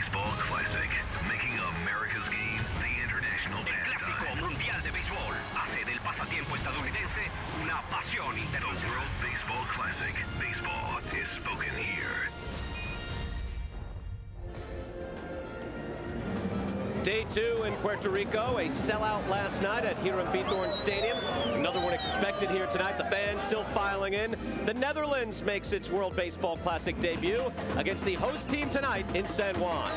Baseball Classic, making America's game the international El Clásico Mundial de Béisbol hace del pasatiempo estadounidense una pasión internacional. The World Baseball Classic. Baseball is spoken here. Day 2 in Puerto Rico, a sellout last night at Hiram Bithorn Stadium. Another one expected here tonight. The fans still filing in. The Netherlands makes its World Baseball Classic debut against the host team tonight in San Juan.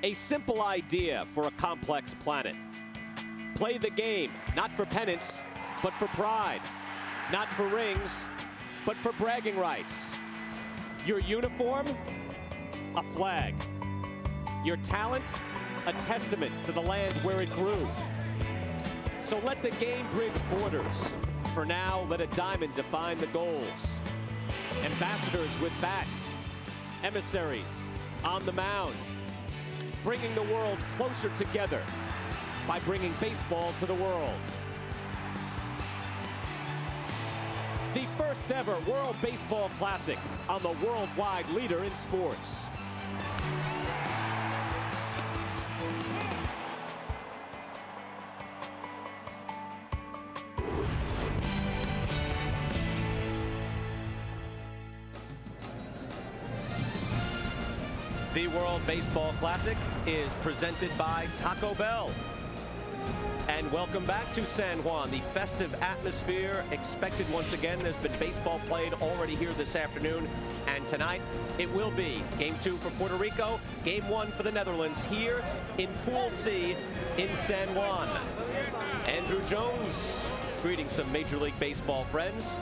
A simple idea for a complex planet. Play the game, not for pennants, but for pride. Not for rings, but for bragging rights. Your uniform, a flag. Your talent, a testament to the land where it grew. So let the game bridge borders. For now, let a diamond define the goals. Ambassadors with bats, emissaries on the mound, bringing the world closer together by bringing baseball to the world. The first ever World Baseball Classic on the worldwide leader in sports. The World Baseball Classic is presented by Taco Bell. And welcome back to San Juan. The festive atmosphere expected once again. There's been baseball played already here this afternoon. And tonight, it will be Game 2 for Puerto Rico, Game 1 for the Netherlands here in Pool C in San Juan. Andrew Jones greeting some Major League Baseball friends.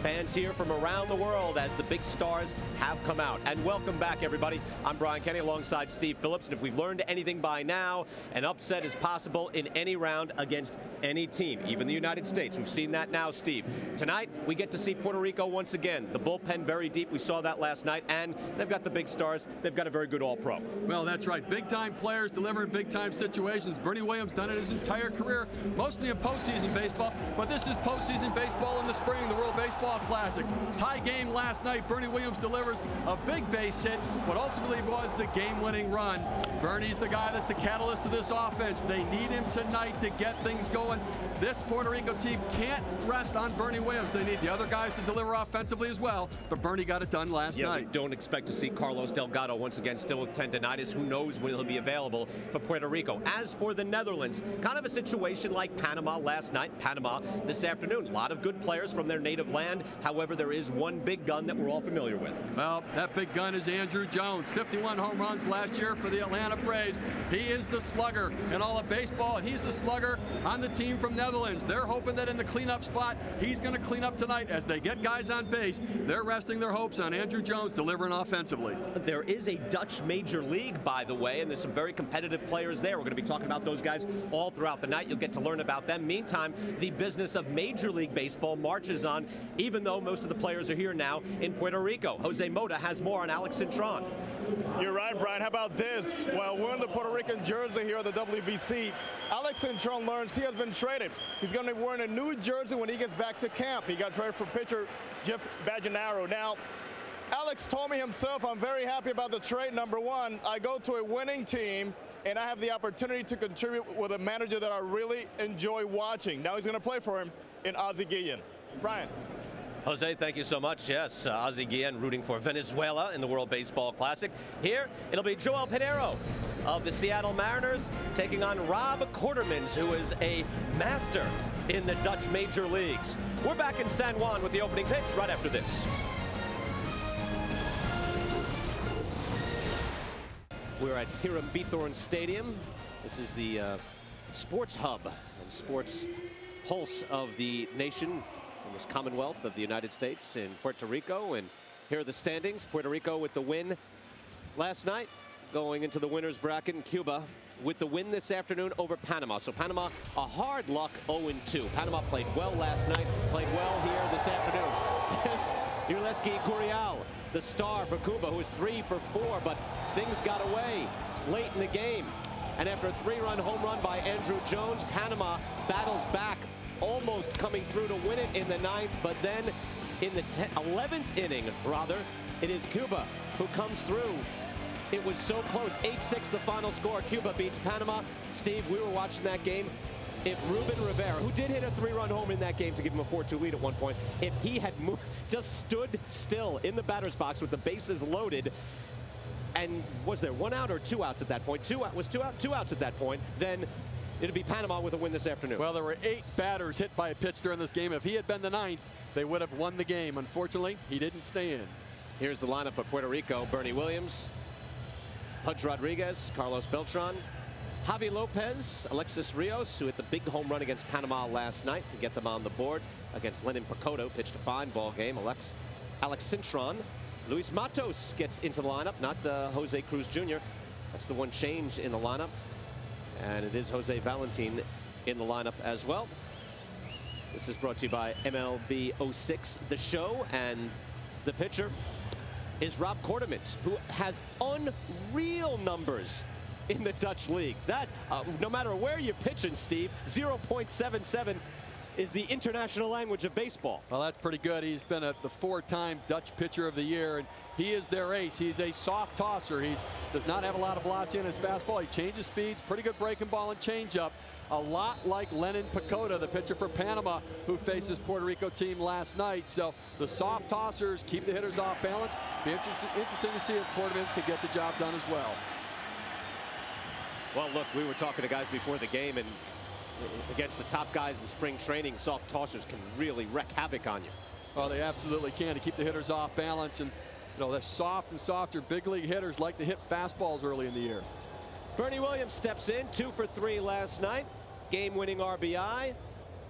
Fans here from around the world as the big stars have come out. And welcome back, everybody. I'm Brian Kenny alongside Steve Phillips. And if we've learned anything by now, an upset is possible in any round against any team, even the United States. We've seen that now, Steve. Tonight, we get to see Puerto Rico once again. The bullpen very deep. We saw that last night. And they've got the big stars. They've got a very good all-pro. Well, that's right. Big-time players delivering big-time situations. Bernie Williams done it his entire career, mostly in postseason baseball. But this is postseason baseball in the spring, the World Baseball Classic. Tie game last night. Bernie Williams delivers a big base hit, but ultimately was the game-winning run. Bernie's the guy that's the catalyst to this offense. They need him tonight to get things going. This Puerto Rico team can't rest on Bernie Williams. They need the other guys to deliver offensively as well, but Bernie got it done last night. We don't expect to see Carlos Delgado once again still with tendonitis. Who knows when he'll be available for Puerto Rico. As for the Netherlands, kind of a situation like Panama last night, Panama this afternoon. A lot of good players from their native land. However, there is one big gun that we're all familiar with. Well, that big gun is Andrew Jones. 51 home runs last year for the Atlanta Braves. He is the slugger in all of baseball, and he's the slugger on the team from Netherlands. They're hoping that in the cleanup spot, he's going to clean up tonight. As they get guys on base, they're resting their hopes on Andrew Jones delivering offensively. There is a Dutch Major League, by the way, and there's some very competitive players there. We're going to be talking about those guys all throughout the night. You'll get to learn about them. Meantime, the business of Major League Baseball marches on, even though most of the players are here now in Puerto Rico. Jose Mota has more on Alex Cintron. You're right, Brian. How about this? Well, we're in the Puerto Rican jersey here at the WBC. Alex Cintron learns he has been traded. He's going to be wearing a new jersey when he gets back to camp. He got traded for pitcher Jeff Bajanaro. Now, Alex told me himself, I'm very happy about the trade. Number one, I go to a winning team, and I have the opportunity to contribute with a manager that I really enjoy watching. Now he's going to play for him in Ozzie Guillen. Brian. Jose, thank you so much. Yes, Ozzie Guillen rooting for Venezuela in the World Baseball Classic. Here, it'll be Joelle Pinero of the Seattle Mariners taking on Rob Quartermans, who is a master in the Dutch Major Leagues. We're back in San Juan with the opening pitch right after this. We're at Hiram Bithorn Stadium. This is the sports hub and sports pulse of the nation. This Commonwealth of the United States in Puerto Rico. And here are the standings. Puerto Rico with the win last night, going into the winner's bracket in Cuba with the win this afternoon over Panama. So Panama, a hard luck 0-2. Panama played well last night, played well here this afternoon. Yes, Yurleski Gurriel, the star for Cuba, who was 3 for 4, but things got away late in the game. And after a 3-run home run by Andrew Jones, Panama battles back, almost coming through to win it in the 9th, but then in the 11th inning, rather, it is Cuba who comes through. It was so close. 8-6 the final score. Cuba beats Panama. Steve, we were watching that game. If Ruben Rivera, who did hit a 3-run home in that game to give him a 4-2 lead at one point, if he had just stood still in the batter's box with the bases loaded, and was there 1 out or 2 outs at that point? 2 outs at that point, then it'd be Panama with a win this afternoon. Well, there were 8 batters hit by a pitch during this game. If he had been the 9th, they would have won the game. Unfortunately, he didn't stay in. Here's the lineup for Puerto Rico. Bernie Williams, Pudge Rodriguez, Carlos Beltran, Javi Lopez, Alexis Rios, who hit the big home run against Panama last night to get them on the board against Lenin Pacoto, pitched a fine ball game. Alex Cintron. Luis Matos gets into the lineup, not Jose Cruz Jr. That's the one change in the lineup. And it is Jose Valentin in the lineup as well. This is brought to you by MLB 06, the show, and the pitcher is Rob Kortemans, who has unreal numbers in the Dutch league. That, no matter where you're pitching, Steve, 0.77 is the international language of baseball. Well, that's pretty good. He's been the 4-time Dutch pitcher of the year, and he is their ace. He's a soft tosser. He does not have a lot of velocity in his fastball. He changes speeds, pretty good breaking ball and changeup. A lot like Lenin Pacoto, the pitcher for Panama, who faced his Puerto Rico team last night. So the soft tossers keep the hitters off balance. Be interesting to see if Kortemans can get the job done as well. Well, look, we were talking to guys before the game, and against the top guys in spring training, soft tossers can really wreak havoc on you. Oh, they absolutely can, to keep the hitters off balance. And you know, the soft and softer big league hitters like to hit fastballs early in the year. Bernie Williams steps in, 2 for 3 last night. Game-winning RBI.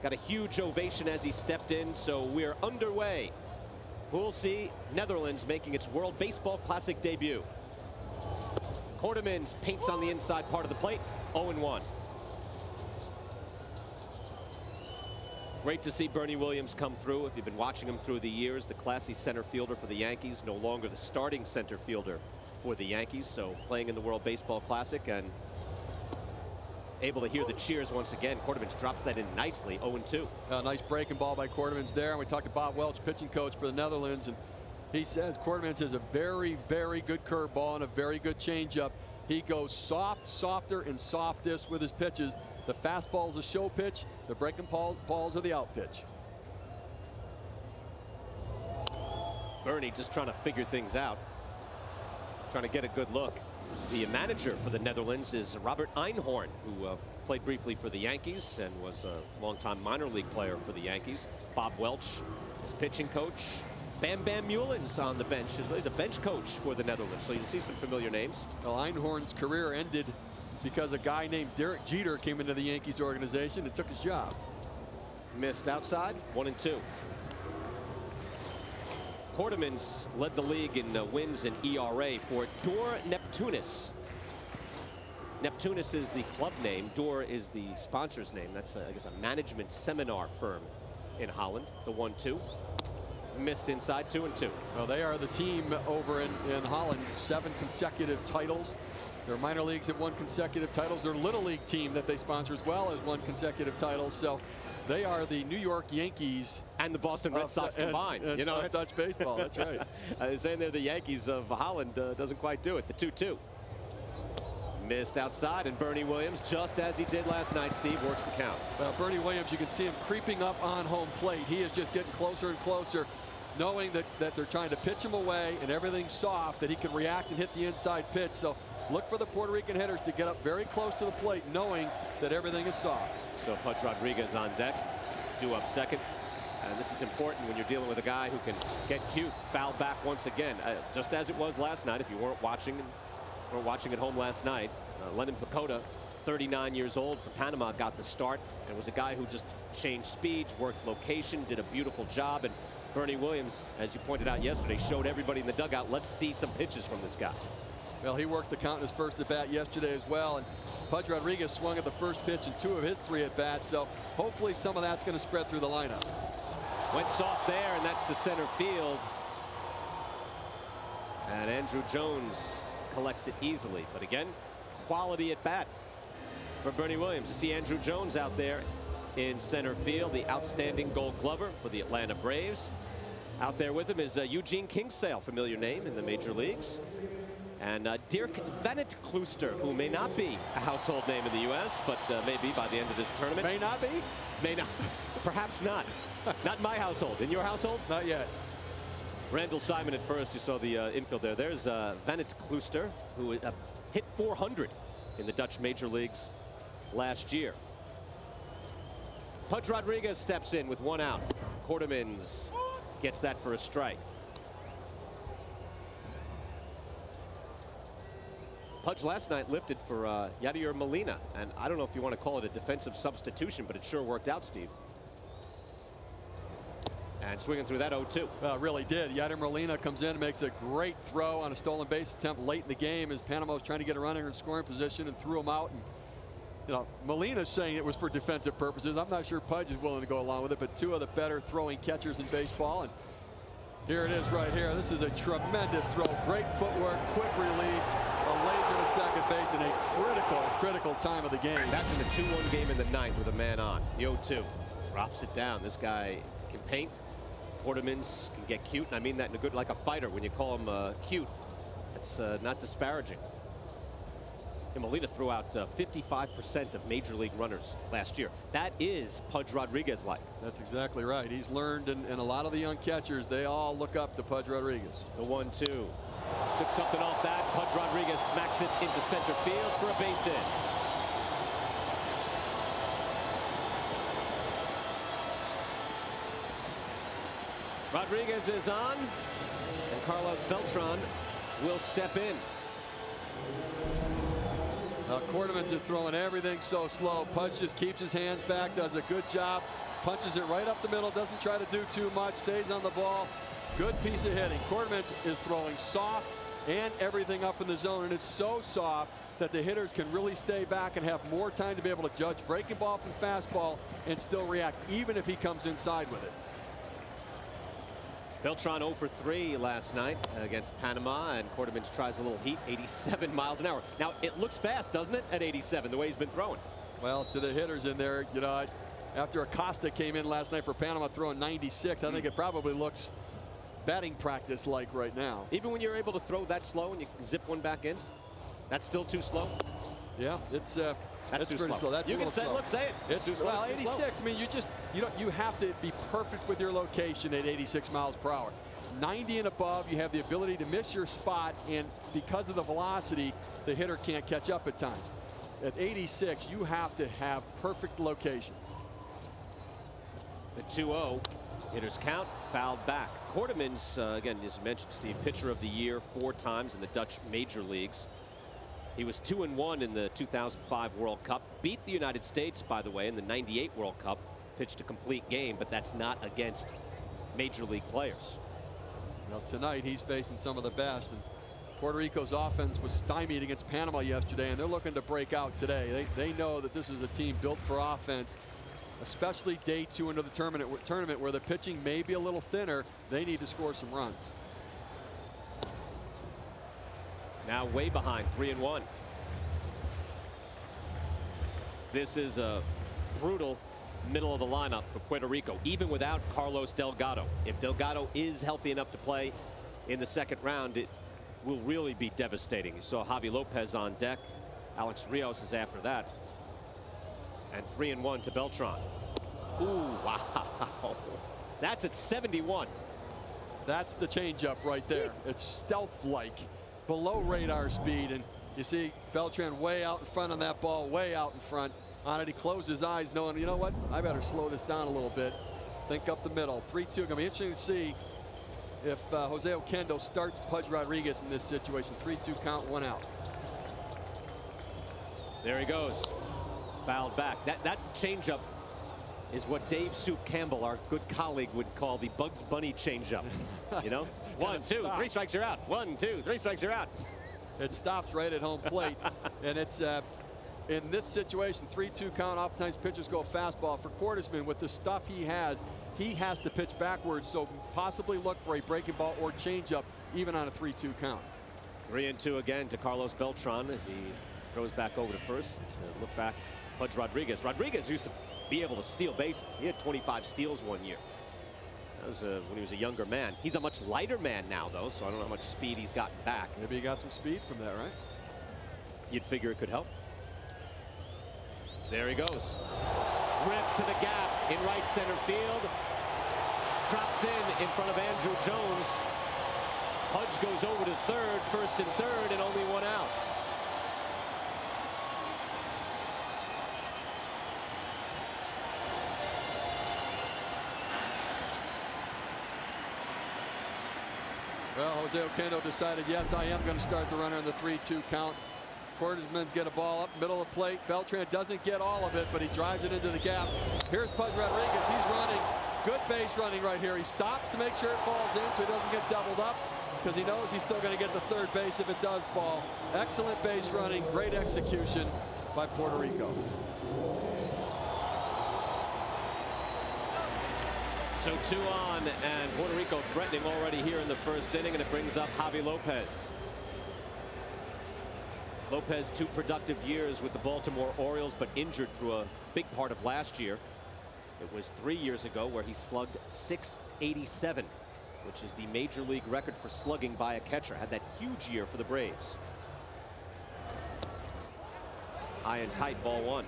Got a huge ovation as he stepped in, so we're underway. Pool C, Netherlands making its World Baseball Classic debut. Kortemans paints on the inside part of the plate, 0-1. Great to see Bernie Williams come through. If you've been watching him through the years, the classy center fielder for the Yankees, no longer the starting center fielder for the Yankees, so playing in the World Baseball Classic and able to hear the cheers once again. Kortemans drops that in nicely, 0-2. Nice breaking ball by Kortemans there. And we talked to Bob Welch, pitching coach for the Netherlands, and he says Kortemans has a very, very good curveball and a very good changeup. He goes soft, softer, and softest with his pitches. The fastball is a show pitch. The breaking balls are the out pitch. Bernie just trying to figure things out, trying to get a good look. The manager for the Netherlands is Robert Einhorn, who played briefly for the Yankees and was a longtime minor league player for the Yankees. Bob Welch is pitching coach. Bam Bam Meulen's on the bench. He's a bench coach for the Netherlands, so you see some familiar names. Well, Einhorn's career ended because a guy named Derek Jeter came into the Yankees organization and took his job. Missed outside, 1-2. Kortemans led the league in wins and ERA for Door Neptunus. Neptunus is the club name. Door is the sponsor's name. That's, I guess, a management seminar firm in Holland. The 1-2. Missed inside, 2-2. Well, they are the team over in Holland. 7 consecutive titles. Their minor leagues have won consecutive titles. Their little league team that they sponsor as well has won consecutive titles. So they are the New York Yankees and the Boston Red Sox combined. And, you know, Dutch baseball. That's right. Saying they're the Yankees of Holland doesn't quite do it. The 2-2. Missed outside, and Bernie Williams, just as he did last night, Steve, works the count. Well, Bernie Williams, you can see him creeping up on home plate. He is just getting closer and closer, knowing that they're trying to pitch him away and everything's soft, that he can react and hit the inside pitch. So look for the Puerto Rican hitters to get up very close to the plate, knowing that everything is soft. So Pudge Rodriguez on deck, due up second. And this is important when you're dealing with a guy who can get cute, foul back once again, just as it was last night. If you weren't watching at home last night, Lenin Pacoto, 39 years old for Panama, got the start and was a guy who just changed speeds, worked location, did a beautiful job. And Bernie Williams, as you pointed out yesterday, showed everybody in the dugout, let's see some pitches from this guy. Well, he worked the count in his first at bat yesterday as well, and Pudge Rodriguez swung at the first pitch in 2 of his 3 at bats, so hopefully some of that's going to spread through the lineup. Went soft there, and that's to center field. And Andrew Jones collects it easily, but again, quality at bat for Bernie Williams. You see Andrew Jones out there in center field, the outstanding Gold Glover for the Atlanta Braves. Out there with him is Eugene Kingsale, familiar name in the major leagues. And Dirk Vennetkluster, who may not be a household name in the U.S., but may be by the end of this tournament. May not be? May not. Perhaps not. Not in my household. In your household? Not yet. Randall Simon at first. You saw the infield there. There's Vennetkluster, who hit 400 in the Dutch major leagues last year. Pudge Rodriguez steps in with 1 out. Quartermans gets that for a strike. Pudge last night lifted for Yadier Molina, and I don't know if you want to call it a defensive substitution, but it sure worked out, Steve. And swinging through that 0-2. Really did. Yadier Molina comes in and makes a great throw on a stolen base attempt late in the game as Panama was trying to get a runner in scoring position and threw him out. And you know, Molina's saying it was for defensive purposes. I'm not sure Pudge is willing to go along with it, but 2 of the better throwing catchers in baseball. And here it is right here. This is a tremendous throw. Great footwork, quick release, a laser to second base in a critical time of the game. That's in the 2-1 game in the 9th with a man on. The 0-2 drops it down. This guy can paint. Quartermans can get cute, and I mean that in a good, like a fighter. When you call him cute, that's not disparaging. And Molina threw out 55% of major league runners last year. That is Pudge Rodriguez-like. That's exactly right. He's learned, and a lot of the young catchers, they all look up to Pudge Rodriguez. The 1-2 took something off that. Pudge Rodriguez smacks it into center field for a base hit. Rodriguez is on, and Carlos Beltran will step in. Quartermans are throwing everything so slow. Pudge just keeps his hands back, does a good job, punches it right up the middle, doesn't try to do too much, stays on the ball. Good piece of hitting. Quartermans is throwing soft and everything up in the zone, and it's so soft that the hitters can really stay back and have more time to be able to judge breaking ball from fastball and still react, even if he comes inside with it. Beltran 0 for 3 last night against Panama, and Quartermans tries a little heat, 87 miles an hour. Now, it looks fast, doesn't it, at 87, the way he's been throwing? Well, to the hitters in there, you know, after Acosta came in last night for Panama throwing 96, I think it probably looks batting practice like right now. Even when you're able to throw that slow and you zip one back in, that's still too slow? Yeah, it's that's too pretty slow. That's you can say, look, say it. It's too slow. Well, 86. I mean, you have to be perfect with your location at 86 miles per hour. 90 and above, you have the ability to miss your spot, and because of the velocity, the hitter can't catch up at times. At 86, you have to have perfect location. The 2-0, hitters count, fouled back. Quartermans, again, as you mentioned, Steve, pitcher of the year 4 times in the Dutch major leagues. He was 2-1 in the 2005 World Cup. Beat the United States, by the way, in the '98 World Cup. Pitched a complete game, but that's not against major league players. Well, tonight he's facing some of the best. And Puerto Rico's offense was stymied against Panama yesterday, and they're looking to break out today. They know that this is a team built for offense, especially day 2 into the tournament where the pitching may be a little thinner. They need to score some runs. Now way behind, 3-1. This is a brutal middle of the lineup for Puerto Rico, even without Carlos Delgado. If Delgado is healthy enough to play in the 2nd round, it will really be devastating. You saw Javi Lopez on deck. Alex Rios is after that. And 3-1 to Beltran. Ooh, wow. That's at 71. That's the changeup right there. It's stealth-like, below radar speed, and you see Beltran way out in front on that ball, way out in front on it. He closed his eyes knowing, you know what, I better slow this down a little bit. Think up the middle. 3-2. Going to be interesting to see if Jose Kendo starts Pudge Rodriguez in this situation. 3-2 count, 1 out. There he goes. Fouled back. That changeup is what Dave Soup Campbell, our good colleague, would call the Bugs Bunny changeup. You know? 1, 2, 3 strikes, you're out. 1, 2, 3 strikes, you're out. It stops right at home plate. And it's in this situation, 3-2 count. Oftentimes pitchers go fastball. For Quarterman, with the stuff he has to pitch backwards, so possibly look for a breaking ball or changeup even on a 3-2 count. 3-2 again to Carlos Beltran as he throws back over to first. To look back, Pudge Rodriguez. Rodriguez used to be able to steal bases. He had 25 steals one year. That was when he was a younger man. He's a much lighter man now, though, so I don't know how much speed he's gotten back. Maybe he got some speed from that, right? You'd figure it could help. There he goes. Ripped to the gap in right center field. Drops in front of Andrew Jones. Pudge goes over to third, first and third, and only one out. Well, Jose Oquendo decided, yes, I am going to start the runner in the 3-2 count. Quartersmen get a ball up middle of the plate. Beltran doesn't get all of it, but he drives it into the gap. Here's Pudge Rodriguez. He's running. Good base running right here. He stops to make sure it falls in so he doesn't get doubled up, because he knows he's still going to get the third base if it does fall. Excellent base running. Great execution by Puerto Rico. So 2 on, and Puerto Rico threatening already here in the first inning, and it brings up Javi Lopez. Lopez, 2 productive years with the Baltimore Orioles, but injured through a big part of last year. It was 3 years ago where he slugged .687, which is the major league record for slugging by a catcher. Had that huge year for the Braves. High and tight, ball 1.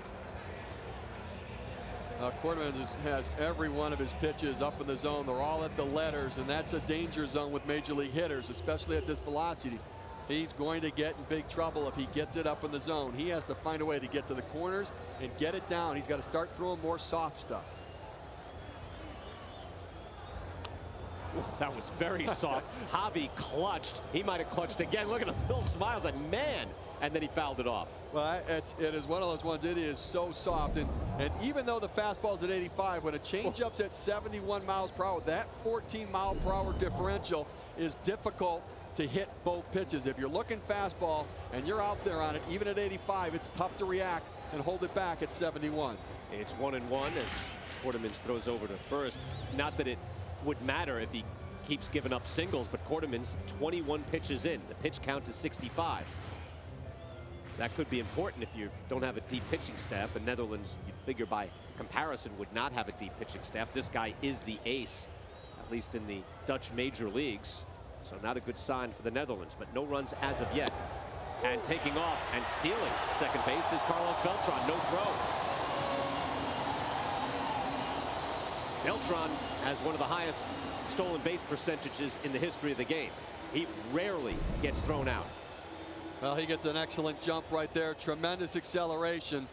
Quarterman has every one of his pitches up in the zone. They're all at the letters, and that's a danger zone with major league hitters, especially at this velocity. He's going to get in big trouble if he gets it up in the zone. He has to find a way to get to the corners and get it down. He's got to start throwing more soft stuff. Ooh, that was very soft. Javi clutched. He might have clutched again. Look at him. Bill smiles like, man. And then he fouled it off. Well, it is one of those ones. It is so soft. And even though the fastball's at 85, when a changeup's at 71 miles per hour, that 14 mile per hour differential is difficult to hit both pitches. If you're looking fastball and you're out there on it, even at 85, it's tough to react and hold it back at 71. It's 1-1 as Quarterman throws over to first. Not that it would matter if he keeps giving up singles, but Quarterman's 21 pitches in. The pitch count is 65. That could be important if you don't have a deep pitching staff. The Netherlands, you'd figure by comparison, would not have a deep pitching staff. This guy is the ace, at least in the Dutch major leagues. So not a good sign for the Netherlands, but no runs as of yet. And taking off and stealing second base is Carlos Beltran. No throw. Beltran has one of the highest stolen base percentages in the history of the game. He rarely gets thrown out. Well, he gets an excellent jump right there. Tremendous acceleration.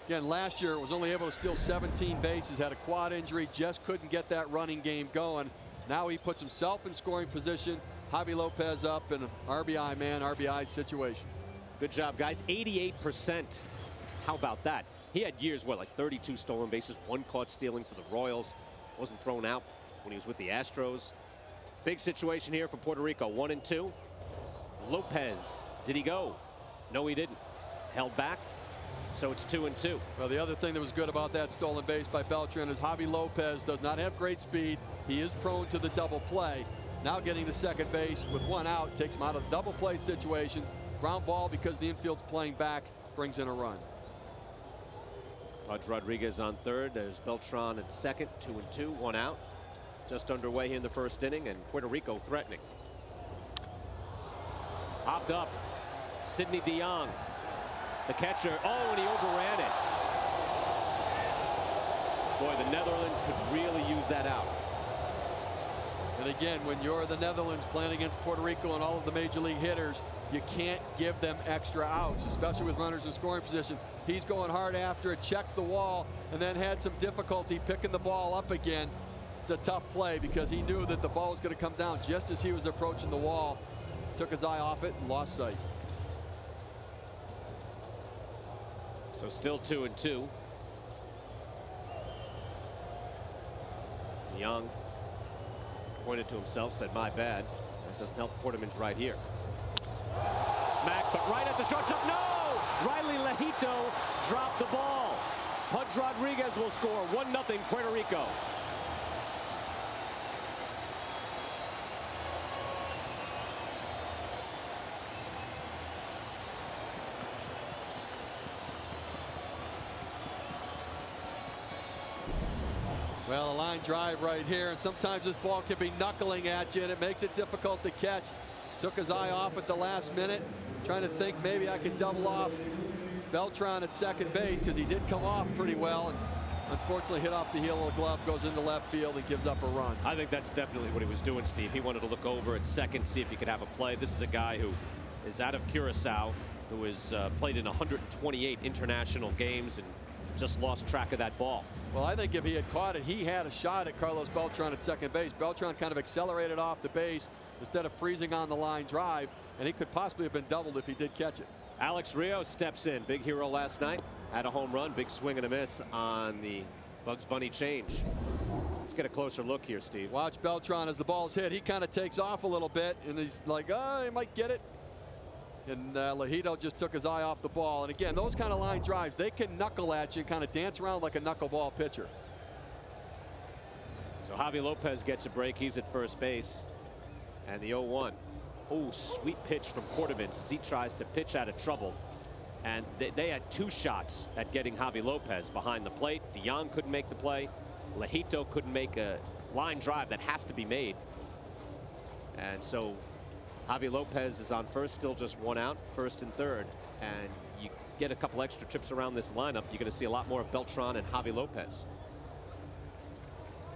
Again, last year was only able to steal 17 bases, had a quad injury, just couldn't get that running game going. Now he puts himself in scoring position. Javi Lopez up in an RBI man, RBI situation. Good job, guys. 88%. How about that? He had years where like 32 stolen bases, 1 caught stealing for the Royals. Wasn't thrown out when he was with the Astros. Big situation here for Puerto Rico. 1-2. Lopez, did he go? No, he didn't. Held back. So it's 2-2. Well, the other thing that was good about that stolen base by Beltran is Javi Lopez does not have great speed. He is prone to the double play. Now getting to second base with 1 out takes him out of the double play situation. Ground ball because the infield's playing back, brings in a run. Pudge Rodriguez on third. There's Beltran at second. 2-2, 1 out. Just underway here in the first inning, and Puerto Rico threatening. Hopped up. Sidney DeYoung, the catcher. Oh, and he overran it. Boy, the Netherlands could really use that out. And again, when you're the Netherlands playing against Puerto Rico and all of the major league hitters, you can't give them extra outs, especially with runners in scoring position. He's going hard after it, checks the wall, and then had some difficulty picking the ball up again. It's a tough play because he knew that the ball was going to come down just as he was approaching the wall. Took his eye off it and lost sight. So still 2-2. Young pointed to himself, said, my bad. That doesn't help. Quarterman's right here. Smack, but right at the shortstop. No! Riley Lejito dropped the ball. Pudge Rodriguez will score. 1-0 Puerto Rico. Well, a line drive right here, and sometimes this ball can be knuckling at you, and it makes it difficult to catch. Took his eye off at the last minute, trying to think maybe I can double off Beltran at second base, because he did come off pretty well, and unfortunately hit off the heel of the glove, goes into left field, and gives up a run. I think that's definitely what he was doing, Steve. He wanted to look over at second, see if he could have a play. This is a guy who is out of Curacao, who has played in 128 international games and just lost track of that ball. Well, I think if he had caught it, he had a shot at Carlos Beltran at second base. Beltran kind of accelerated off the base instead of freezing on the line drive, and he could possibly have been doubled if he did catch it. Alex Rios steps in. Big hero last night. Had a home run. Big swing and a miss on the Bugs Bunny change. Let's get a closer look here, Steve. Watch Beltran as the ball's hit. He kind of takes off a little bit, and he's like, oh, he might get it. And Lejito just took his eye off the ball. And again, those kind of line drives, they can knuckle at you and kind of dance around like a knuckleball pitcher. So Javi Lopez gets a break. He's at first base. And the 0-1. Oh, sweet pitch from Quartermans as he tries to pitch out of trouble. And they had two shots at getting Javi Lopez behind the plate. Dion couldn't make the play. Lejito couldn't make a line drive that has to be made. And so Javi Lopez is on first, still just one out, first and third. And you get a couple extra trips around this lineup, you're going to see a lot more of Beltran and Javi Lopez.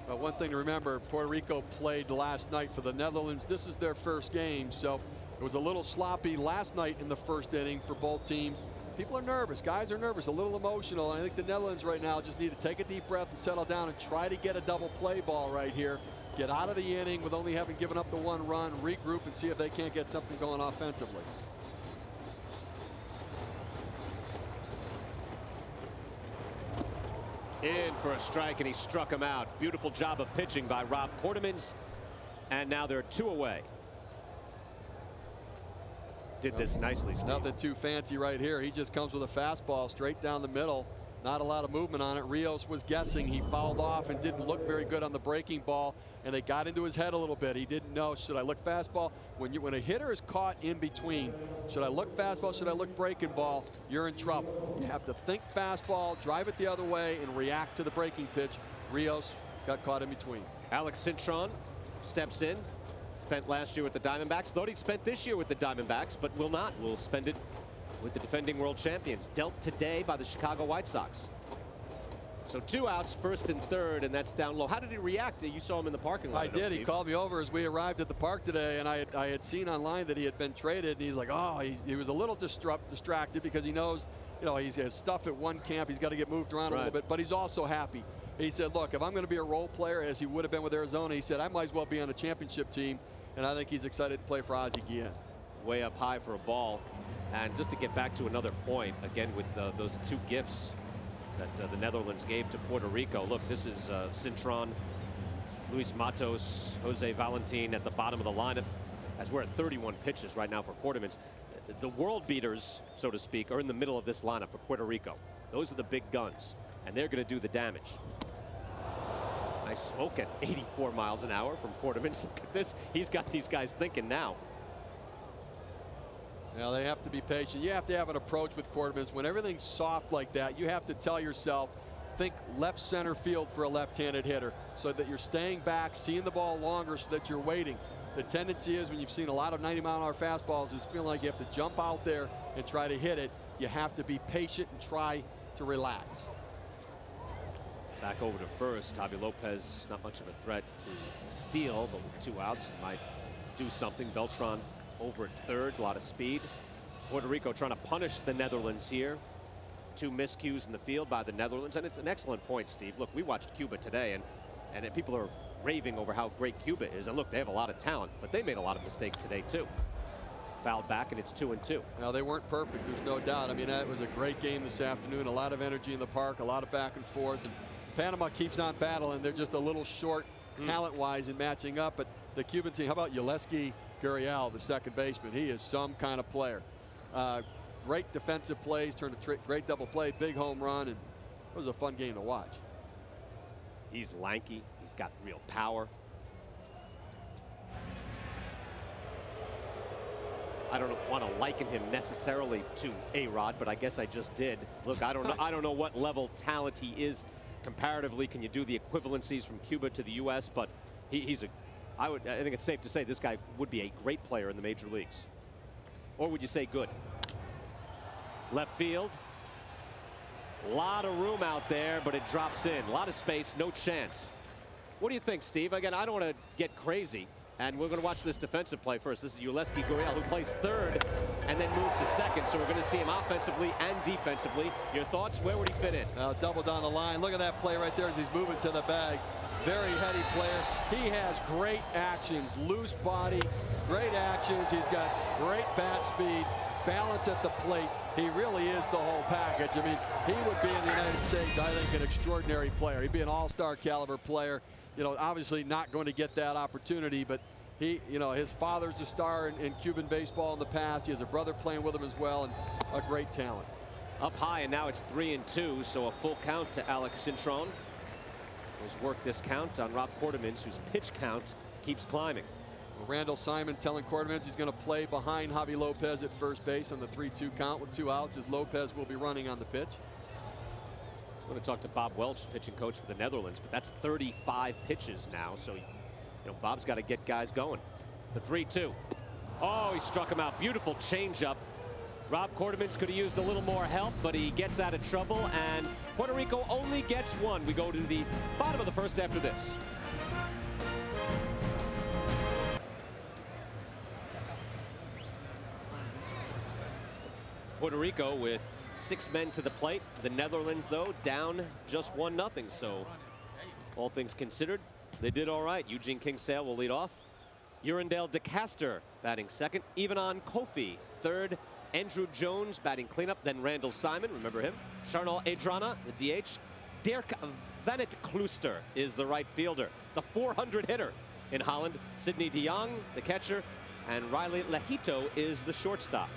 Well, one thing to remember, Puerto Rico played last night for the Netherlands. This is their first game, so it was a little sloppy last night in the first inning for both teams. People are nervous. Guys are nervous, a little emotional. And I think the Netherlands right now just need to take a deep breath and settle down and try to get a double play ball right here. Get out of the inning with only having given up the one run, regroup, and see if they can't get something going offensively. In for a strike, and he struck him out. Beautiful job of pitching by Rob Quartermans. And now they're two away. Did this nicely, Steve. Nothing too fancy right here. He just comes with a fastball straight down the middle. Not a lot of movement on it. Rios was guessing. He fouled off and didn't look very good on the breaking ball, and they got into his head a little bit. He didn't know, should I look fastball? When a hitter is caught in between, should I look fastball, should I look breaking ball, you're in trouble. You have to think fastball, drive it the other way, and react to the breaking pitch. Rios got caught in between. Alex Cintron steps in. Spent last year with the Diamondbacks. Thought he'd spent this year with the Diamondbacks, but will not. Will spend it with the defending world champions. Dealt today by the Chicago White Sox. So two outs, first and third, and that's down low. How did he react? You saw him in the parking lot. I did. He called me over as we arrived at the park today, and I had seen online that he had been traded, and he's like, oh, he was a little distracted because he knows, you know, he has stuff at one camp. He's got to get moved around a little bit, but he's also happy. He said, look, if I'm going to be a role player, as he would have been with Arizona, he said, I might as well be on a championship team, and I think he's excited to play for Ozzie Guillen. Way up high for a ball. And just to get back to another point, again, with those two gifts that the Netherlands gave to Puerto Rico. Look, this is Cintron, Luis Matos, Jose Valentin at the bottom of the lineup, as we're at 31 pitches right now for Quartermans. The world beaters, so to speak, are in the middle of this lineup for Puerto Rico. Those are the big guns, and they're going to do the damage. Nice smoke at 84 miles an hour from Quartermans. Look at this. He's got these guys thinking now. Now they have to be patient. You have to have an approach with Quartermans. When everything's soft like that, you have to tell yourself, think left center field for a left-handed hitter, so that you're staying back, seeing the ball longer, so that you're waiting. The tendency is, when you've seen a lot of 90-mile-an-hour fastballs, is feeling like you have to jump out there and try to hit it. You have to be patient and try to relax. Back over to first. Javi Lopez, not much of a threat to steal, but with two outs, might do something. Beltran over at third, a lot of speed. Puerto Rico trying to punish the Netherlands here. Two miscues in the field by the Netherlands, and it's an excellent point, Steve. Look, we watched Cuba today, and people are raving over how great Cuba is. And look, they have a lot of talent, but they made a lot of mistakes today too. Fouled back, and it's 2-2. Now, they weren't perfect, there's no doubt. I mean, that was a great game this afternoon. A lot of energy in the park, a lot of back and forth. And Panama keeps on battling. They're just a little short talent-wise in matching up. But the Cuban team, how about Yulesky Gurriel, the second baseman? He is some kind of player. Great defensive plays, turned a great double play, big home run, and it was a fun game to watch. He's lanky. He's got real power. I don't want to liken him necessarily to A-Rod, but I guess I just did. Look, I don't know what level talent he is comparatively, can you do the equivalencies from Cuba to the U.S.? But I think it's safe to say this guy would be a great player in the major leagues. Or would you say good? Left field. A lot of room out there, but it drops in. A lot of space, no chance. What do you think, Steve? Again, I don't want to get crazy. And we're going to watch this defensive play first. This is Uleski Gurriel, who plays third and then moved to second. So we're going to see him offensively and defensively. Your thoughts? Where would he fit in? Double down the line. Look at that play right there as he's moving to the bag. Very heady player. He has great actions, loose body, great actions. He's got great bat speed, balance at the plate. He really is the whole package. I mean, he would be in the United States, I think, an extraordinary player. He'd be an all-star caliber player. You know, obviously not going to get that opportunity, but he, you know, his father's a star in Cuban baseball in the past. He has a brother playing with him as well, and a great talent. Up high, and now it's 3-2, so a full count to Alex Cintron. He's worked this count on Rob Quartermans, whose pitch count keeps climbing. Well, Randall Simon telling Quartermans he's going to play behind Javi Lopez at first base on the 3-2 count with 2 outs, as Lopez will be running on the pitch. I'm going to talk to Bob Welch, pitching coach for the Netherlands, but that's 35 pitches now, so Bob's got to get guys going. The 3-2. Oh, he struck him out. Beautiful changeup. Rob Quartermans could have used a little more help, but he gets out of trouble, and Puerto Rico only gets one. We go to the bottom of the first after this. Puerto Rico with 6 men to the plate. The Netherlands, though, down just 1-0. So all things considered, they did all right. Eugene Kingsale will lead off. Urindale DeCaster batting second. Ivanon Kofi third. Andrew Jones batting cleanup. Then Randall Simon, remember him. Charnel Adrana, the DH. Dirk Van het Klooster is the right fielder. The 400 hitter in Holland. Sidney de Jong, the catcher. And Riley Lejito is the shortstop.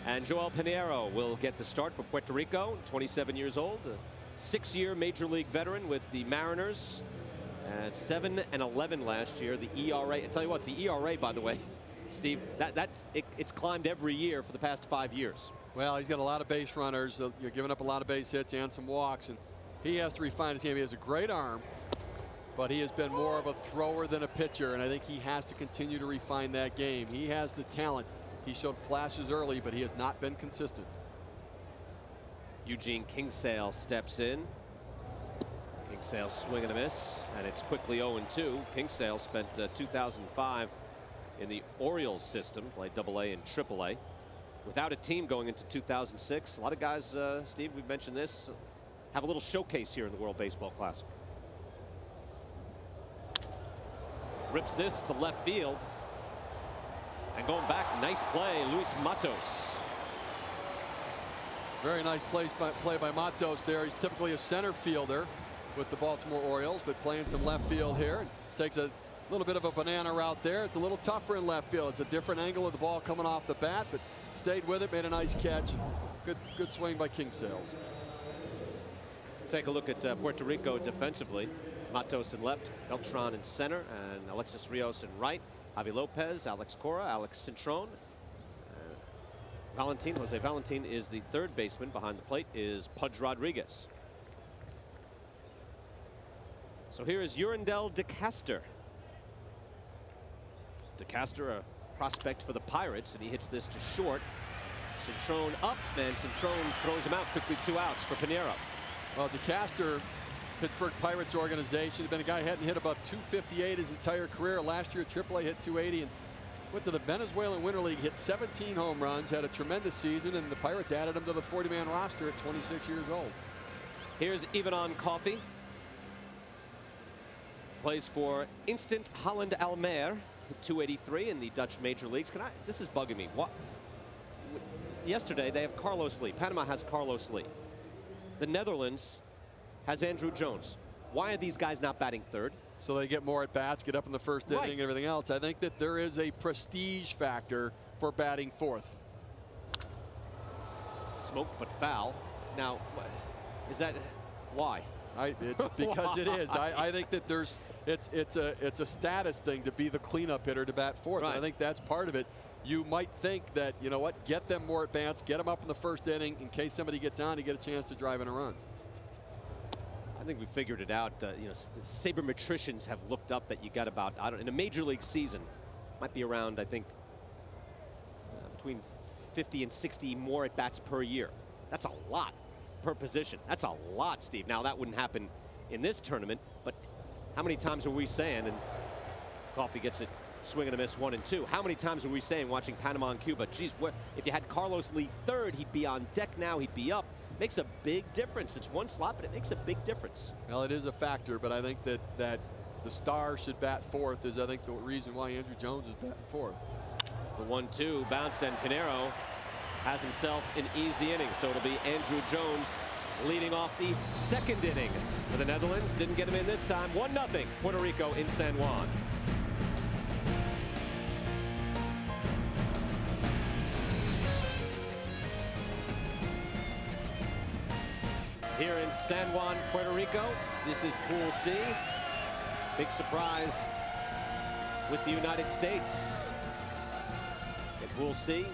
And Joelle Pinero will get the start for Puerto Rico, 27 years old, a 6-year major league veteran with the Mariners. 7-11 last year. The ERA, I tell you what, the ERA, by the way, Steve, it's climbed every year for the past 5 years. Well, he's got a lot of base runners. You're giving up a lot of base hits and some walks, and he has to refine his game. He has a great arm, but he has been more of a thrower than a pitcher, and I think he has to continue to refine that game. He has the talent. He showed flashes early, but he has not been consistent. Eugene Kingsale steps in. Kingsale swing and a miss, and it's quickly 0-2. Kingsale spent 2005 in the Orioles system, played AA and AAA. Without a team going into 2006, a lot of guys, Steve, we've mentioned this, have a little showcase here in the World Baseball Classic. Rips this to left field. And going back, nice play, Luis Matos. Very nice play by Matos there. He's typically a center fielder with the Baltimore Orioles, but playing some left field here. Takes a little bit of a banana route there. It's a little tougher in left field. It's a different angle of the ball coming off the bat, but stayed with it, made a nice catch. Good swing by Kingsale. Take a look at Puerto Rico defensively. Matos in left, Beltran in center, and Alexis Rios in right. Javi Lopez, Alex Cora, Alex Cintron. Jose Valentin is the third baseman. Behind the plate is Pudge Rodriguez. So here is Urindale DeCaster. DeCaster, a prospect for the Pirates, and he hits this to short. Cintron up, and Cintron throws him out quickly. 2 outs for Pinero. Well, DeCaster, Pittsburgh Pirates organization, has been a guy who hadn't hit about 258 his entire career. Last year at AAA hit 280 and went to the Venezuelan Winter League, hit 17 home runs, had a tremendous season, and the Pirates added him to the 40-man roster at 26 years old. Here's Ivanon Kofi. Plays for Instant Holland Almere, 283 in the Dutch major leagues. This is bugging me. What? Yesterday they have Carlos Lee. Panama has Carlos Lee. The Netherlands has Andrew Jones. Why are these guys not batting third? So they get more at bats, get up in the first inning, and everything else. I think that there is a prestige factor for batting fourth. Smoked but foul. Now, is that why? It's because it is. I think that it's a status thing to be the cleanup hitter to bat fourth. Right. And I think that's part of it. You might think that, get them more at bats, get them up in the first inning in case somebody gets on to get a chance to drive in a run. think we figured it out. You know, the sabermetricians have looked up that you got about, in a major league season, might be around, I think, between 50 and 60 more at bats per year. That's a lot per position. That's a lot, Steve. Now that wouldn't happen in this tournament, but how many times are we saying, and Coffey gets it, swing and a miss, 1 and 2. How many times are we saying watching Panama and Cuba, geez, if you had Carlos Lee third, he'd be on deck now, he'd be up. Makes a big difference. It's one slot, but it makes a big difference. Well, it is a factor, but I think that the star should bat fourth is, I think, the reason why Andrew Jones is batting fourth. The 1-2 bounced, and Pinero has himself an easy inning. So it'll be Andrew Jones leading off the second inning for the Netherlands. Didn't get him in this time. 1-0 Puerto Rico in San Juan. Here in San Juan, Puerto Rico, this is Pool C. Big surprise with the United States. In Pool C,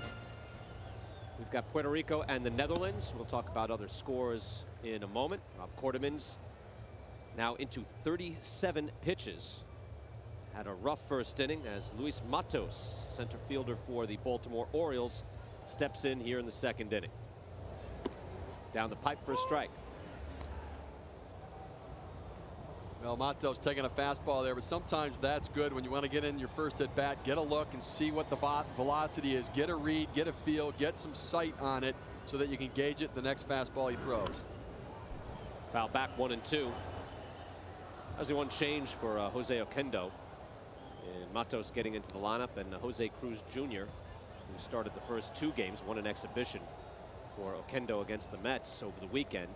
we've got Puerto Rico and the Netherlands. We'll talk about other scores in a moment. Rob Quarterman's now into 37 pitches. Had a rough first inning as Luis Matos, center fielder for the Baltimore Orioles, steps in here in the second inning. Down the pipe for a strike. Well, Matos taking a fastball there, but sometimes that's good when you want to get in your first at bat, get a look and see what the velocity is, get a read, get a feel, get some sight on it so that you can gauge it the next fastball he throws. Foul back, 1 and 2. As the one change for Jose Kendo. And Matos getting into the lineup, and Jose Cruz Jr., who started the first 2 games, won an exhibition for Kendo against the Mets over the weekend.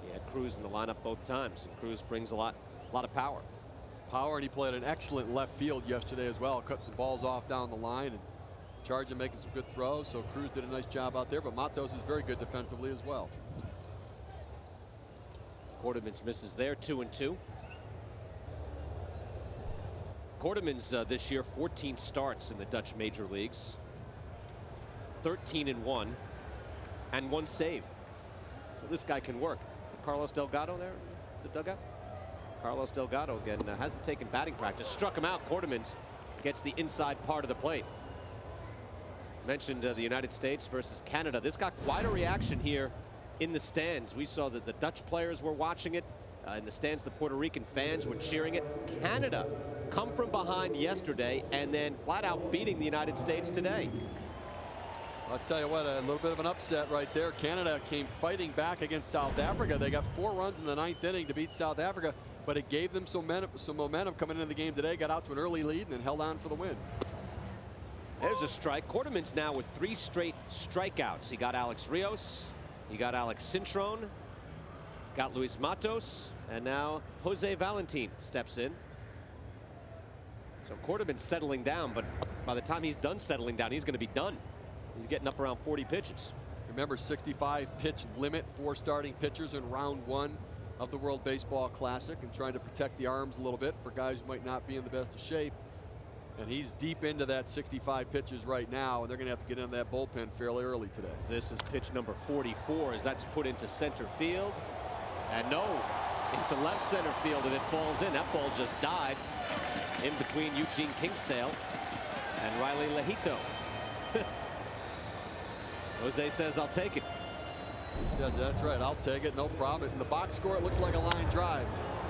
He had Cruz in the lineup both times, and Cruz brings a lot of power. And he played an excellent left field yesterday as well. Cut some balls off down the line and charged him, making some good throws. So Cruz did a nice job out there, but Matos is very good defensively as well. Quarterman's misses there, 2 and 2. Quarterman's this year 14 starts in the Dutch major leagues, 13 and 1, and 1 save. So this guy can work. Carlos Delgado there, the dugout. Carlos Delgado again hasn't taken batting practice. Struck him out. Quarterman's gets the inside part of the plate. Mentioned the United States versus Canada. This got quite a reaction here in the stands. We saw that the Dutch players were watching it. In the stands, the Puerto Rican fans were cheering it. Canada come from behind yesterday and then flat out beating the United States today. I'll tell you what, a little bit of an upset right there. Canada came fighting back against South Africa. They got 4 runs in the 9th inning to beat South Africa, but it gave them some momentum coming into the game today. Got out to an early lead and then held on for the win. There's a strike. Quarterman's now with 3 straight strikeouts. He got Alex Rios, he got Alex Cintron, got Luis Matos, and now Jose Valentin steps in. So Quarterman's settling down, but by the time he's done settling down, he's going to be done. He's getting up around 40 pitches. Remember, 65 pitch limit for starting pitchers in round 1 of the World Baseball Classic, and trying to protect the arms a little bit for guys who might not be in the best of shape. And he's deep into that 65 pitches right now, and they're going to have to get into that bullpen fairly early today. This is pitch number 44 as that's put into center field. And no, into left center field, and it falls in. That ball just died in between Eugene Kingsale and Riley Lejito. Jose says, I'll take it. He says, that's right, I'll take it, no problem. In the box score, it looks like a line drive.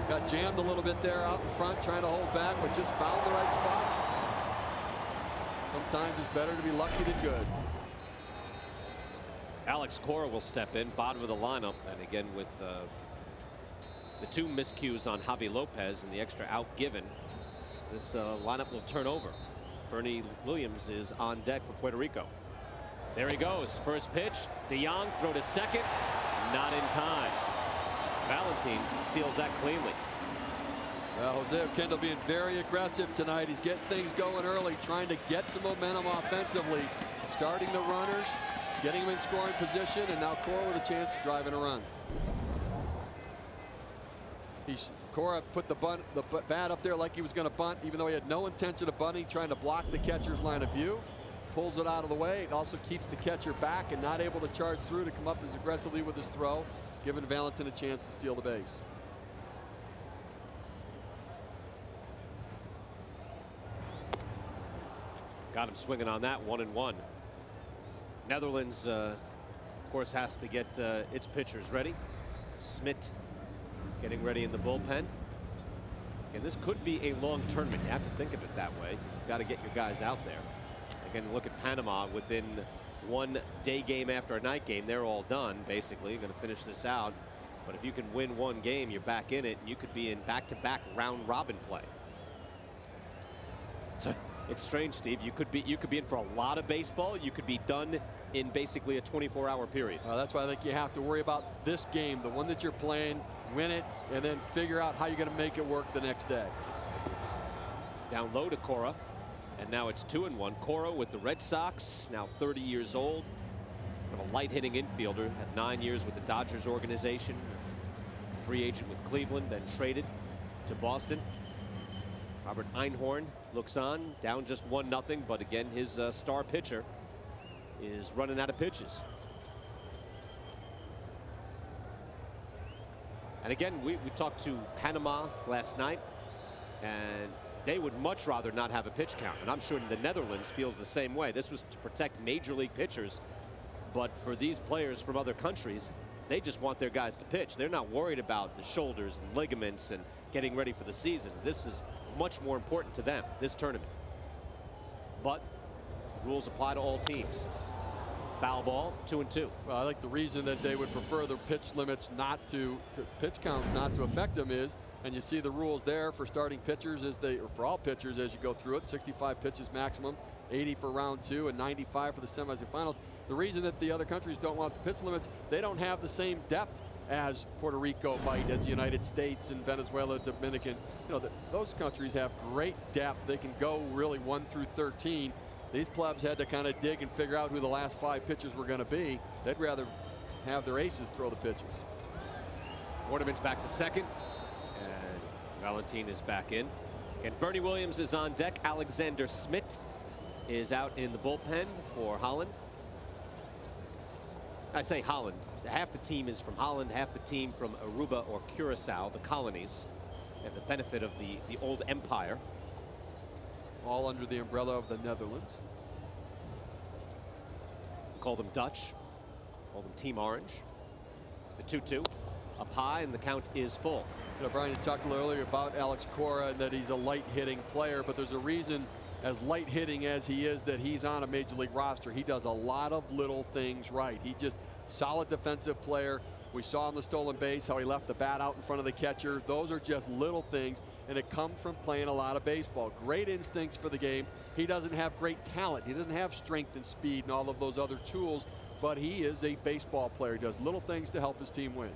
Got jammed a little bit there out in front, trying to hold back, but just found the right spot. Sometimes it's better to be lucky than good. Alex Cora will step in, bottom of the lineup, and again with the 2 miscues on Javi Lopez and the extra out given, this lineup will turn over. Bernie Williams is on deck for Puerto Rico. There he goes. First pitch. De Jong throw to second. Not in time. Valentin steals that cleanly. Well, Jose Kendo being very aggressive tonight. He's getting things going early, trying to get some momentum offensively, starting the runners, getting them in scoring position, and now Cora with a chance to drive in a run. Cora put the bat up there like he was going to bunt, even though he had no intention of bunting, trying to block the catcher's line of view. Pulls it out of the way. It also keeps the catcher back and not able to charge through to come up as aggressively with his throw, giving Valentin a chance to steal the base. Got him swinging on that, 1-1. Netherlands, of course, has to get its pitchers ready. Smit getting ready in the bullpen. Again, this could be a long tournament. You have to think of it that way. You've got to get your guys out there. Again, look at Panama. Within one day game after a night game, they're all done, basically. You're going to finish this out. But if you can win one game, you're back in it, and you could be in back-to-back round-robin play. So it's strange, Steve. You could be in for a lot of baseball. You could be done in basically a 24-hour period. That's why I think you have to worry about this game, the one that you're playing, win it, and then figure out how you're going to make it work the next day. Down low to Cora, and now it's 2-1. Cora with the Red Sox, now 30 years old. Kind of a light-hitting infielder. Had 9 years with the Dodgers organization. Free agent with Cleveland, then traded to Boston. Robert Einhorn looks on, down just 1-0, but again, his star pitcher is running out of pitches. And again, we talked to Panama last night, and they would much rather not have a pitch count. And I'm sure the Netherlands feels the same way. This was to protect major league pitchers, but for these players from other countries, they just want their guys to pitch. They're not worried about the shoulders and ligaments and getting ready for the season. This is much more important to them, this tournament. But rules apply to all teams. Foul ball, 2-2. Well, I think the reason that they would prefer the pitch limits not to pitch counts not to affect them is, and you see the rules there for starting pitchers or for all pitchers as you go through it, 65 pitches maximum, 80 for round 2 and 95 for the semis and finals. The reason that the other countries don't want the pitch limits, they don't have the same depth as Puerto Rico might, as the United States and Venezuela, Dominican. You know, those countries have great depth. They can go really 1 through 13. These clubs had to kind of dig and figure out who the last 5 pitchers were going to be. They'd rather have their aces throw the pitches. Ornamen's back to second, and Valentin is back in. And Bernie Williams is on deck. Alexander Smit is out in the bullpen for Holland. I say Holland. Half the team is from Holland, half the team from Aruba or Curacao, the colonies. They have the benefit of the old empire. All under the umbrella of the Netherlands. We call them Dutch. Call them Team Orange. The 2-2 up high, and the count is full. You know, Brian, you talked a little earlier about Alex Cora and that he's a light hitting player, but there's a reason, as light hitting as he is, that he's on a major league roster. He does a lot of little things right. He just solid defensive player. We saw on the stolen base how he left the bat out in front of the catcher. Those are just little things, and it comes from playing a lot of baseball. Great instincts for the game. He doesn't have great talent. He doesn't have strength and speed and all of those other tools, but he is a baseball player. He does little things to help his team win.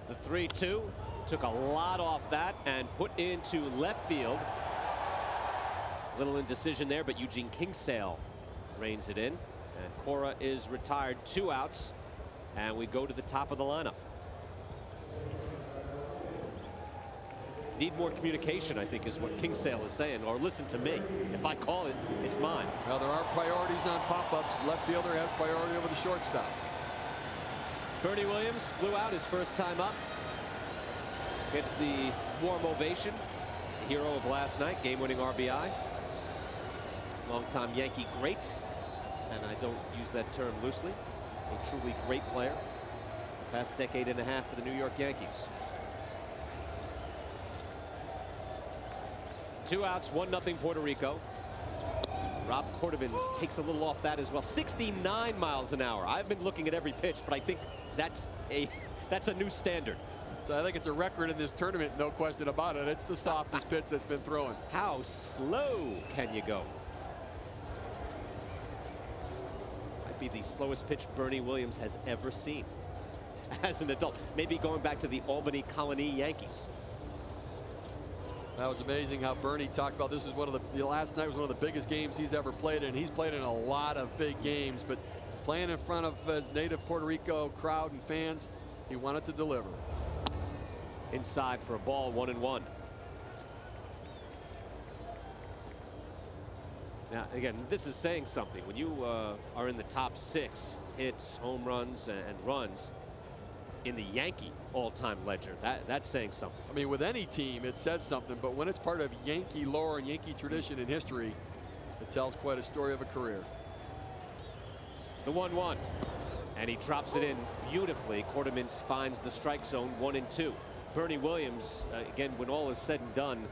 The 3-2 took a lot off that and put into left field. Little indecision there, but Eugene Kingsale reins it in. And Cora is retired, 2 outs, and we go to the top of the lineup. Need more communication, I think, is what Kingsale is saying. Or listen to me. If I call it, it's mine. Well, there are priorities on pop-ups. Left fielder has priority over the shortstop. Bernie Williams flew out his first time up. Gets the warm ovation. The hero of last night, game-winning RBI. Longtime Yankee great. And I don't use that term loosely. A truly great player. Past decade and a half for the New York Yankees. 2 outs, 1-0 Puerto Rico. Rob Cordovins takes a little off that as well. 69 miles an hour. I've been looking at every pitch, but I think that's a new standard. So I think it's a record in this tournament, no question about it. It's the softest pitch that's been thrown. How slow can you go? Might be the slowest pitch Bernie Williams has ever seen as an adult. Maybe going back to the Albany Colony Yankees. That was amazing how Bernie talked about this is one of the last night was one of the biggest games he's ever played in. He's played in a lot of big games, but playing in front of his native Puerto Rico crowd and fans, he wanted to deliver. Inside for a ball, 1-1. Now, again, this is saying something. When you are in the top 6 hits, home runs, and runs, in the Yankee all-time ledger. That's saying something. I mean, with any team, it says something, but when it's part of Yankee lore and Yankee tradition and history, it tells quite a story of a career. The 1-1, and he drops it in beautifully. Quarterman finds the strike zone, 1-2. Bernie Williams, again, when all is said and done,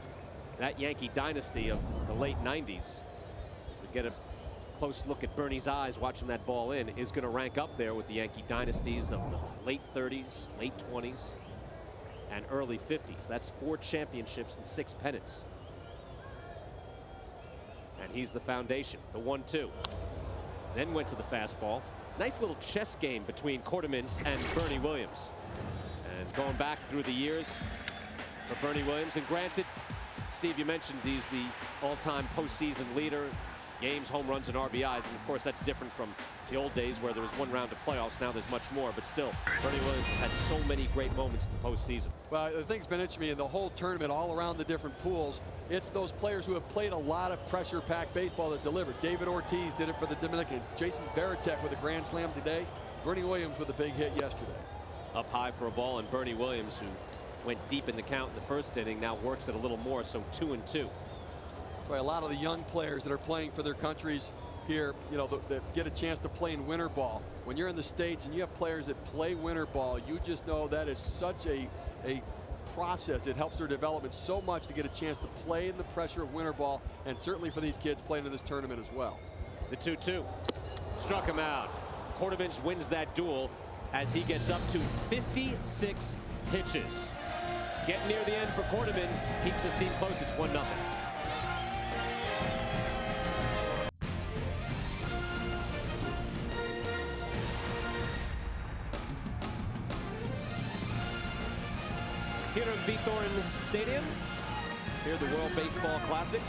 that Yankee dynasty of the late 90s, as we get a close look at Bernie's eyes watching that ball in, is going to rank up there with the Yankee dynasties of the late 30s, late 20s, and early 50s. That's 4 championships and 6 pennants. And he's the foundation. The 1-2. Then went to the fastball. Nice little chess game between Quartermans and Bernie Williams. And going back through the years for Bernie Williams, and granted, Steve, you mentioned he's the all-time postseason leader, games, home runs, and RBIs, and of course that's different from the old days where there was 1 round of playoffs. Now there's much more, but still, Bernie Williams has had so many great moments in the postseason. Well, the thing's been interesting to me in the whole tournament, all around the different pools, it's those players who have played a lot of pressure-packed baseball that delivered. David Ortiz did it for the Dominican. Jason Varitek with a grand slam today. Bernie Williams with a big hit yesterday. Up high for a ball, and Bernie Williams, who went deep in the count in the first inning, now works it a little more, so 2-2. A lot of the young players that are playing for their countries here, you know, that get a chance to play in winter ball. When you're in the States and you have players that play winter ball, you just know that is such a process. It helps their development so much to get a chance to play in the pressure of winter ball, and certainly for these kids playing in this tournament as well. The 2-2. Struck him out. Quarterman wins that duel as he gets up to 56 pitches. Getting near the end for Quarterman, keeps his team close. It's 1-0. Here at Bithorn Stadium, here the World Baseball Classic.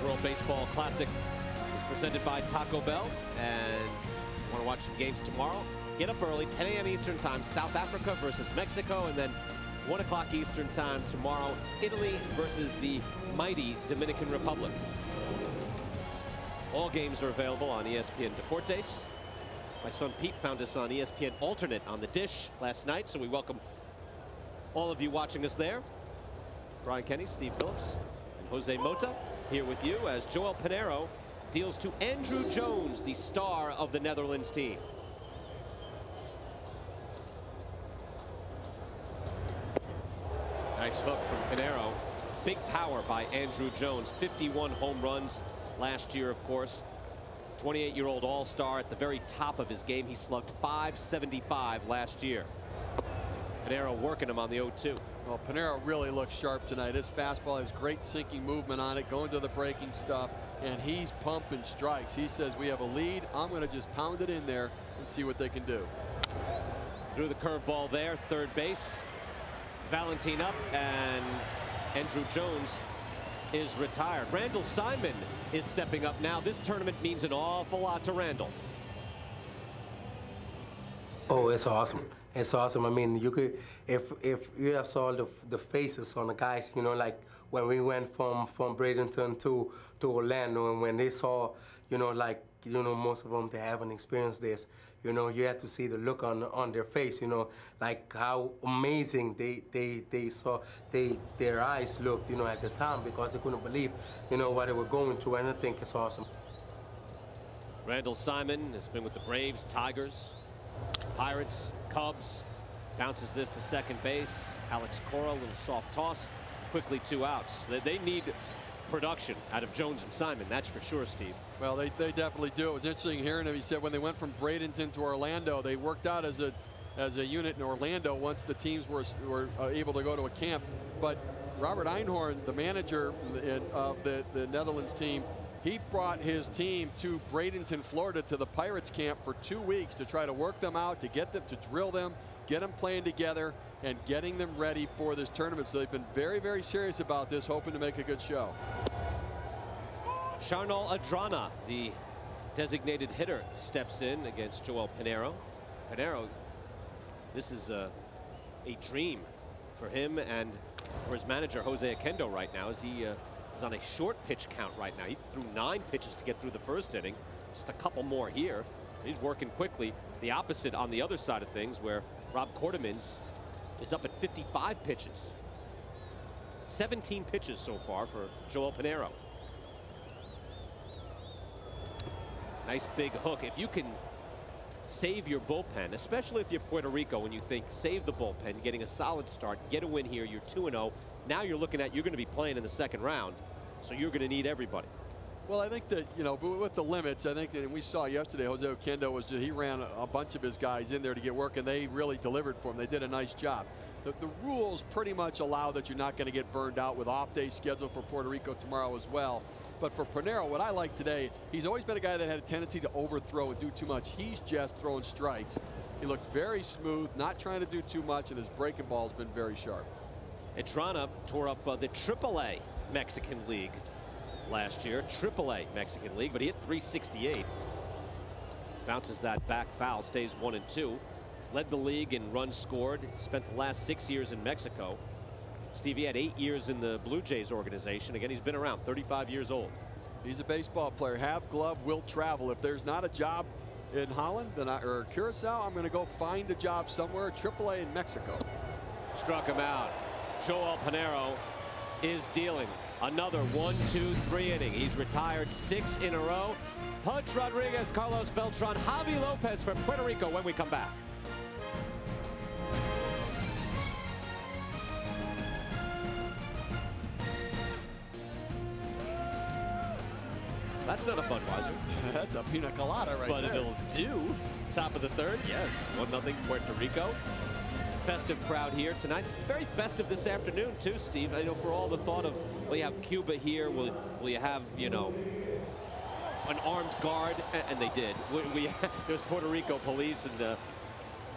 World Baseball Classic is presented by Taco Bell, and you want to watch some games tomorrow? Get up early, 10 a.m. Eastern Time, South Africa versus Mexico, and then 1 o'clock Eastern Time tomorrow, Italy versus the mighty Dominican Republic. All games are available on ESPN Deportes. My son Pete found us on ESPN Alternate on the dish last night, so we welcome all of you watching us there. Brian Kenny, Steve Phillips, and Jose Mota here with you as Joelle Pinero deals to Andrew Jones, the star of the Netherlands team. Nice hook from Pinero. Big power by Andrew Jones. 51 home runs last year, of course. 28-year-old all-star at the very top of his game. He slugged .575 last year. Pinero working him on the 0-2. Well, Pinero really looks sharp tonight. His fastball has great sinking movement on it, going to the breaking stuff, and he's pumping strikes. He says, we have a lead. I'm going to just pound it in there and see what they can do. Threw the curveball there, third base. Valentin up, and Andrew Jones is retired. Randall Simon is stepping up now. This tournament means an awful lot to Randall. Oh, it's awesome. It's awesome. I mean, you could, if you have saw the faces on the guys, you know, like when we went from Bradenton to Orlando, and when they saw, you know, like, you know, most of them, they haven't experienced this. You know, you have to see the look on their face, you know, like how amazing they saw, their eyes looked, you know, at the time, because they couldn't believe, you know, what they were going through, and I think it's awesome. Randall Simon has been with the Braves, Tigers, Pirates, Cubs. Bounces this to second base. Alex Cora, a little soft toss. Quickly 2 outs. They need production out of Jones and Simon, that's for sure, Steve. Well, they definitely do. It was interesting hearing him. He said when they went from Bradenton to Orlando, they worked out as a unit in Orlando once the teams were able to go to a camp. But Robert Einhorn, the manager of the Netherlands team, he brought his team to Bradenton, Florida, to the Pirates camp for 2 weeks to try to work them out, to get them, to drill them, get them playing together, and getting them ready for this tournament. So they've been very, very serious about this, hoping to make a good show. Charnal Adrana, the designated hitter, steps in against Joelle Pinero. Pinero, this is a dream for him and for his manager, Jose Kendo, right now, as he is on a short pitch count right now. He threw 9 pitches to get through the first inning. Just a couple more here. He's working quickly. The opposite on the other side of things, where Rob Quartermans is up at 55 pitches. 17 pitches so far for Joelle Pinero. Nice big hook. If you can save your bullpen, especially if you're Puerto Rico and you think save the bullpen, getting a solid start, get a win here, you're 2-0. Now you're looking at, you're going to be playing in the second round, so you're going to need everybody. Well, I think that, you know, with the limits, I think that we saw yesterday, Jose Kendo was he ran a bunch of his guys in there to get work, and they really delivered for him. They did a nice job. The rules pretty much allow that you're not going to get burned out, with off-day scheduled for Puerto Rico tomorrow as well. But for Pinero, what I like today, he's always been a guy that had a tendency to overthrow and do too much. He's just throwing strikes. He looks very smooth, not trying to do too much, and his breaking ball has been very sharp. Entrana tore up the AAA Mexican League last year. AAA Mexican League, but he hit 368. Bounces that back foul, stays 1-2. Led the league in runs scored. Spent the last 6 years in Mexico. Stevie had 8 years in the Blue Jays organization. Again, he's been around, 35 years old. He's a baseball player. Have glove, will travel. If there's not a job in Holland or Curacao, I'm going to go find a job somewhere. AAA in Mexico. Struck him out. Joelle Pinero is dealing another 1-2-3 inning. He's retired 6 in a row. Pudge Rodriguez, Carlos Beltran, Javi Lopez from Puerto Rico when we come back. That's not a Budweiser. That's a pina colada right but there. But it'll do. Top of the third, yes. 1-0 Puerto Rico. Festive crowd here tonight. Very festive this afternoon too, Steve. I know for all the thought of, well, you have Cuba here. Will you have, you know, an armed guard? And they did. There's Puerto Rico police, and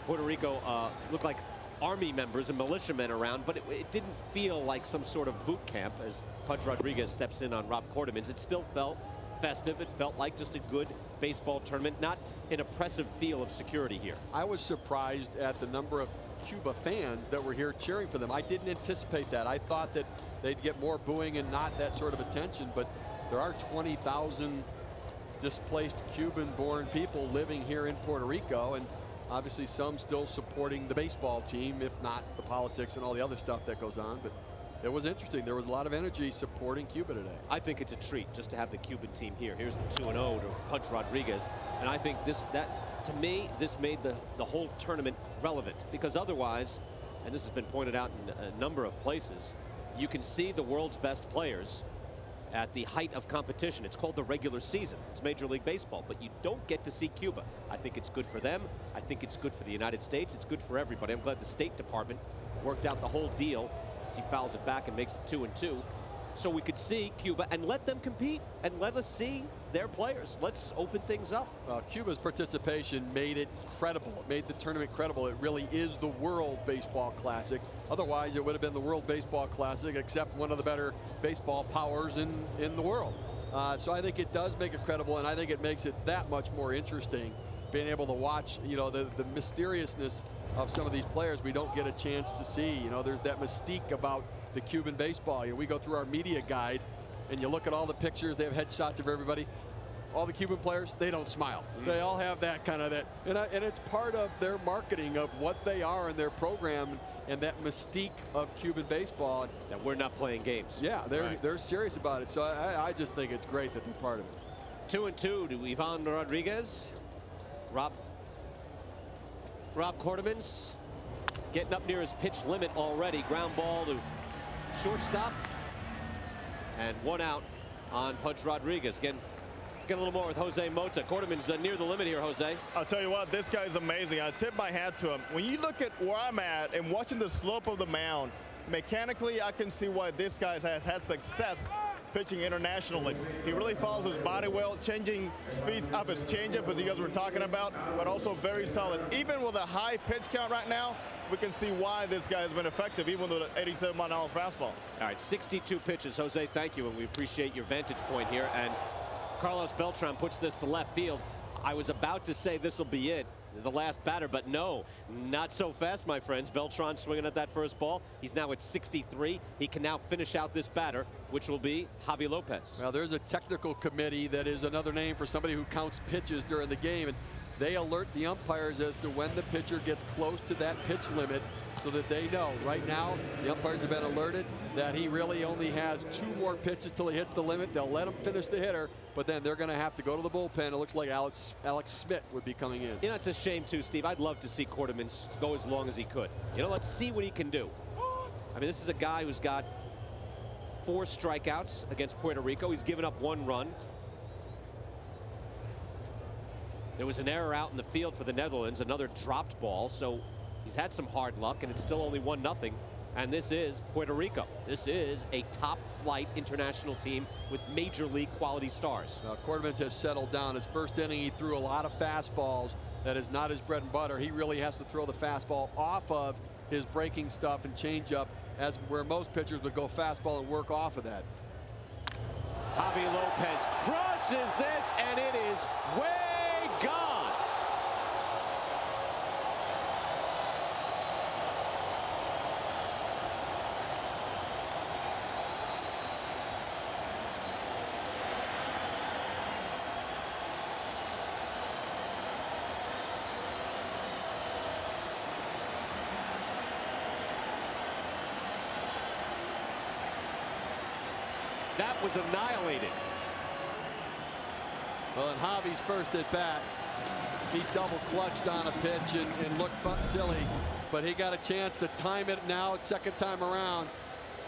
Puerto Rico looked like Army members and militiamen around, but it didn't feel like some sort of boot camp as Pudge Rodriguez steps in on Rob Quartermans. It still felt festive. It felt like just a good baseball tournament, not an oppressive feel of security here. I was surprised at the number of Cuba fans that were here cheering for them. I didn't anticipate that. I thought that they'd get more booing and not that sort of attention, but there are 20,000 displaced Cuban-born people living here in Puerto Rico, and obviously some still supporting the baseball team, if not the politics and all the other stuff that goes on. But it was interesting. There was a lot of energy supporting Cuba today. I think it's a treat just to have the Cuban team here. Here's the 2-0 to Pudge Rodriguez, and I think to me, this made the whole tournament relevant, because otherwise, and this has been pointed out in a number of places, you can see the world's best players at the height of competition. It's called the regular season. It's Major League Baseball, but you don't get to see Cuba. I think it's good for them. I think it's good for the United States. It's good for everybody. I'm glad the State Department worked out the whole deal as he fouls it back and makes it 2-2. So we could see Cuba and let them compete and let us see their players. Let's open things up. Well, Cuba's participation made it credible. It made the tournament credible. It really is the World Baseball Classic. Otherwise, it would have been the World Baseball Classic, except one of the better baseball powers in the world. So I think it does make it credible, and I think it makes it that much more interesting, being able to watch, you know, the mysteriousness of some of these players we don't get a chance to see. You know, there's that mystique about the Cuban baseball. You know, we go through our media guide and you look at all the pictures, they have headshots of everybody. All the Cuban players, they don't smile. They all have that kind of and it's part of their marketing of what they are in their program, and that mystique of Cuban baseball. That we're not playing games. Yeah, they're serious about it. So I just think it's great that they're part of it. 2-2 to Ivan Rodriguez. Rob Quartermans getting up near his pitch limit already. Ground ball to shortstop, and one out on Pudge Rodriguez. Again, let's get a little more with Jose Mota. Quarterman's near the limit here, Jose. I'll tell you what, this guy's amazing. I tip my hat to him. When you look at where I'm at and watching the slope of the mound, mechanically I can see why this guy has had success pitching internationally. He really follows his body well, changing speeds of his changeup, as you guys were talking about, but also very solid. Even with a high pitch count right now, we can see why this guy has been effective, even with an 87-mile-an-hour fastball. All right, 62 pitches. Jose, thank you, and we appreciate your vantage point here. And Carlos Beltran puts this to left field. I was about to say this will be it, the last batter, but no, not so fast, my friends. Beltran swinging at that first ball. He's now at 63. He can now finish out this batter, which will be Javi Lopez. Well, there's a technical committee that is another name for somebody who counts pitches during the game, and they alert the umpires as to when the pitcher gets close to that pitch limit so that they know. Right now, the umpires have been alerted that he really only has 2 more pitches till he hits the limit. They'll let him finish the hitter, but then they're going to have to go to the bullpen. It looks like Alex Smith would be coming in. You know, it's a shame too, Steve. I'd love to see Quarterman go as long as he could. You know, let's see what he can do. I mean, this is a guy who's got 4 strikeouts against Puerto Rico. He's given up 1 run. There was an error out in the field for the Netherlands, another dropped ball, so he's had some hard luck, and it's still only 1-0. And this is Puerto Rico. This is a top-flight international team with major league quality stars. Now, Quarterman has settled down. His first inning, he threw a lot of fastballs. That is not his bread and butter. He really has to throw the fastball off of his breaking stuff and changeup, as where most pitchers would go fastball and work off of that. Javi Lopez crushes this, and it is way gone. That was annihilated. Well, in Javi's first at bat, he double clutched on a pitch and looked silly, but he got a chance to time it now, second time around.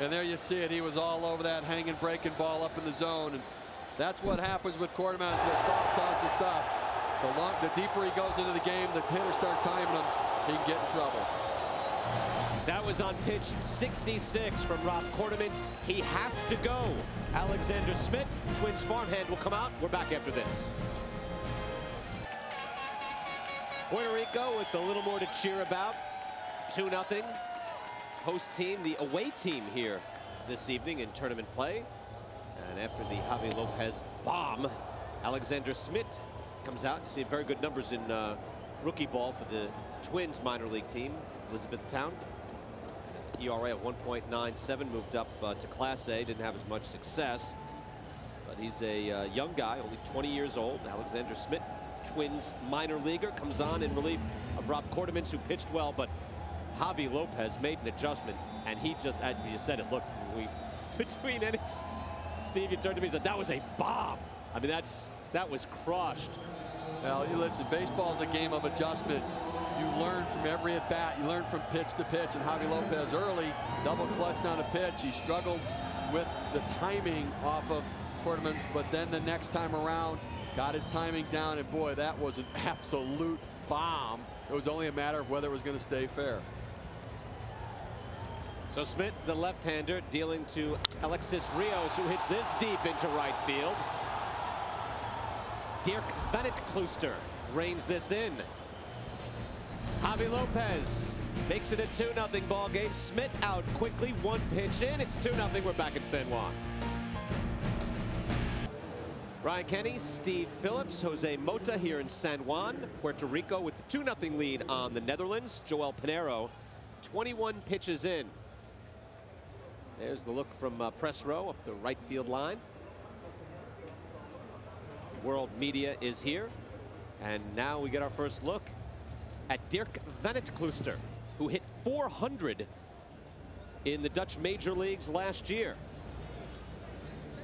And there you see it. He was all over that hanging, breaking ball up in the zone. And that's what happens with Quarterman, that soft toss of stuff. The deeper he goes into the game, the hitters start timing him, he can get in trouble. That was on pitch 66 from Rob Quarterman. He has to go. Alexander Smith, Twins farmhand, will come out. We're back after this. Puerto Rico with a little more to cheer about. 2-0. Host team, the away team here this evening in tournament play. And after the Javi Lopez bomb, Alexander Smith comes out. You see very good numbers in rookie ball for the Twins minor league team, Elizabethtown. ERA of 1.97, moved up to Class A. Didn't have as much success, but he's a young guy, only 20 years old. Alexander Smith, Twins minor leaguer, comes on in relief of Rob Quarterman, who pitched well, but Javi Lopez made an adjustment, and he just, as you said it, look, between innings, Steve, you turned to me and said, that was a bomb. I mean, that was crushed. Well, listen, baseball is a game of adjustments. You learn from every at-bat. You learn from pitch to pitch. And Javi Lopez early double clutched on a pitch. He struggled with the timing off of Quarterman's, but then the next time around got his timing down, and boy, that was an absolute bomb. It was only a matter of whether it was going to stay fair. So Smith, the left-hander, dealing to Alexis Rios, who hits this deep into right field. Dirk Vanetklooster reins this in. Javi Lopez makes it a 2-0 ball game. Smith out quickly, 1 pitch in. It's 2-0. We're back in San Juan. Brian Kenny, Steve Phillips, Jose Mota here in San Juan. Puerto Rico with the 2-0 lead on the Netherlands. Joelle Pinero, 21 pitches in. There's the look from press row up the right field line. World media is here, and now we get our first look at Dirk Vanetklooster, who hit 400 in the Dutch major leagues last year.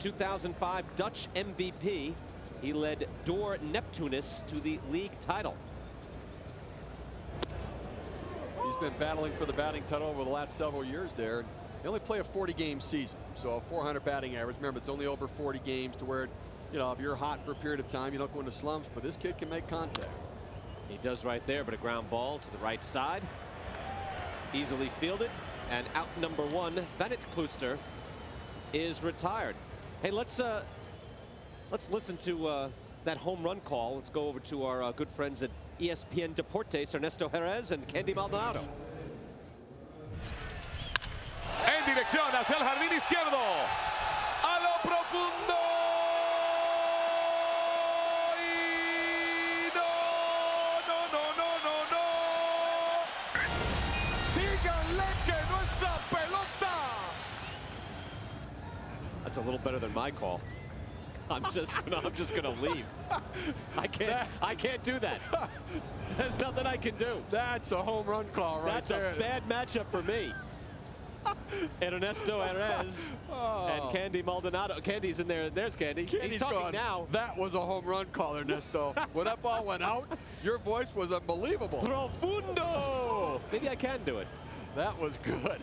2005 Dutch MVP. He led Door Neptunus to the league title. He's been battling for the batting title over the last several years there. They only play a 40-game season, so a 400 batting average. Remember, it's only over 40 games to where, you know, if you're hot for a period of time, you don't go into slumps, but this kid can make contact. He does right there, but a ground ball to the right side. Easily fielded, and out number 1, Vanetklooster is retired. Hey, let's listen to that home run call. Let's go over to our good friends at ESPN Deportes, Ernesto Jerez and Candy Maldonado. En dirección hacia el jardín izquierdo. A lo profundo. Y no. Díganle que no esa pelota. That's a little better than my call. I'm just gonna leave. I can't do that. There's nothing I can do. That's a home run call right there. That's a bad matchup for me. Ernesto Perez and Candy Maldonado. Candy's in there. There's Candy. He's talking gone. now. That was a home run call, Ernesto. When that ball went out, your voice was unbelievable. Profundo. Maybe I can do it. That was good.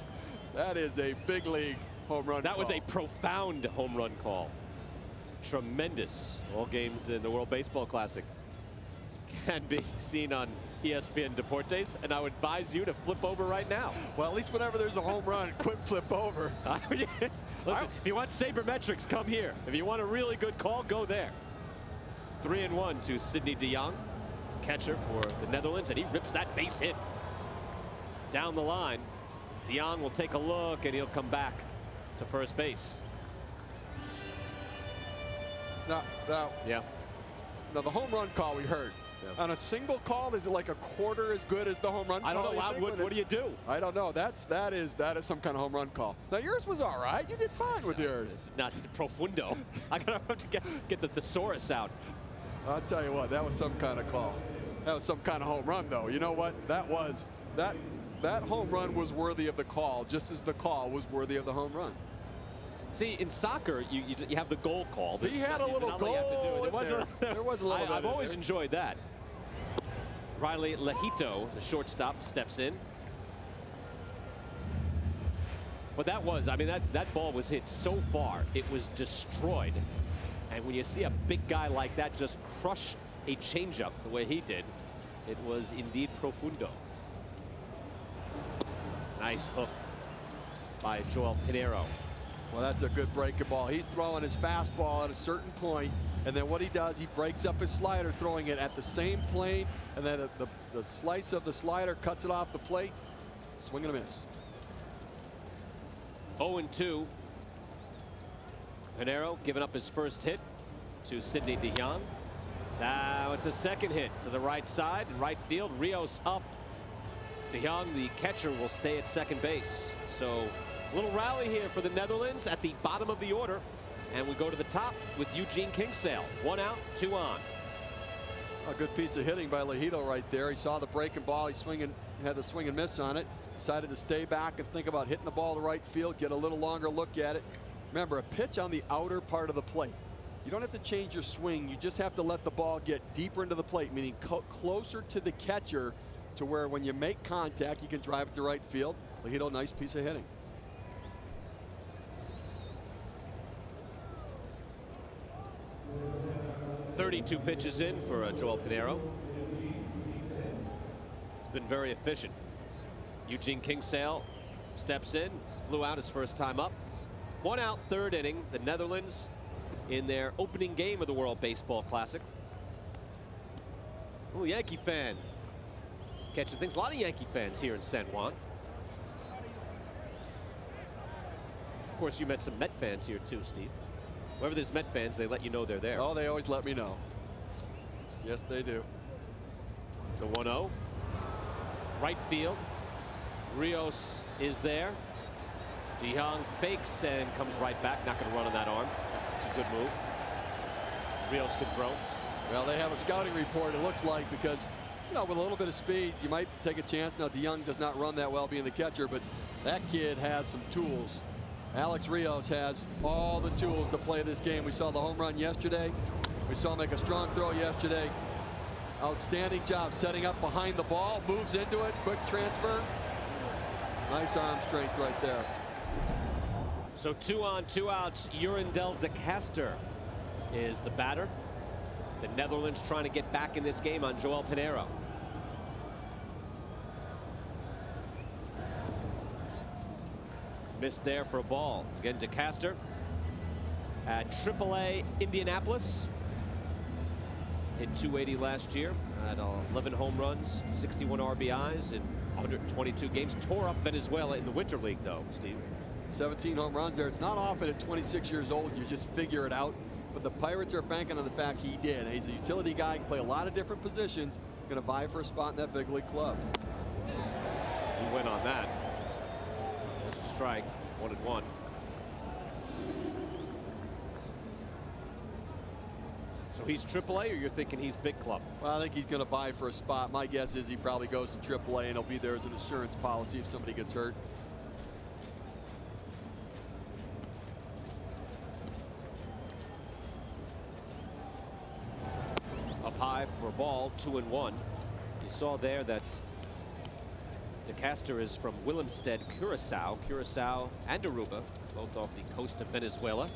That is a big league home run call. That was a profound home run call. Tremendous. All games in the World Baseball Classic can be seen on ESPN Deportes, and I would advise you to flip over right now. Well, at least whenever there's a home run, quit flip over. Listen, if you want sabermetrics, come here. If you want a really good call, go there. 3-1 to Sidney de Jong, catcher for the Netherlands, and he rips that base hit down the line. De Jong will take a look, and he'll come back to first base. Now, the home run call we heard. Yeah. On a single call, is it like a quarter as good as the home run call? I don't know. What do you do? I don't know. That is some kind of home run call. Now yours was all right. You did fine with yours. It's not profundo. I'm gonna have to get the thesaurus out. I'll tell you what. That was some kind of call. That was some kind of home run, though. You know what? That home run was worthy of the call, just as the call was worthy of the home run. See, in soccer, you have the goal call. He had a little goal in there. There was a little bit. I've always enjoyed that. Riley Lejito, the shortstop, steps in. But that was, I mean, that ball was hit so far, it was destroyed. And when you see a big guy like that just crush a changeup the way he did, it was indeed profundo. Nice hook by Joelle Pinero. Well, that's a good breaking ball. He's throwing his fastball at a certain point, and then what he does, he breaks up his slider, throwing it at the same plane, and then the slice of the slider cuts it off the plate. Swing and a miss. 0-2. Pinero giving up his first hit to Sidney de Jong. Now it's a second hit to the right side in right field. Rios up. De Jong, the catcher, will stay at second base. So a little rally here for the Netherlands at the bottom of the order. And we go to the top with Eugene Kingsale. 1 out, 2 on. A good piece of hitting by Lejito right there. He saw the breaking ball. He had the swing and miss on it. Decided to stay back and think about hitting the ball to right field, get a little longer look at it. Remember, a pitch on the outer part of the plate. You don't have to change your swing. You just have to let the ball get deeper into the plate, meaning closer to the catcher, to where when you make contact, you can drive it to right field. Lejito, nice piece of hitting. .32 pitches in for Joelle Pinero. He's been very efficient. Eugene Kingsale steps in, flew out his first time up. 1 out, third inning. The Netherlands in their opening game of the World Baseball Classic. Oh, Yankee fan catching things. A lot of Yankee fans here in San Juan. Of course, you met some Met fans here too, Steve. Wherever there's Met fans, they let you know they're there. Oh, they always let me know. Yes, they do. The 1-0. Right field. Rios is there. De Jong fakes and comes right back. Not going to run on that arm. It's a good move. Rios can throw. Well, they have a scouting report, it looks like, because, you know, with a little bit of speed, you might take a chance. Now, De Jong does not run that well being the catcher, but that kid has some tools. Alex Rios has all the tools to play this game. We saw the home run yesterday. We saw him make a strong throw yesterday. Outstanding job setting up behind the ball. Moves into it. Quick transfer. Nice arm strength right there. So 2 on, 2 outs. Urindel de Caster is the batter. The Netherlands trying to get back in this game on Joelle Pinero. Missed there for a ball. Again, de Caster at AAA Indianapolis. Hit .280 last year. Had 11 home runs, 61 RBIs in 122 games. Tore up Venezuela in the Winter League, though, Steve. 17 home runs there. It's not often at 26 years old you just figure it out. But the Pirates are banking on the fact he did. He's a utility guy, can play a lot of different positions. Going to vie for a spot in that big league club. He went on that. There's a strike, 1-1. So he's AAA, or you're thinking he's big club? Well, I think he's going to vie for a spot. My guess is he probably goes to AAA, and he'll be there as an insurance policy if somebody gets hurt. Up high for a ball, 2-1. You saw there that DeCaster is from Willemstad, Curacao. Curacao and Aruba, both off the coast of Venezuela.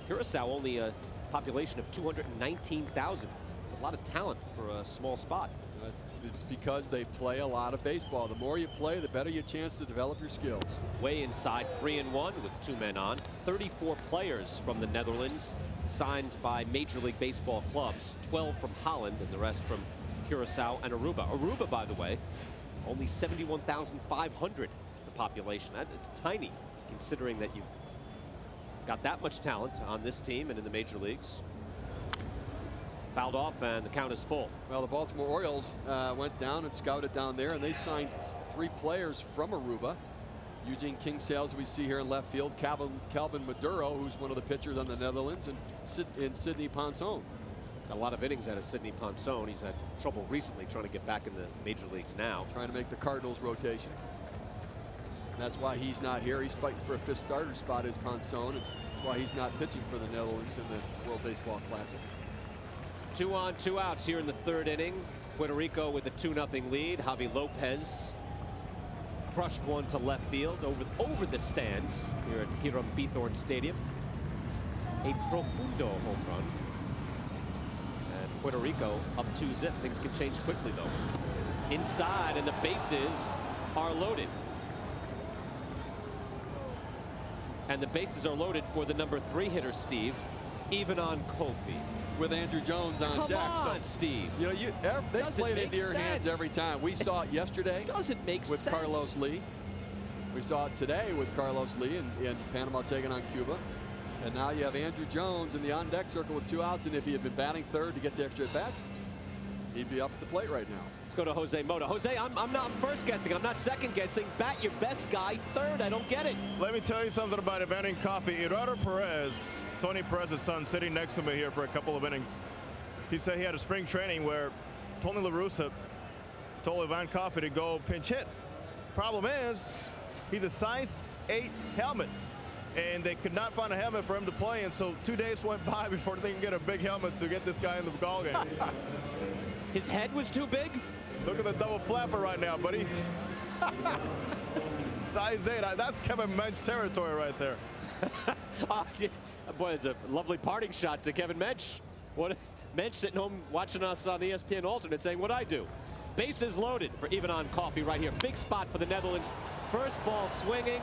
Curacao only a population of 219,000. It's a lot of talent for a small spot. It's because they play a lot of baseball. The more you play, the better your chance to develop your skills. Way inside, 3-1 with 2 men on. 34 players from the Netherlands signed by Major League Baseball clubs. 12 from Holland and the rest from Curacao and Aruba. Aruba, by the way, only 71,500 the population. It's tiny, considering that you've got that much talent on this team and in the major leagues. Fouled off, and the count is full. Well, the Baltimore Orioles went down and scouted down there, and they signed 3 players from Aruba. Eugene Kingsale, as we see here in left field, Calvin Maduro, who's one of the pitchers on the Netherlands, and Sidney Ponson. A lot of innings out of Sidney Ponson. He's had trouble recently trying to get back in the major leagues now. Trying to make the Cardinals rotation. That's why he's not here. He's fighting for a 5th starter spot as Ponson, and that's why he's not pitching for the Netherlands in the World Baseball Classic. 2 on, 2 outs here in the 3rd inning. Puerto Rico with a 2-0 lead. Javi Lopez crushed one to left field over the stands here at Hiram Bithorn Stadium. A profundo home run. And Puerto Rico up 2-0. Things can change quickly, though. Inside, and the bases are loaded. And the bases are loaded for the number 3 hitter, Steve, even on Kofi. With Andrew Jones on deck. Come on, Steve. You know, they play it into your hands every time. We saw it yesterday. Doesn't make sense. With Carlos Lee. We saw it today with Carlos Lee in Panama taking on Cuba. And now you have Andrew Jones in the on-deck circle with 2 outs. And if he had been batting 3rd to get the extra at-bats, he'd be up at the plate right now. Let's go to Jose Mota. Jose, I'm not first guessing. I'm not second guessing. Bat your best guy 3rd. I don't get it. Let me tell you something about Evander Coffey. Eduardo Perez, Tony Perez's son, sitting next to me here for a couple of innings. He said he had a spring training where Tony La Russa told Evander Coffey to go pinch hit. Problem is, he's a size 8 helmet, and they could not find a helmet for him to play, and so 2 days went by before they can get a big helmet to get this guy in the ball game. His head was too big? Look at the double flapper right now, buddy. Size 8. That's Kevin Mensch territory right there. Boy, it's a lovely parting shot to Kevin Mensch. Mensch sitting home watching us on ESPN alternate saying what I do. Bases loaded for Evander Coffey right here. Big spot for the Netherlands. First ball swinging,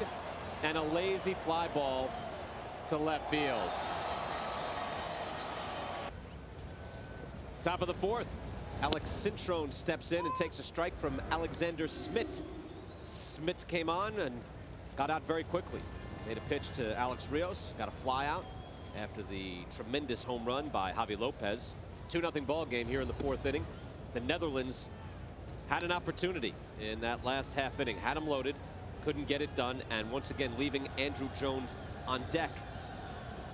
and a lazy fly ball to left field. Top of the 4th. Alex Cintrone steps in and takes a strike from Alexander Smith. Smith came on and got out very quickly. Made a pitch to Alex Rios, got a fly out after the tremendous home run by Javi Lopez. 2-0 ball game here in the 4th inning. The Netherlands had an opportunity in that last half inning. Had him loaded, couldn't get it done, and once again leaving Andrew Jones on deck.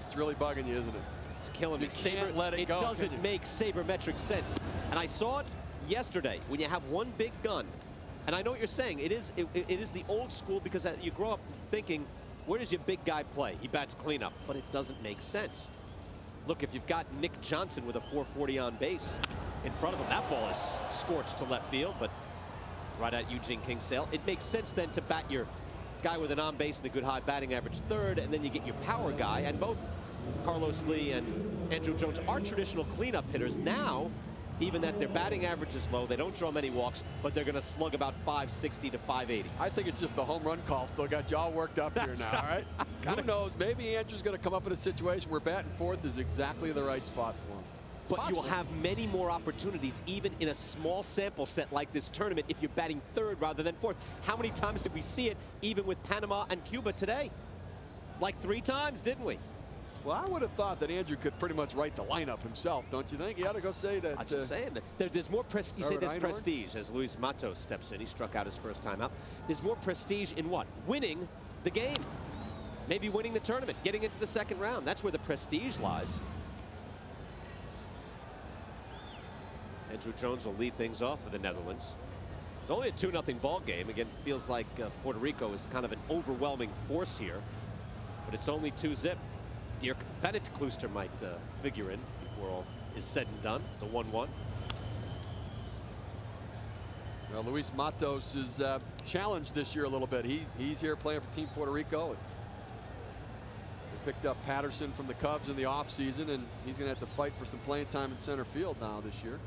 It's really bugging you, isn't it? It's killing me. Can't let it go, doesn't make sabermetric sense. And I saw it yesterday when you have one big gun. And I know what you're saying. It is the old school, because you grow up thinking, where does your big guy play? He bats cleanup, but it doesn't make sense. Look, if you've got Nick Johnson with a 440 on base in front of him, that ball is scorched to left field, but right at Eugene Kingsale. It makes sense then to bat your guy with an on base and a good high batting average 3rd, and then you get your power guy. And both Carlos Lee and Andrew Jones are traditional cleanup hitters. Now, even that their batting average is low, they don't draw many walks, but they're going to slug about 560 to 580. I think it's just the home run call still got you all worked up here now, all right? Who knows? Maybe Andrew's going to come up in a situation where batting 4th is exactly the right spot for him. But you will have many more opportunities, even in a small sample set like this tournament, if you're batting 3rd rather than 4th. How many times did we see it, even with Panama and Cuba today? Like 3 times, didn't we? Well, I would have thought that Andrew could pretty much write the lineup himself, don't you think? He ought to go say that. I'm just saying, there's more prestige. There's prestige as Luis Matos steps in. He struck out his first time out. There's more prestige in what? Winning the game. Maybe winning the tournament, getting into the 2nd round. That's where the prestige lies. Andrew Jones will lead things off for the Netherlands. It's only a 2-0 ball game. Again, feels like Puerto Rico is kind of an overwhelming force here, but it's only 2-zip. Dirk Vennetkluster might figure in before all is said and done. The 1-1. Well, Luis Matos is challenged this year a little bit. He's here playing for Team Puerto Rico. They picked up Patterson from the Cubs in the offseason, and he's going to have to fight for some playing time in center field now this year.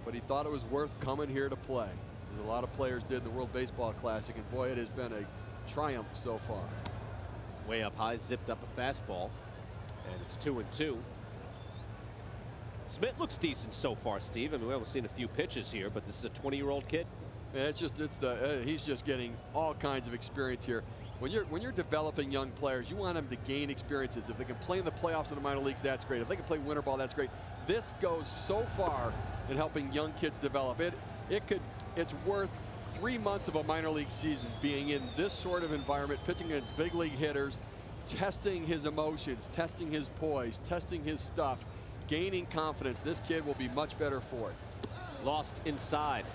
But he thought it was worth coming here to play. As a lot of players did in the World Baseball Classic, and boy, it has been a triumph so far. Way up high, zipped up a fastball, and it's 2-2. Smith looks decent so far, Steve. I mean, we haven't seen a few pitches here, but this is a 20-year-old kid. Yeah, he's just getting all kinds of experience here. When you're developing young players, you want them to gain experiences. If they can play in the playoffs in the minor leagues, that's great. If they can play winter ball, that's great. This goes so far in helping young kids develop. It's worth 3 months of a minor league season being in this sort of environment, pitching against big league hitters, testing his emotions, testing his poise, testing his stuff, gaining confidence. This kid will be much better for it. Lost inside.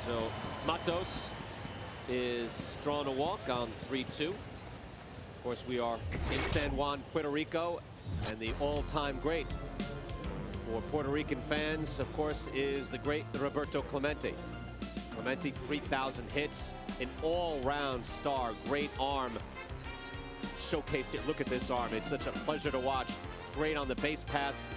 So Matos is drawing a walk on 3-2. Of course, we are in San Juan, Puerto Rico, and the all-time great for Puerto Rican fans, of course, is the great Roberto Clemente. Clemente, 3,000 hits, an all-round star, great arm. Showcased it. Look at this arm. It's such a pleasure to watch. Great on the base paths.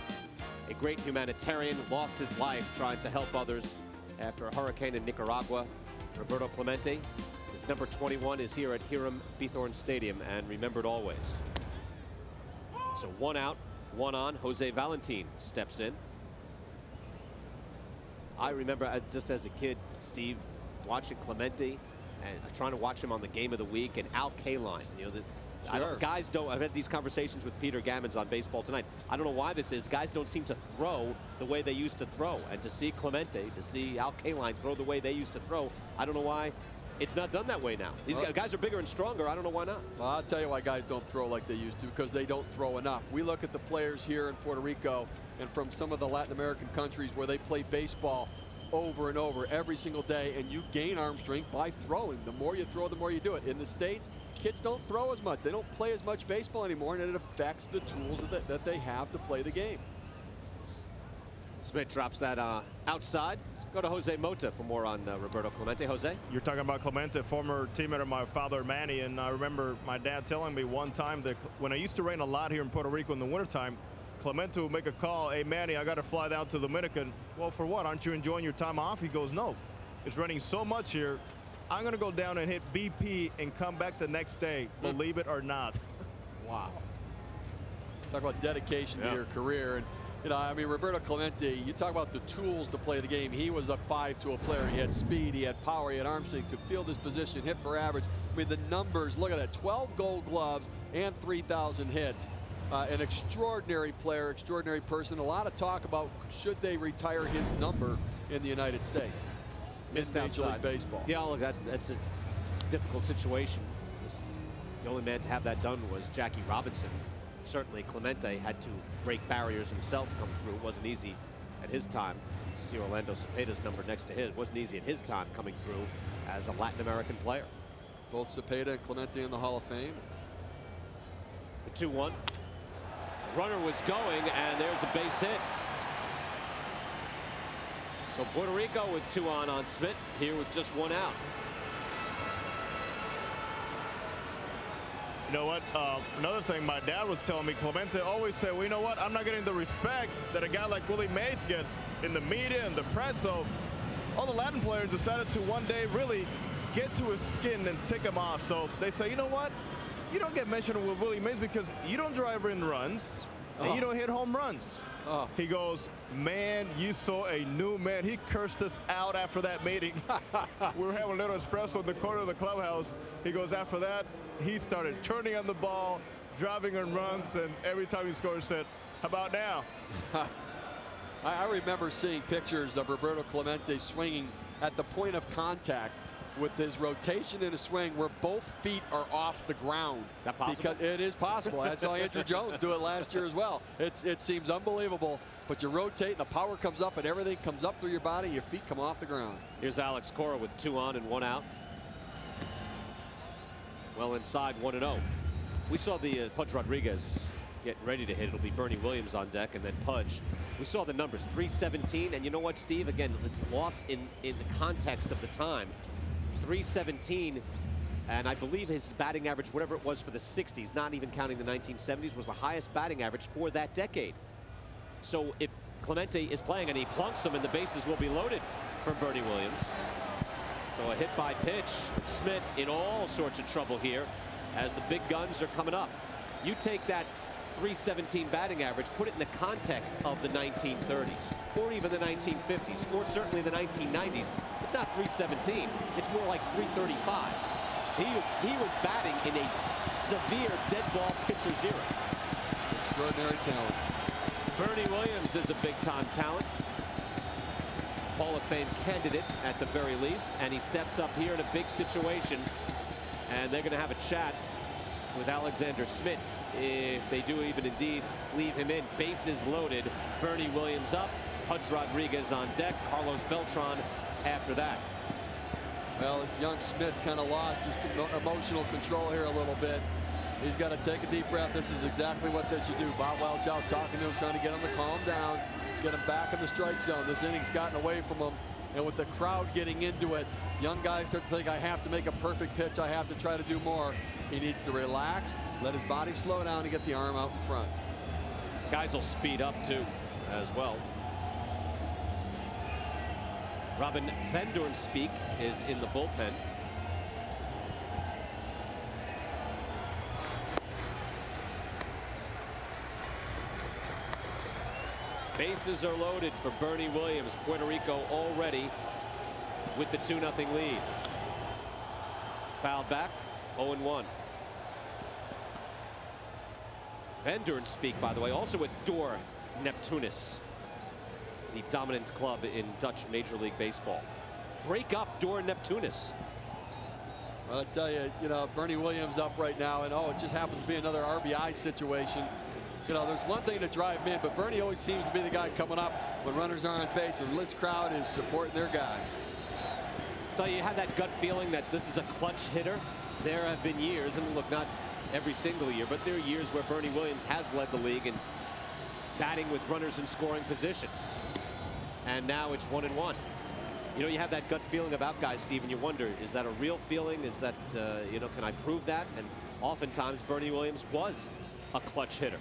A great humanitarian. Lost his life trying to help others after a hurricane in Nicaragua. Roberto Clemente, his number 21 is here at Hiram Bithorn Stadium and remembered always. So 1 out, 1 on. Jose Valentin steps in. I remember just as a kid, Steve, watching Clemente and trying to watch him on the Game of the Week and Al Kaline. You know, guys don't. I've had these conversations with Peter Gammons on Baseball Tonight. I don't know why this is. Guys don't seem to throw the way they used to throw. And to see Clemente, to see Al Kaline throw the way they used to throw, I don't know why it's not done that way now. These guys are bigger and stronger. I don't know why not. Well, I'll tell you why guys don't throw like they used to, because they don't throw enough. We look at the players here in Puerto Rico and from some of the Latin American countries where they play baseball over and over every single day, and you gain arm strength by throwing. The more you throw, the more you do it. In the States, kids don't throw as much. They don't play as much baseball anymore, and it affects the tools that they have to play the game. Smith drops that outside. Let's go to Jose Mota for more on Roberto Clemente. Jose? You're talking about Clemente, former teammate of my father, Manny, and I remember my dad telling me one time that when it used to rain a lot here in Puerto Rico in the wintertime, Clemente would make a call, hey, Manny, I got to fly down to Dominican. Well, for what? Aren't you enjoying your time off? He goes, no. It's raining so much here, I'm going to go down and hit BP and come back the next day, believe it or not. Wow. Talk about dedication to your career. And, you know, I mean, Roberto Clemente, you talk about the tools to play the game. He was a 5-tool player. He had speed, he had power, he had arm strength, could field his position, hit for average. I mean, the numbers, look at that, 12 gold gloves and 3,000 hits. An extraordinary player, extraordinary person. A lot of talk about should they retire his number in the United States. Missed Major League outside. Baseball. Yeah, look, it's a difficult situation. The only man to have that done was Jackie Robinson. Certainly Clemente had to break barriers himself, come through. It wasn't easy at his time. See Orlando Cepeda's number next to his. It wasn't easy at his time coming through as a Latin American player. Both Cepeda and Clemente in the Hall of Fame. The 2-1. Runner was going, and there's a base hit. So Puerto Rico with 2 on Smith, here with just 1 out. You know what? Another thing my dad was telling me, Clemente always said, well, you know what? I'm not getting the respect that a guy like Willie Mays gets in the media and the press. So all the Latin players decided to one day really get to his skin and tick him off. So they say, you know what? You don't get mentioned with Willie Mays because you don't drive in runs and you don't hit home runs. He goes, man, you saw a new man. He cursed us out after that meeting. We were having a little espresso in the corner of the clubhouse. He goes, after that, he started turning on the ball, driving on runs, and every time he scored, he said, how about now? I remember seeing pictures of Roberto Clemente swinging at the point of contact. with his rotation in his swing where both feet are off the ground. Is that possible? Because it is possible. I saw Andrew Jones do it last year as well. It seems unbelievable, but you rotate and the power comes up and everything comes up through your body. Your feet come off the ground. Here's Alex Cora with 2 on and 1 out. Well inside 1-0. We saw the Pudge Rodriguez getting ready to hit. It'll be Bernie Williams on deck and then Pudge. We saw the numbers, 317, and you know what, Steve? Again, it's lost in the context of the time. 317, and I believe his batting average, whatever it was for the 60s, not even counting the 1970s, was the highest batting average for that decade. So if Clemente is playing and he plunks him, and the bases will be loaded for Bernie Williams. So a hit by pitch. Smith in all sorts of trouble here as the big guns are coming up. You take that 317 batting average, put it in the context of the 1930s, or even the 1950s, or certainly the 1990s. It's not 317. It's more like 335. He was batting in a severe dead ball pitcher's era. Extraordinary talent. Bernie Williams is a big-time talent. Hall of Fame candidate at the very least, and he steps up here in a big situation, and they're going to have a chat with Alexander Smith if they do even indeed leave him in. Bases loaded. Bernie Williams up. Pudge Rodriguez on deck. Carlos Beltran after that. Well, young Smith's kind of lost his emotional control here a little bit. He's got to take a deep breath. This is exactly what they should do. Bob Welch out talking to him, trying to get him to calm down, get him back in the strike zone. This inning's gotten away from him, and with the crowd getting into it, young guys start to think, I have to make a perfect pitch. I have to try to do more. He needs to relax, let his body slow down, and get the arm out in front. Guys will speed up too, as well. Robin Van Doornspeek is in the bullpen. Bases are loaded for Bernie Williams. Puerto Rico already with the 2-0 lead. Foul back, 0-1. Van Doornspeek, by the way, also with Door Neptunus, the dominant club in Dutch Major League Baseball. Break up Door Neptunus. Well, I tell you, Bernie Williams up right now, and it just happens to be another RBI situation. There's one thing to drive him in, but Bernie always seems to be the guy coming up when runners are on base, and this crowd is supporting their guy. So you have that gut feeling that this is a clutch hitter. There have been years, and look, not every single year, but there are years where Bernie Williams has led the league in batting with runners in scoring position. And now it's 1-1. You have that gut feeling about guys, Steve, and you wonder, is that a real feeling? Is that, can I prove that? And oftentimes Bernie Williams was a clutch hitter.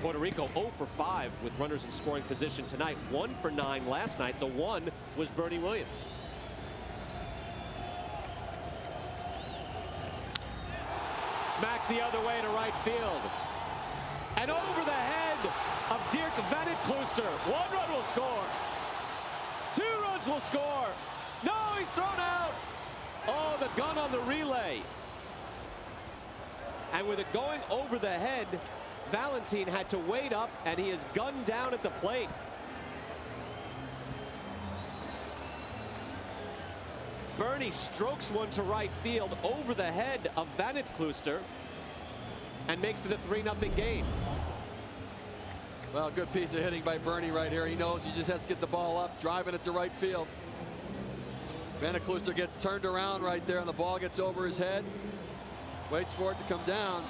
Puerto Rico 0 for 5 with runners in scoring position tonight. 1 for 9 last night. The one was Bernie Williams. Smacked the other way to right field. And over the head of Dirk Van Klooster. 1 run will score. 2 runs will score. No, he's thrown out. Oh, the gun on the relay. And with it going over the head, Valentin had to wait up, and he is gunned down at the plate. Bernie strokes one to right field over the head of Van Klooster and makes it a 3-0 game. Well, good piece of hitting by Bernie right here. He knows he just has to get the ball up, driving it to right field. Van Klooster gets turned around right there, and the ball gets over his head. Waits for it to come down.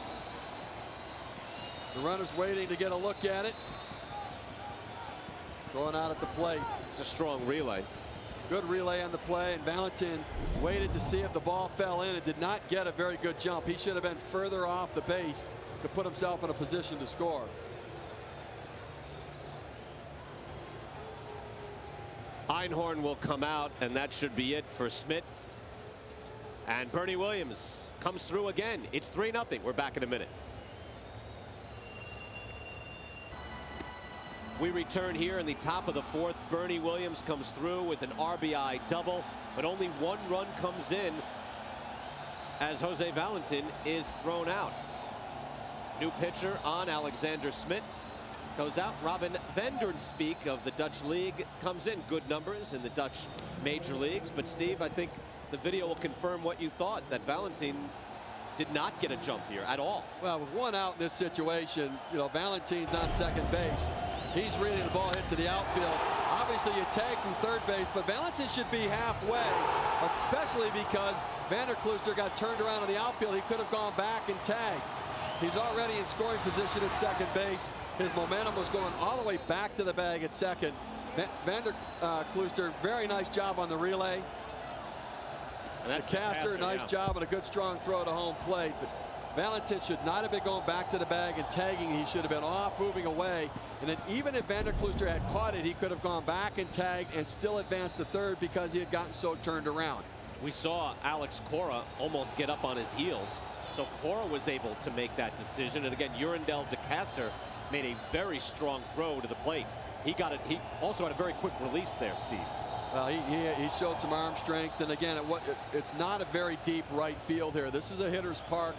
The runner's waiting to get a look at it. Going out at the plate. It's a strong relay. Good relay on the play, and Valentin waited to see if the ball fell in and did not get a very good jump. He should have been further off the base to put himself in a position to score. Einhorn will come out, and that should be it for Smith. And Bernie Williams comes through again. It's 3-0. We're back in a minute. We return here in the top of the 4th. Bernie Williams comes through with an RBI double, but only 1 run comes in as Jose Valentin is thrown out. New pitcher on Alexander Smith goes out. Robin Van Doornspeek of the Dutch League comes in. Good numbers in the Dutch major leagues. But Steve, I think the video will confirm what you thought, that Valentin did not get a jump here at all. Well, with one out in this situation, you know, Valentin's on second base. He's reading the ball hit to the outfield. Obviously, you tag from third base, but Valentin should be halfway, especially because Vanderkluster got turned around in the outfield. He could have gone back and tagged. He's already in scoring position at second base. His momentum was going all the way back to the bag at second. Vanderkluster, very nice job on the relay. And that's Caster, nice job and a good strong throw to home plate. But Valentin should not have been going back to the bag and tagging. He should have been off, moving away. And then even if Vanderkluster had caught it, he could have gone back and tagged and still advanced to third because he had gotten so turned around. We saw Alex Cora almost get up on his heels. So Cora was able to make that decision. And again, Urandel de Caster made a very strong throw to the plate. He got it. He also had a very quick release there, Steve. He showed some arm strength. And again, it's not a very deep right field here. This is a hitter's park.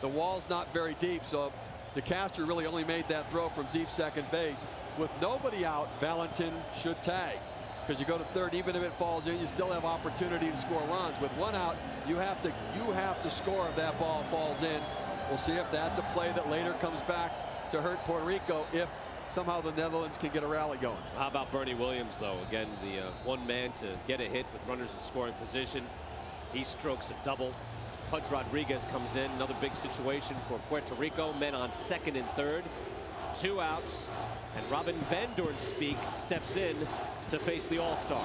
The wall's not very deep, so DeCastro really only made that throw from deep second base. With nobody out, Valentin should tag, because you go to third, even if it falls in, you still have opportunity to score runs. With one out, you have to score if that ball falls in. We'll see if that's a play that later comes back to hurt Puerto Rico if somehow the Netherlands can get a rally going. How about Bernie Williams, though? Again, the one man to get a hit with runners in scoring position. He strokes a double. Pudge Rodriguez comes in, another big situation for Puerto Rico. Men on second and third, 2 outs, and Robin Van Doornspeak steps in to face the All-Star.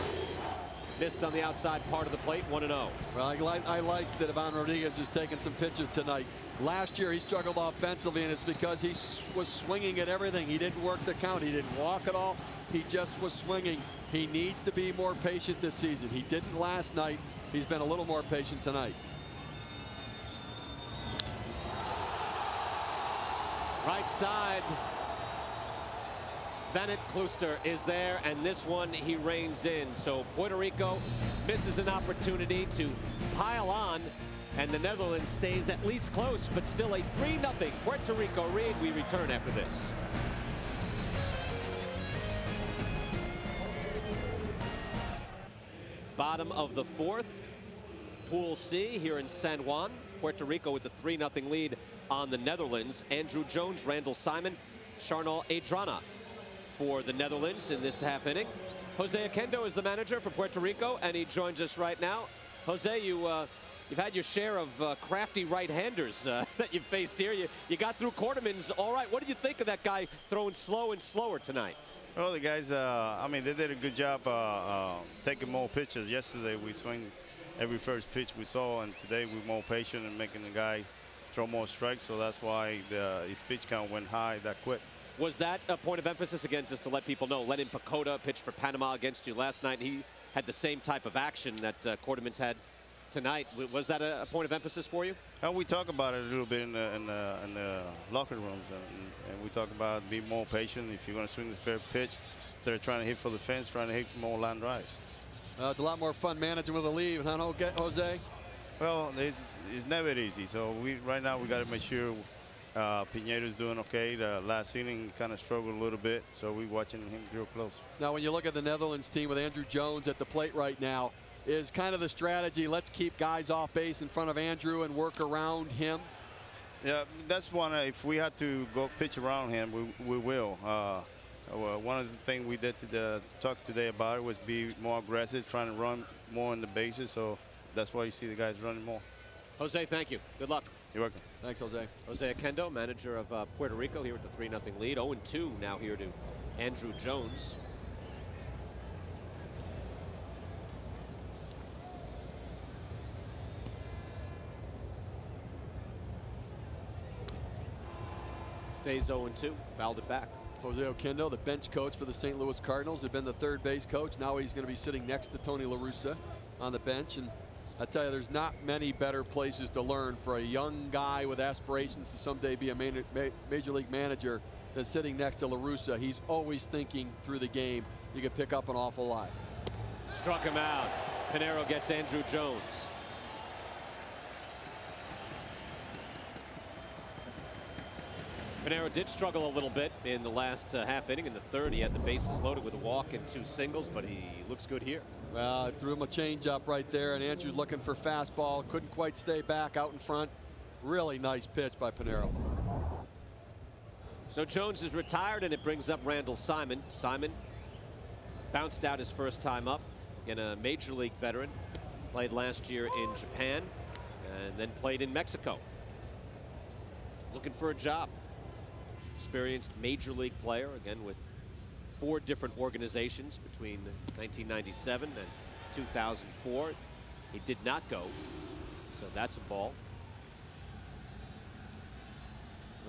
Missed on the outside part of the plate, 1-0. Well, I like that Ivan Rodriguez is taking some pitches tonight. Last year he struggled offensively, and it's because he was swinging at everything. He didn't work the count. He didn't walk at all. He just was swinging. He needs to be more patient this season. He didn't last night. He's been a little more patient tonight. Right side, Vanderkluster is there, and this one he reins in. So Puerto Rico misses an opportunity to pile on, and the Netherlands stays at least close, but still a 3-0 Puerto Rico lead. We return after this. Bottom of the fourth, Pool C here in San Juan. Puerto Rico with the 3-0 lead on the Netherlands. Andrew Jones, Randall Simon, Charnal Adrana for the Netherlands in this half inning. Jose Kendo is the manager for Puerto Rico, and he joins us right now. Jose, you've had your share of crafty right-handers that you've faced here. You got through Quarterman's all right. What do you think of that guy throwing slow and slower tonight? Well, the guys, I mean, they did a good job taking more pitches. Yesterday we swing every first pitch we saw, and today we're more patient and making the guy throw more strikes, so that's why his pitch count went high that quick. Was that a point of emphasis, again, just to let people know? Lenin Pacoda pitched for Panama against you last night. He had the same type of action that Quarterman's had tonight. Was that a point of emphasis for you? We talk about it a little bit in the locker rooms, and we talk about being more patient. If you're going to swing the fair pitch, instead of trying to hit for the fence, trying to hit for more line drives. It's a lot more fun managing with a lead, huh, Jose? Well, it's never easy. So right now we got to make sure Pinero's doing okay. The last inning kind of struggled a little bit, so we're watching him real close. Now, when you look at the Netherlands team with Andrew Jones at the plate right now, is kind of the strategy, let's keep guys off base in front of Andrew and work around him? Yeah, that's one. If we had to go pitch around him, we will. One of the things we did to talk today about it was be more aggressive, trying to run more in the bases. So that's why you see the guys running more. Jose, thank you. Good luck. You're welcome. Thanks, Jose. Jose Kendo, manager of Puerto Rico, here with the 3-0 lead. 0-2 now here to Andrew Jones. Stays 0-2, fouled it back. Jose Oquendo, the bench coach for the St. Louis Cardinals, had been the third base coach. Now he's going to be sitting next to Tony La Russa on the bench. And I tell you, there's not many better places to learn for a young guy with aspirations to someday be a major league manager than sitting next to La Russa. He's always thinking through the game. You can pick up an awful lot. Struck him out. Pinero gets Andrew Jones. Pinero did struggle a little bit in the last half inning. In the third, he had the bases loaded with a walk and 2 singles, but he looks good here. Well, I threw him a changeup right there, and Andrew's looking for fastball. Couldn't quite stay back out in front. Really nice pitch by Pinero. So Jones is retired, and it brings up Randall Simon. Simon bounced out his first time up. Again, a major league veteran. Played last year in Japan and then played in Mexico. Looking for a job. Experienced major league player, again with 4 different organizations between 1997 and 2004. He did not go, so that's a ball.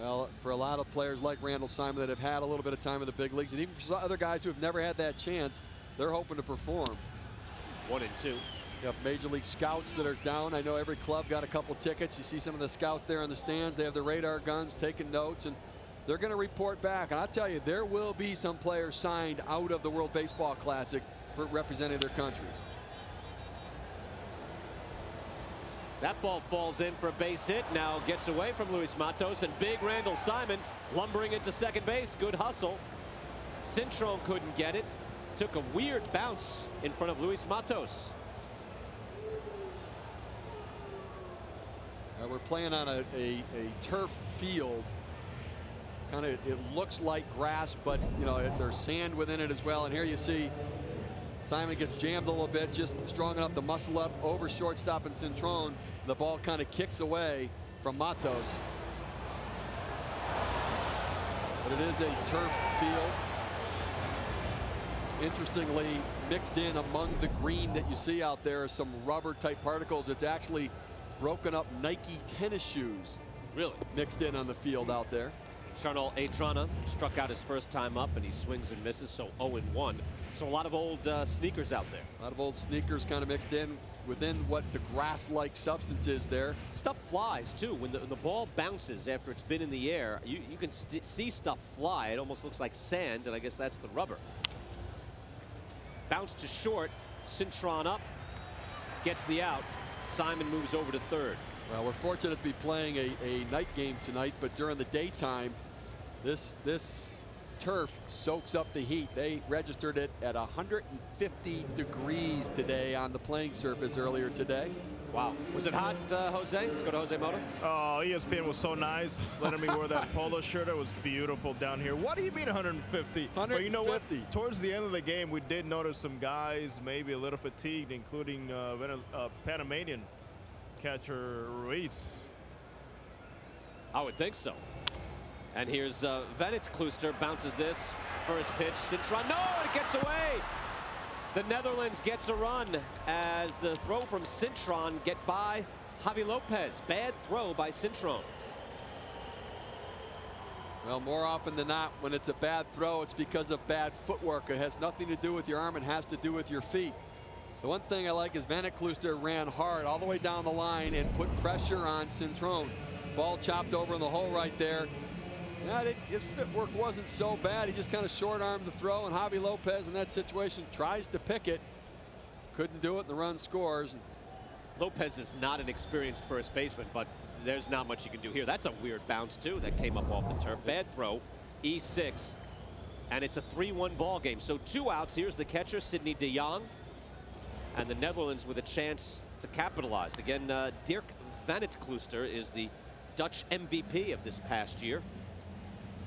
Well, for a lot of players like Randall Simon that have had a little bit of time in the big leagues, and even for other guys who have never had that chance, they're hoping to perform. 1 and 2. You have major league scouts that are down. I know every club got a couple tickets. You see some of the scouts there in the stands. They have the radar guns taking notes, and they're going to report back. And I'll tell you, there will be some players signed out of the World Baseball Classic for representing their countries. That ball falls in for a base hit. Now gets away from Luis Matos, and big Randall Simon lumbering into second base. Good hustle. Cintron couldn't get it. Took a weird bounce in front of Luis Matos. We're playing on a turf field. Kind of, it looks like grass, but you know there's sand within it as well. And here you see Simon gets jammed a little bit, just strong enough to muscle up over shortstop and Cintron. The ball kind of kicks away from Matos. But it is a turf field. Interestingly, mixed in among the green that you see out there are some rubber type particles. It's actually broken up Nike tennis shoes. Really? Mixed in on the field out there. Charnel Atrana struck out his first time up, and he swings and misses, so 0-1. So a lot of old sneakers out there. A lot of old sneakers kind of mixed in within what the grass-like substance is there. Stuff flies, too. When the ball bounces after it's been in the air, you can see stuff fly. It almost looks like sand, and I guess that's the rubber. Bounce to short. Cintron up. Gets the out. Simon moves over to third. Well, we're fortunate to be playing a night game tonight, but during the daytime, this turf soaks up the heat. They registered it at 150 degrees today on the playing surface earlier today. Wow. Was it hot, Jose? Let's go to Jose Mota. Oh, ESPN was so nice letting me wear that polo shirt. It was beautiful down here. What do you mean 150? 150. But you know what? Towards the end of the game, we did notice some guys maybe a little fatigued, including Panamanian catcher Ruiz. I would think so. And here's Vennetkluster bounces this. First pitch, Cintron. No, it gets away. The Netherlands gets a run as the throw from Cintron get by Javi Lopez. Bad throw by Cintron. Well, more often than not, when it's a bad throw, it's because of bad footwork. It has nothing to do with your arm. It has to do with your feet. The one thing I like is Vennetkluster ran hard all the way down the line and put pressure on Cintron. Ball chopped over in the hole right there. His footwork wasn't so bad. He just kind of short-armed the throw, and Javi Lopez in that situation tries to pick it. Couldn't do it, and the run scores. Lopez is not an experienced first baseman, but there's not much you can do here. That's a weird bounce, too, that came up off the turf. Bad throw, E6, and it's a 3-1 ball game. So 2 outs. Here's the catcher, Sidney de Jong, and the Netherlands with a chance to capitalize. Again, Dirk Vennetkluster is the Dutch MVP of this past year.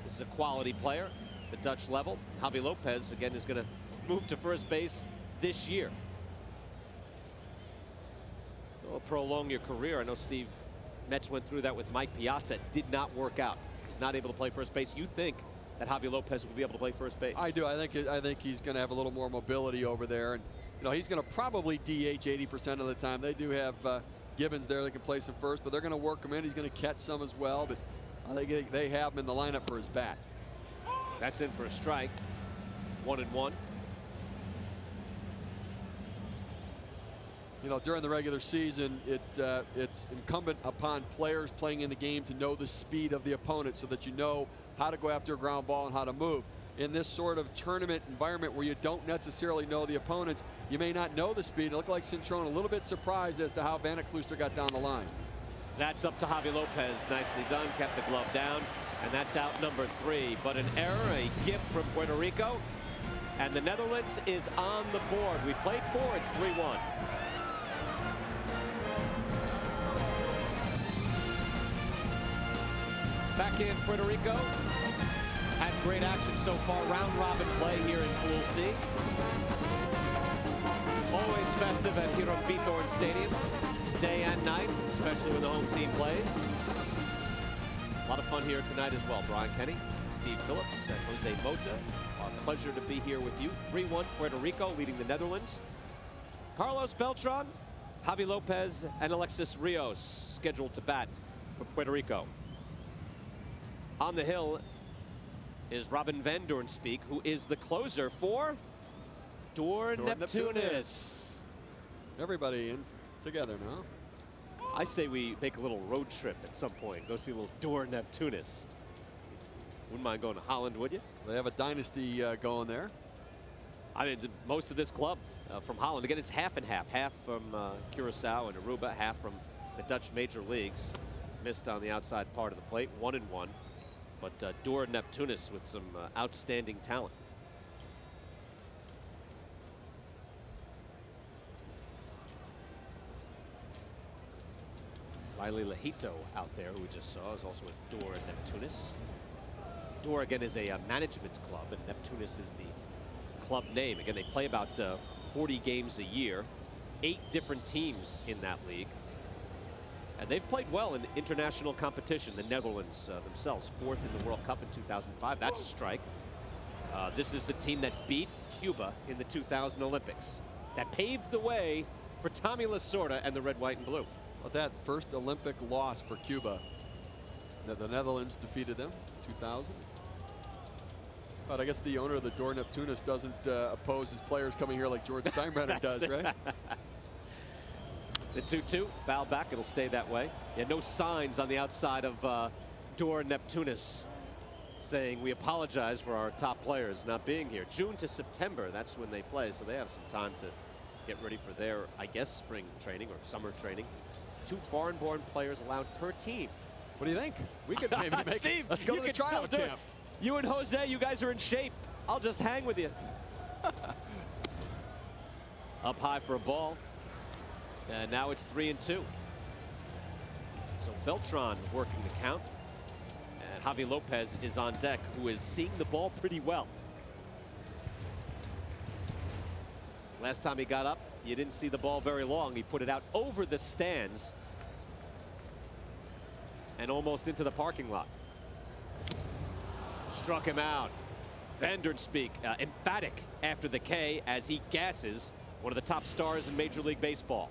This is a quality player, the Dutch level. Javi Lopez, again, is going to move to first base this year. Well, prolong your career. I know Steve Metz went through that with Mike Piazza. It did not work out. He's not able to play first base. You think that Javi Lopez will be able to play first base? I do. I think he's going to have a little more mobility over there, and you know he's going to probably DH 80% of the time. They do have Gibbons there that can play some first, but they're going to work him in. He's going to catch some as well, but I think they have him in the lineup for his bat. That's in for a strike. 1-1. You know, during the regular season, it's incumbent upon players playing in the game to know the speed of the opponent so that you know how to go after a ground ball and how to move. In this sort of tournament environment where you don't necessarily know the opponents, you may not know the speed. It looked like Cintron a little bit surprised as to how Vennetkluster got down the line. That's up to Javi Lopez. Nicely done. Kept the glove down. And that's out number 3. But an error, a gift from Puerto Rico. And the Netherlands is on the board. We played 4, it's 3-1. Back in Puerto Rico. Had great action so far. Round robin play here in Pool C. Always festive at Hiram Bithorn Stadium, day and night, especially when the home team plays. A lot of fun here tonight as well. Brian Kenny, Steve Phillips, and Jose Mota. Our pleasure to be here with you. 3-1 Puerto Rico leading the Netherlands. Carlos Beltran, Javi Lopez, and Alexis Rios scheduled to bat for Puerto Rico. On the hill is Robin van Doornspeek, who is the closer for Door Neptunus. Everybody in together now. I say we make a little road trip at some point. Go see a little Door Neptunus. Wouldn't mind going to Holland, would you? They have a dynasty going there. I mean, most of this club from Holland. Again, it's half and half. Half from Curacao and Aruba, half from the Dutch major leagues. Missed on the outside part of the plate, 1-1. But Door Neptunus with some outstanding talent. Riley Lejito out there, who we just saw, is also with Door Neptunus. Door, again, is a management club, and Neptunus is the club name. Again, they play about 40 games a year, 8 different teams in that league. And they've played well in international competition. The Netherlands themselves, 4th in the World Cup in 2005. That's a strike. This is the team that beat Cuba in the 2000 Olympics. That paved the way for Tommy Lasorda and the red, white, and blue. Well, that first Olympic loss for Cuba, the Netherlands defeated them in 2000. But I guess the owner of the Door Neptunus doesn't oppose his players coming here like George Steinbrenner does, right? The 2-2, foul back, it'll stay that way. Yeah, no signs on the outside of Door Neptunus saying we apologize for our top players not being here. June to September, that's when they play, so they have some time to get ready for their, I guess, spring training or summer training. 2 foreign-born players allowed per team. What do you think? We could maybe make Steve, it. Let's go to the tryout camp. You and Jose, you guys are in shape. I'll just hang with you. Up high for a ball. And now it's 3-2. So Beltran working the count. And Javi Lopez is on deck, who is seeing the ball pretty well. Last time he got up, you didn't see the ball very long. He put it out over the stands and almost into the parking lot. Struck him out. Van Doornspeek emphatic after the K as he gasses one of the top stars in Major League Baseball.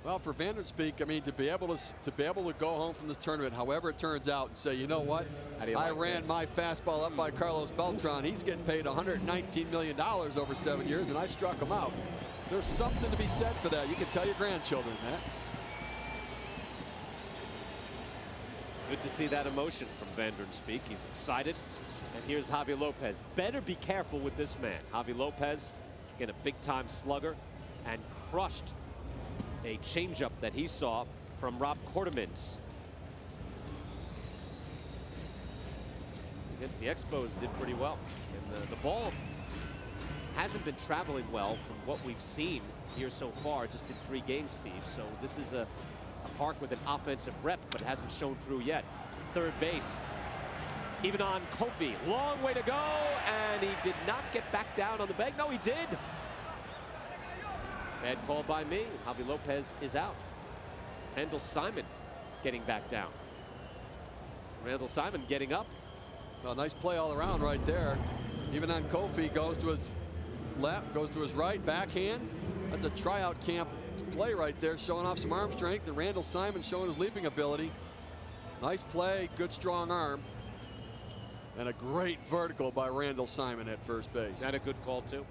Well, for Van Doornspeek, I mean, to be able to go home from this tournament, however it turns out, and say, you know what, I ran my fastball up by Carlos Beltran. He's getting paid $119 million over 7 years, and I struck him out. There's something to be said for that. You can tell your grandchildren that. Good to see that emotion from Van Doornspeek. He's excited. And here's Javi Lopez. Better be careful with this man. Javi Lopez, again, a big-time slugger, and crushed a changeup that he saw from Rob Quartermans. Against the Expos, did pretty well. And the ball hasn't been traveling well from what we've seen here so far, just in 3 games, Steve. So this is a park with an offensive rep, but hasn't shown through yet. Third base, even on Kofi. Long way to go, and he did not get back down on the bag. No, he did. Bad call by me. Javi Lopez is out. Randall Simon getting back down. Randall Simon getting up. Well, nice play all around right there. Even on Kofi, goes to his left, goes to his right, backhand. That's a tryout camp play right there, showing off some arm strength. And Randall Simon showing his leaping ability. Nice play, good strong arm. And a great vertical by Randall Simon at first base. That a good call too.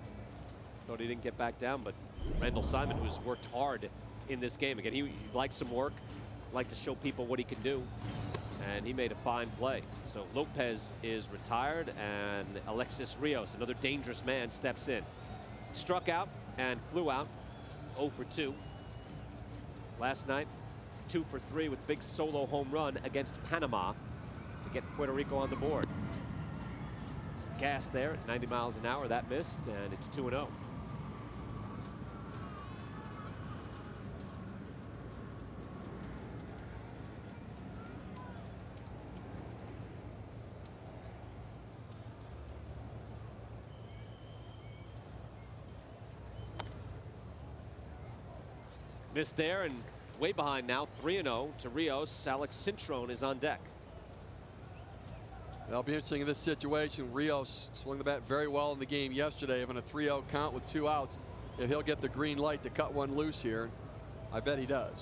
Thought he didn't get back down, but Randall Simon, who's worked hard in this game. Again, he likes some work, like to show people what he can do. And he made a fine play. So Lopez is retired, and Alexis Rios, another dangerous man, steps in. Struck out and flew out, 0 for 2. Last night, 2 for 3 with big solo home run against Panama to get Puerto Rico on the board. Some gas there at 90 miles an hour. That missed, and it's 2-0. Missed there, and way behind now, 3-0 to Rios. Alex Cintron is on deck. That'll be interesting in this situation. Rios swung the bat very well in the game yesterday, having a 3-0 count with 2 outs. If he'll get the green light to cut one loose here, I bet he does.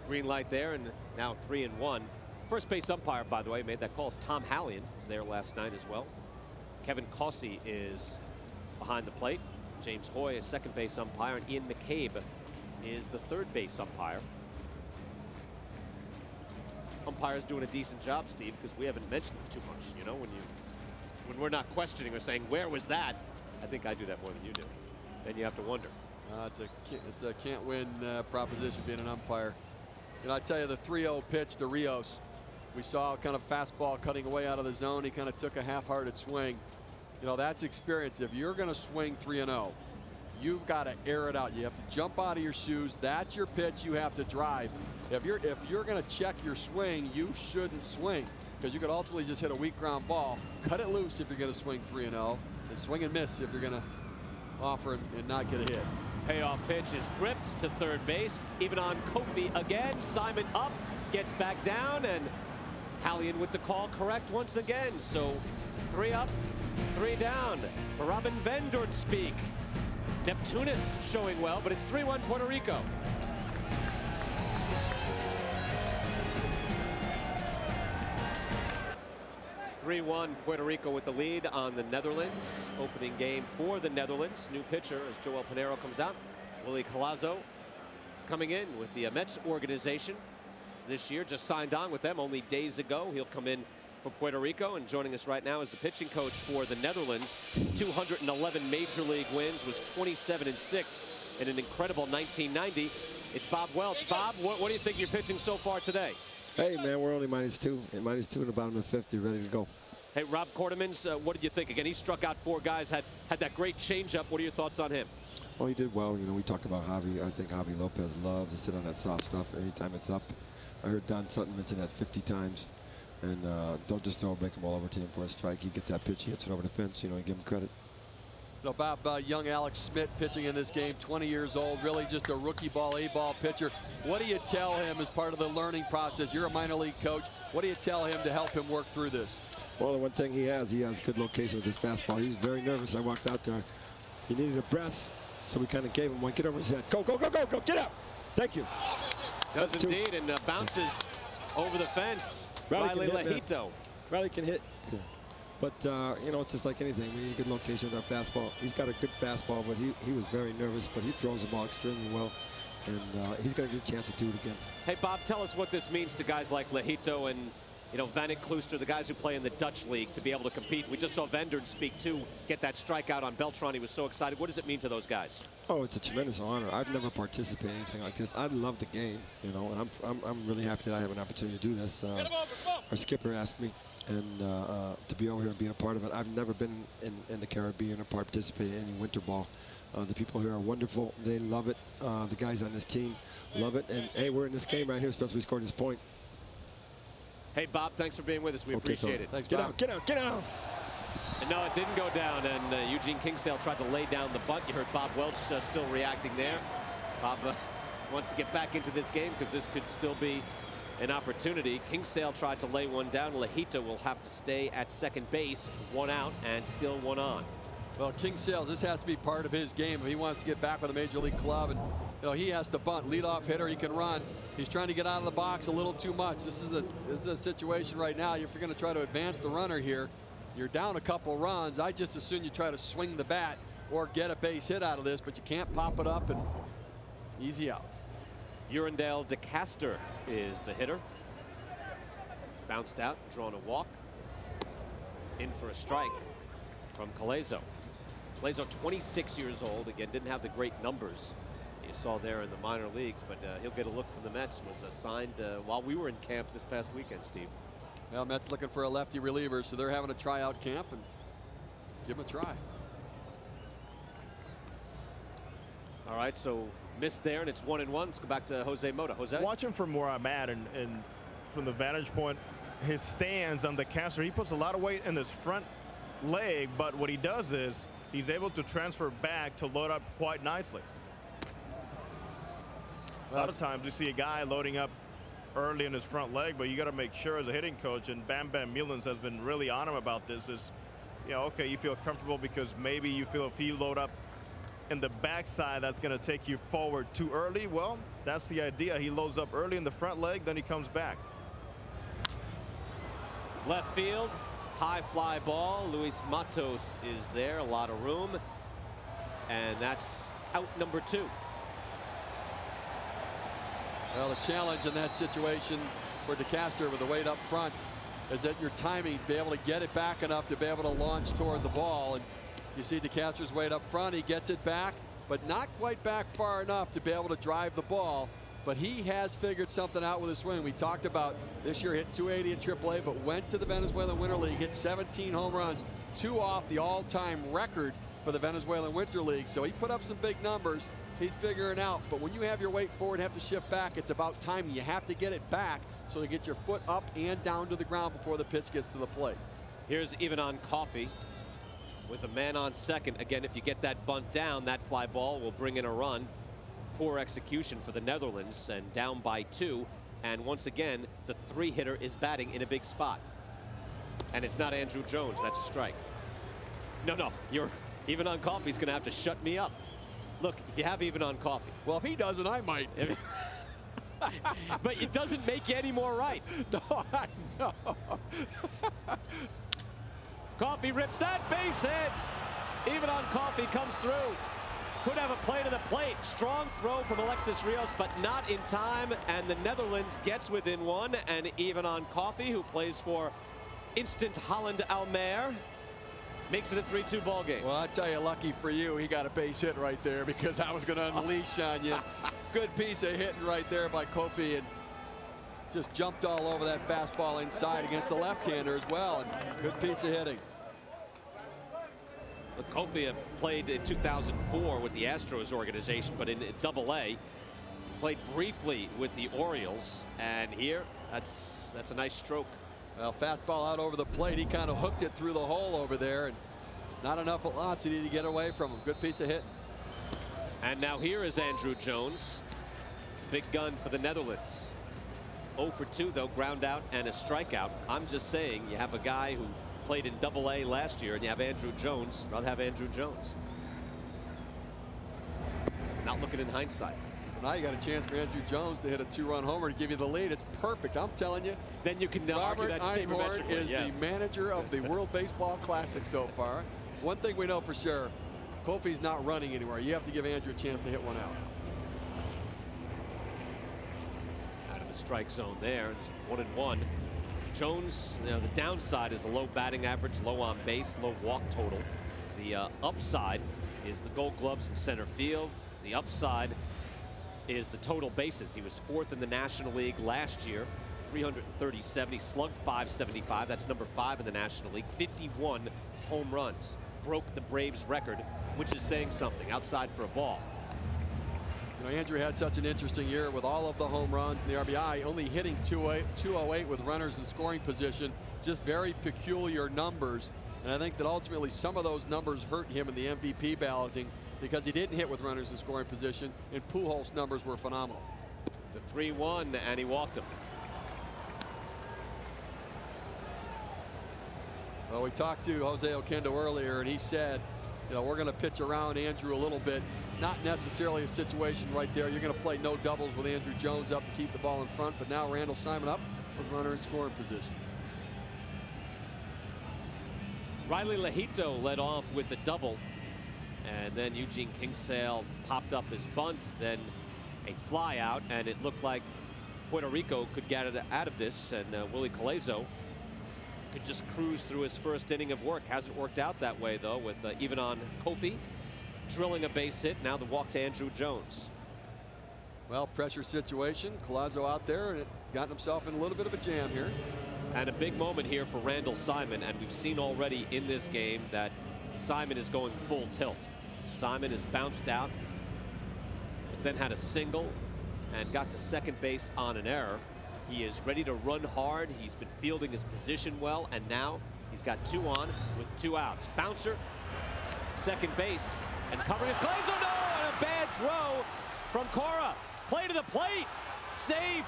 Green light there, and now 3-1. First base umpire, by the way, made that call is Tom Hallion. Was there last night as well. Kevin Causey is behind the plate. James Hoy is second base umpire, and Ian McCabe is the third base umpire. Umpire's doing a decent job, Steve, because we haven't mentioned it too much. You know, when we're not questioning or saying where was that, I think I do that more than you do. Then you have to wonder. It's a can't win proposition being an umpire. And I tell you, the 3-0 pitch to Rios, we saw kind of fastball cutting away out of the zone. He kind of took a half-hearted swing. You know, that's experience. If you're going to swing 3-0, you've got to air it out. You have to jump out of your shoes. That's your pitch. You have to drive. If you're going to check your swing, you shouldn't swing, because you could ultimately just hit a weak ground ball. Cut it loose if you're going to swing 3-0, and swing and miss if you're going to offer and not get a hit. Payoff pitch is ripped to third base. Even on Kofi again. Simon up, gets back down, and Hallion with the call correct once again. So 3 up, 3 down. Robin Vendort speak. Neptunus showing well, but it's 3-1 Puerto Rico. Puerto Rico with the lead on the Netherlands. Opening game for the Netherlands. New pitcher as Joelle Pinero comes out. Willie Collazo coming in with the Mets organization this year. Just signed on with them only days ago. He'll come in for Puerto Rico, and joining us right now is the pitching coach for the Netherlands. 211 major league wins, was 27-6 in an incredible 1990. It's Bob Welch. Bob, what do you think you're pitching so far today? Hey man, we're only -2. -2 in the bottom of the 5th. You're ready to go. Hey, Rob Quartermans, what did you think? Again, he struck out 4 guys, had that great changeup. What are your thoughts on him? Oh, he did well. You know, we talked about Javi. I think Javi Lopez loves to sit on that soft stuff anytime it's up. I heard Don Sutton mention that 50 times. And don't just throw a breaking ball over to him for a strike. He gets that pitch, he hits it over the fence. You know, you give him credit. You know, Bob, young Alex Smith pitching in this game, 20 years old, really just a rookie ball, A-ball pitcher. What do you tell him as part of the learning process? You're a minor league coach. What do you tell him to help him work through this? Well, the one thing he has good location with his fastball. He's very nervous. I walked out there. He needed a breath, so we kind of gave him one. Get over his head. Go, go, go, go, go. Get out. Thank you. Does indeed, and bounces over the fence. Riley Lejito. Riley can hit. Yeah. But, you know, it's just like anything. We need a good location with our fastball. He's got a good fastball, but he was very nervous, but he throws the ball extremely well. And he's going to get a chance to do it again. Hey, Bob, tell us what this means to guys like Lejito and, you know, Vanek Klooster, the guys who play in the Dutch league, to be able to compete. We just saw Vendert speak, too, get that strikeout on Beltran. He was so excited. What does it mean to those guys? Oh, it's a tremendous honor. I've never participated in anything like this. I love the game, you know, and I'm really happy that I have an opportunity to do this. Our skipper asked me, and to be over here and being a part of it. I've never been in the Caribbean or participated in any winter ball. The people here are wonderful. They love it. The guys on this team love it. And, hey, we're in this game right here, especially we scored this point. Hey, Bob, thanks for being with us. We appreciate it. Thanks, Bob. Get out, get out. And no, it didn't go down, and Eugene Kingsale tried to lay down the bunt. You heard Bob Welch still reacting there. Bob wants to get back into this game because this could still be an opportunity. Kingsale tried to lay one down. Lejito will have to stay at second base, 1 out and still 1 on. Well, Kingsale, this has to be part of his game if he wants to get back with a major league club. And you know, he has to bunt. Leadoff hitter, he can run. He's trying to get out of the box a little too much. This is a situation right now. If you're going to try to advance the runner here, you're down a couple runs. I just assume you try to swing the bat or get a base hit out of this, but you can't pop it up and easy out. Urandale DeCaster is the hitter. Bounced out, drawn a walk. In for a strike from Collazo. Collazo, 26 years old. Again, didn't have the great numbers you saw there in the minor leagues, but he'll get a look from the Mets. Was signed while we were in camp this past weekend, Steve. Well, Mets looking for a lefty reliever, so they're having a tryout camp and give him a try. All right, so missed there, and it's 1-1. Let's go back to Jose Mota. Jose? Watching from where I'm at and from the vantage point, his stance on the caster, he puts a lot of weight in his front leg, but what he does is he's able to transfer back to load up quite nicely. A lot of times you see a guy loading up early in his front leg, but you got to make sure as a hitting coach, and Bam Bam Mullins has been really on him about this, is, you know, okay, you feel comfortable because maybe you feel if you load up in the backside that's going to take you forward too early. Well, that's the idea. He loads up early in the front leg, then he comes back. Left field, high fly ball. Luis Matos is there, a lot of room, and that's out number 2. Well, the challenge in that situation for DeCastro with the weight up front is that your timing, be able to get it back enough to be able to launch toward the ball. And you see DeCastro's weight up front. He gets it back, but not quite back far enough to be able to drive the ball. But he has figured something out with his swing. We talked about this year hit 280 in AAA, but went to the Venezuelan Winter League, hit 17 home runs, 2 off the all-time record for the Venezuelan Winter League. So he put up some big numbers. He's figuring out. But when you have your weight forward, have to shift back, it's about timing. You have to get it back so you get your foot up and down to the ground before the pitch gets to the plate. Here's Ivanon Coffey with a man on second. Again, if you get that bunt down, that fly ball will bring in a run. Poor execution for the Netherlands, and down by 2. And once again, the 3-hitter is batting in a big spot. And it's not Andrew Jones. That's a strike. No, you're Ivanon Coffey's going to have to shut me up. Look, if you have Ivanon Coffey. Well, if he doesn't, I might. But it doesn't make you any more right. No, I know. Coffey rips that base hit. Ivanon Coffey comes through. Could have a play to the plate. Strong throw from Alexis Rios, but not in time. And the Netherlands gets within 1. And Ivanon Coffey, who plays for Instant Holland Almere, makes it a 3-2 ball game. Well, I tell you, lucky for you, he got a base hit right there, because I was going to unleash on you. Good piece of hitting right there by Kofi, and just jumped all over that fastball inside against the left-hander as well. And good piece of hitting. Look, Kofi played in 2004 with the Astros organization, but in AA, played briefly with the Orioles, and here, that's a nice stroke. Well, fastball out over the plate. He kind of hooked it through the hole over there, and not enough velocity to get away from him. Good piece of hit. And now here is Andrew Jones, big gun for the Netherlands. 0 for 2, though, ground out and a strikeout. I'm just saying, you have a guy who played in AA last year, and you have Andrew Jones. Rather have Andrew Jones. Not looking in hindsight. Now you got a chance for Andrew Jones to hit a 2-run homer to give you the lead. It's perfect. I'm telling you. Then you can now argue that Einhorn is the manager of the World Baseball Classic so far. One thing we know for sure, Kofi's not running anywhere. You have to give Andrew a chance to hit one out. Out of the strike zone there. It's 1-1. Jones, you know, the downside is a low batting average, low on base, low walk total. The upside is the Gold Gloves in center field. The upside is the total bases. He was 4th in the National League last year, 337. He slugged .575. That's number 5 in the National League. 51 home runs. Broke the Braves record, which is saying something. Outside for a ball. You know, Andrew had such an interesting year with all of the home runs and the RBI, only hitting 208 with runners in scoring position. Just very peculiar numbers. And I think that ultimately some of those numbers hurt him in the MVP balloting, because he didn't hit with runners in scoring position, and Pujols' numbers were phenomenal. The 3-1, and he walked him. Well, we talked to Jose Oquendo earlier, and he said, you know, we're going to pitch around Andrew a little bit. Not necessarily a situation right there. You're going to play no doubles with Andrew Jones up to keep the ball in front, but now Randall Simon up with runner in scoring position. Riley Lejito led off with a double. And then Eugene Kingsale popped up his bunt, then a fly out, and it looked like Puerto Rico could get it out of this, and Willie Colezo could just cruise through his first inning of work. Hasn't worked out that way, though, with Ivanon Coffey drilling a base hit. Now the walk to Andrew Jones. Well, pressure situation. Collazo out there and got himself in a little bit of a jam here. And a big moment here for Randall Simon, and we've seen already in this game that Simon is going full tilt. Simon is bounced out, but then had a single and got to second base on an error. He is ready to run hard. He's been fielding his position well, and now he's got 2 on with 2 outs. Bouncer, second base, and covering his Collazo. No, and a bad throw from Cora. Play to the plate, safe.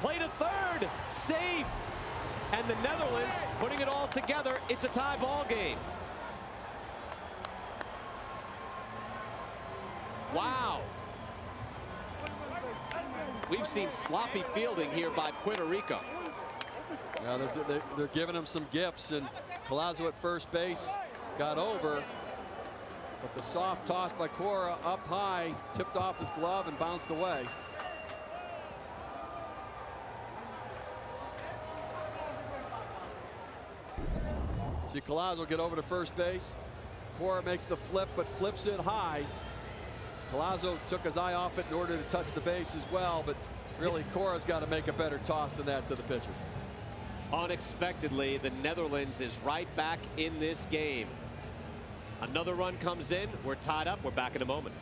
Play to third, safe. And the Netherlands putting it all together. It's a tie ball game. Wow. We've seen sloppy fielding here by Puerto Rico. Yeah, they're giving him some gifts, and Collazo at first base got over. But the soft toss by Cora up high, tipped off his glove and bounced away. See Collazo get over to first base. Cora makes the flip, but flips it high. Collazo took his eye off it in order to touch the base as well, but really Cora's got to make a better toss than that to the pitcher. Unexpectedly, the Netherlands is right back in this game. Another run comes in. We're tied up. We're back in a moment.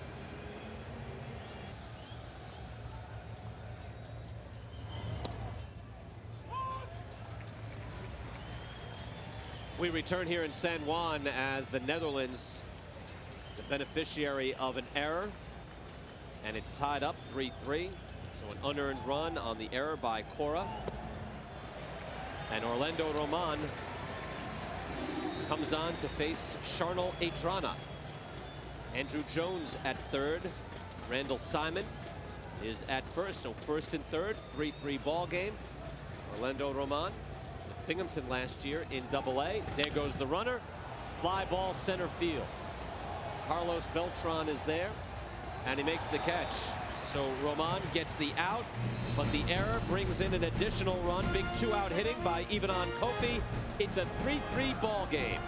We return here in San Juan as the Netherlands, the beneficiary of an error, and it's tied up 3-3. So an unearned run on the error by Cora. And Orlando Roman comes on to face Charnel Adrana. Andrew Jones at third. Randall Simon is at first, so first and third, 3-3 ball game. Orlando Roman with Binghamton last year in Double-A. There goes the runner. Fly ball center field. Carlos Beltran is there, and he makes the catch. So Roman gets the out, but the error brings in an additional run. Big 2-out hitting by Ivanon Kofi. It's a 3-3 ball game.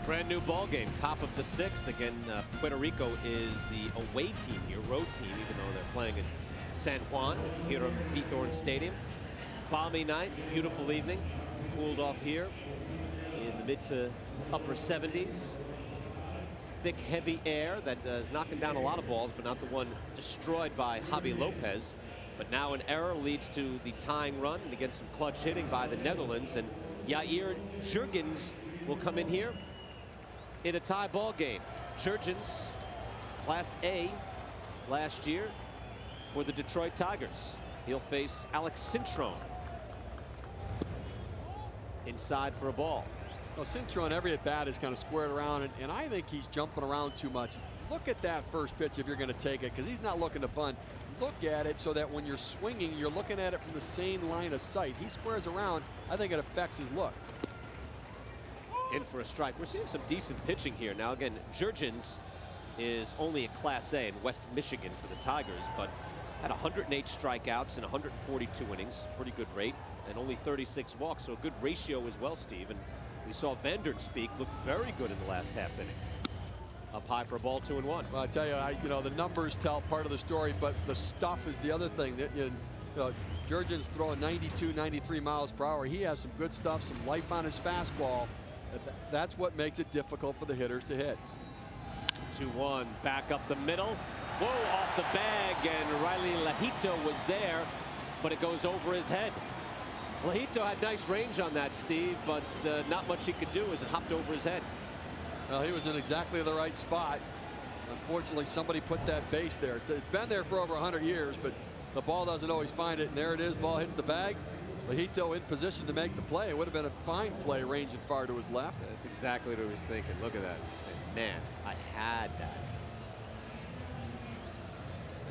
Brand new ball game, top of the 6th. Again, Puerto Rico is the away team here, road team, even though they're playing in San Juan, Hiram Bithorn Stadium. Balmy night, beautiful evening, cooled off here in the mid to upper 70s. Thick, heavy air that is knocking down a lot of balls, but not the one destroyed by Javi Lopez. But now an error leads to the tying run, and again some clutch hitting by the Netherlands. And Jair Jurgens will come in here in a tie ball game. Jurgens, Class A last year for the Detroit Tigers. He'll face Alex Cintron inside for a ball. Well, Cintron every at bat is kind of squared around, and I think he's jumping around too much. Look at that first pitch if you're going to take it, because he's not looking to bunt. Look at it so that when you're swinging, you're looking at it from the same line of sight. He squares around. I think it affects his look. In for a strike. We're seeing some decent pitching here. Now again, Jurgens is only a Class A in West Michigan for the Tigers, but had 108 strikeouts in 142 innings. Pretty good rate, and only 36 walks, so a good ratio as well, Steve. And we saw Vanderspeak look very good in the last half inning. Up high for a ball, 2-1. Well, I tell you, the numbers tell part of the story, but the stuff is the other thing. That, Jurgens throwing 92, 93 miles per hour. He has some good stuff, some life on his fastball. That's what makes it difficult for the hitters to hit. 2-1, back up the middle. Whoa, off the bag, and Riley Lajito was there, but it goes over his head. Lajito had nice range on that, Steve, but not much he could do as it hopped over his head. Well, he was in exactly the right spot. Unfortunately, somebody put that base there. It's been there for over 100 years, but the ball doesn't always find it, and there it is. Ball hits the bag. Lajito in position to make the play. It would have been a fine play, ranging far to his left. That's exactly what he was thinking. Look at that. He's saying, man, I had that.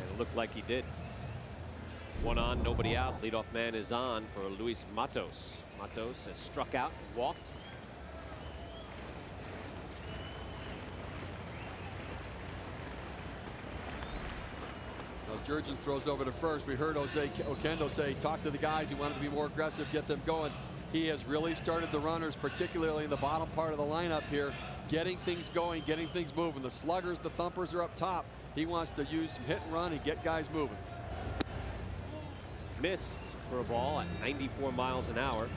And it looked like he did. One on, nobody out. Leadoff man is on for Luis Matos. Matos has struck out, walked. Jurgens throws over to first. We heard Jose Kendo say, talk to the guys. He wanted to be more aggressive, get them going. He has really started the runners, particularly in the bottom part of the lineup here, getting things going, getting things moving. The sluggers, the thumpers are up top. He wants to use some hit and run and get guys moving. Missed for a ball at 94 miles an hour.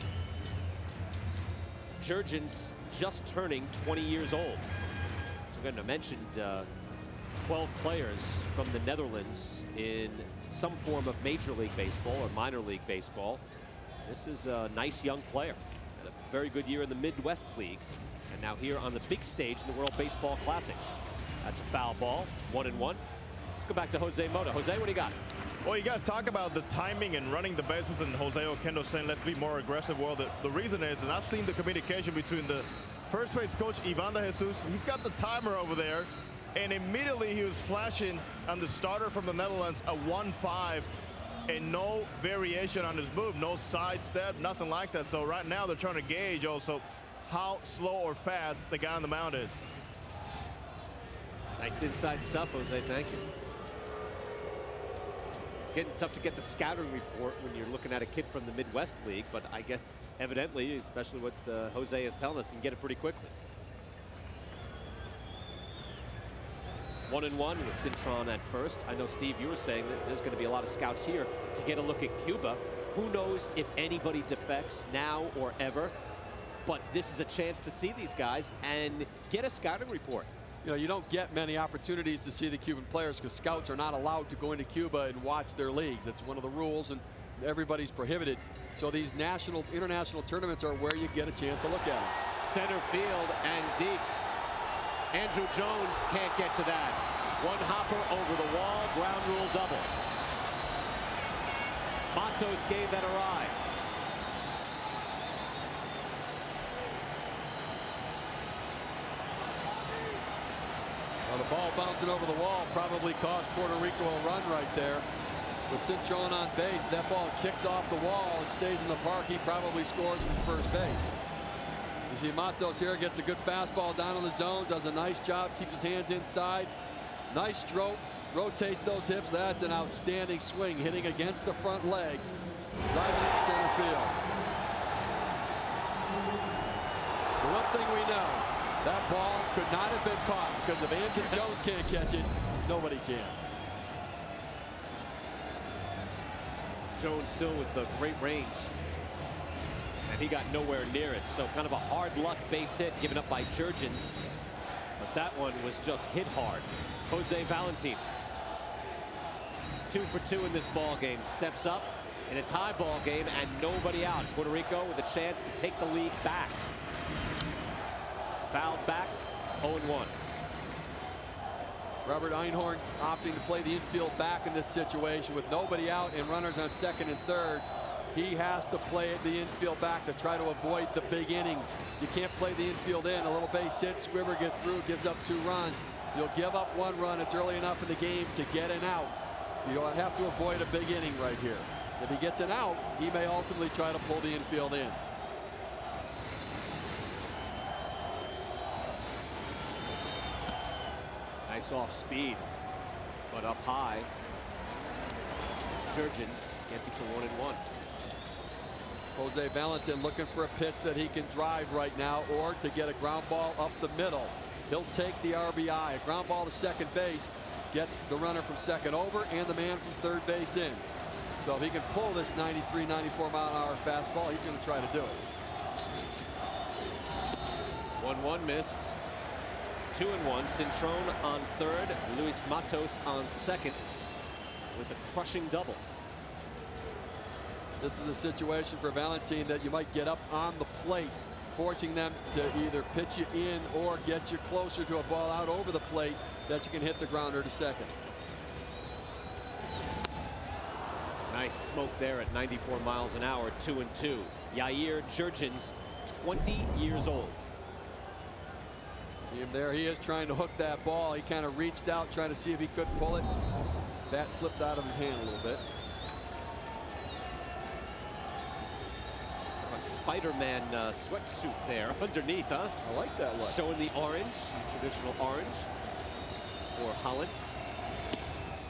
Jurgens just turning 20 years old. So I'm going to mention 12 players from the Netherlands in some form of Major League Baseball or minor league baseball. This is a nice young player. Had a very good year in the Midwest League. And now here on the big stage in the World Baseball Classic. That's a foul ball, 1-1. Let's go back to Jose Mota. Jose, what do you got? Well, you guys talk about the timing and running the bases, and Jose Oquendo saying let's be more aggressive. Well, the reason is, and I've seen the communication between the first base coach Ivan de Jesus. He's got the timer over there, and immediately he was flashing on the starter from the Netherlands a 1-5, and no variation on his move, no sidestep, nothing like that. So right now they're trying to gauge also how slow or fast the guy on the mound is. Nice inside stuff, Jose. Thank you. Getting tough to get the scouting report when you're looking at a kid from the Midwest League, but I guess evidently, especially what Jose is telling us, can get it pretty quickly. 1-1 with Cintron at first. I know, Steve, you were saying that there's going to be a lot of scouts here to get a look at Cuba. Who knows if anybody defects now or ever, but this is a chance to see these guys and get a scouting report. You know, you don't get many opportunities to see the Cuban players because scouts are not allowed to go into Cuba and watch their leagues. That's one of the rules, and everybody's prohibited. So these international tournaments are where you get a chance to look at them. Center field and deep. Andrew Jones can't get to that. One hopper over the wall, ground rule double. Matos gave that a ride. Well, the ball bouncing over the wall probably cost Puerto Rico a run right there. With Cintron on base, that ball kicks off the wall and stays in the park. He probably scores from first base. You see Matos here gets a good fastball down in the zone, does a nice job, keeps his hands inside. Nice stroke, rotates those hips. That's an outstanding swing, hitting against the front leg, driving it to center field. The one thing we know, that ball could not have been caught, because if Andrew Jones can't catch it, nobody can. Jones still with the great range. And he got nowhere near it. So kind of a hard luck base hit given up by Jurgens. But that one was just hit hard. Jose Valentin. 2 for 2 in this ball game. Steps up in a tie ball game and nobody out. Puerto Rico with a chance to take the lead back. Fouled back, 0-1. Robert Einhorn opting to play the infield back in this situation with nobody out and runners on second and third. He has to play the infield back to try to avoid the big inning. You can't play the infield in. A little base hit, Squibber gets through, gives up 2 runs. You'll give up 1 run. It's early enough in the game to get an out. You don't have to avoid a big inning right here. If he gets an out, he may ultimately try to pull the infield in. Nice off speed, but up high. Jurgens gets it to 1-1. Jose Valentin looking for a pitch that he can drive right now, or to get a ground ball up the middle. He'll take the RBI. A ground ball to second base gets the runner from second over and the man from third base in. So if he can pull this 93, 94 mile an hour fastball, he's going to try to do it. 1-1 missed. 2-1. Cintron on third. Luis Matos on second with a crushing double. This is a situation for Valentin that you might get up on the plate, forcing them to either pitch you in or get you closer to a ball out over the plate that you can hit the grounder to second. Nice smoke there at 94 miles an hour. 2-2. Yair Jurgens, 20 years old. See him there. He is trying to hook that ball. He kind of reached out trying to see if he could pull it. Bat slipped out of his hand a little bit. A Spider-Man sweatsuit there underneath, huh? I like that look. Showing the orange, the traditional orange for Holland.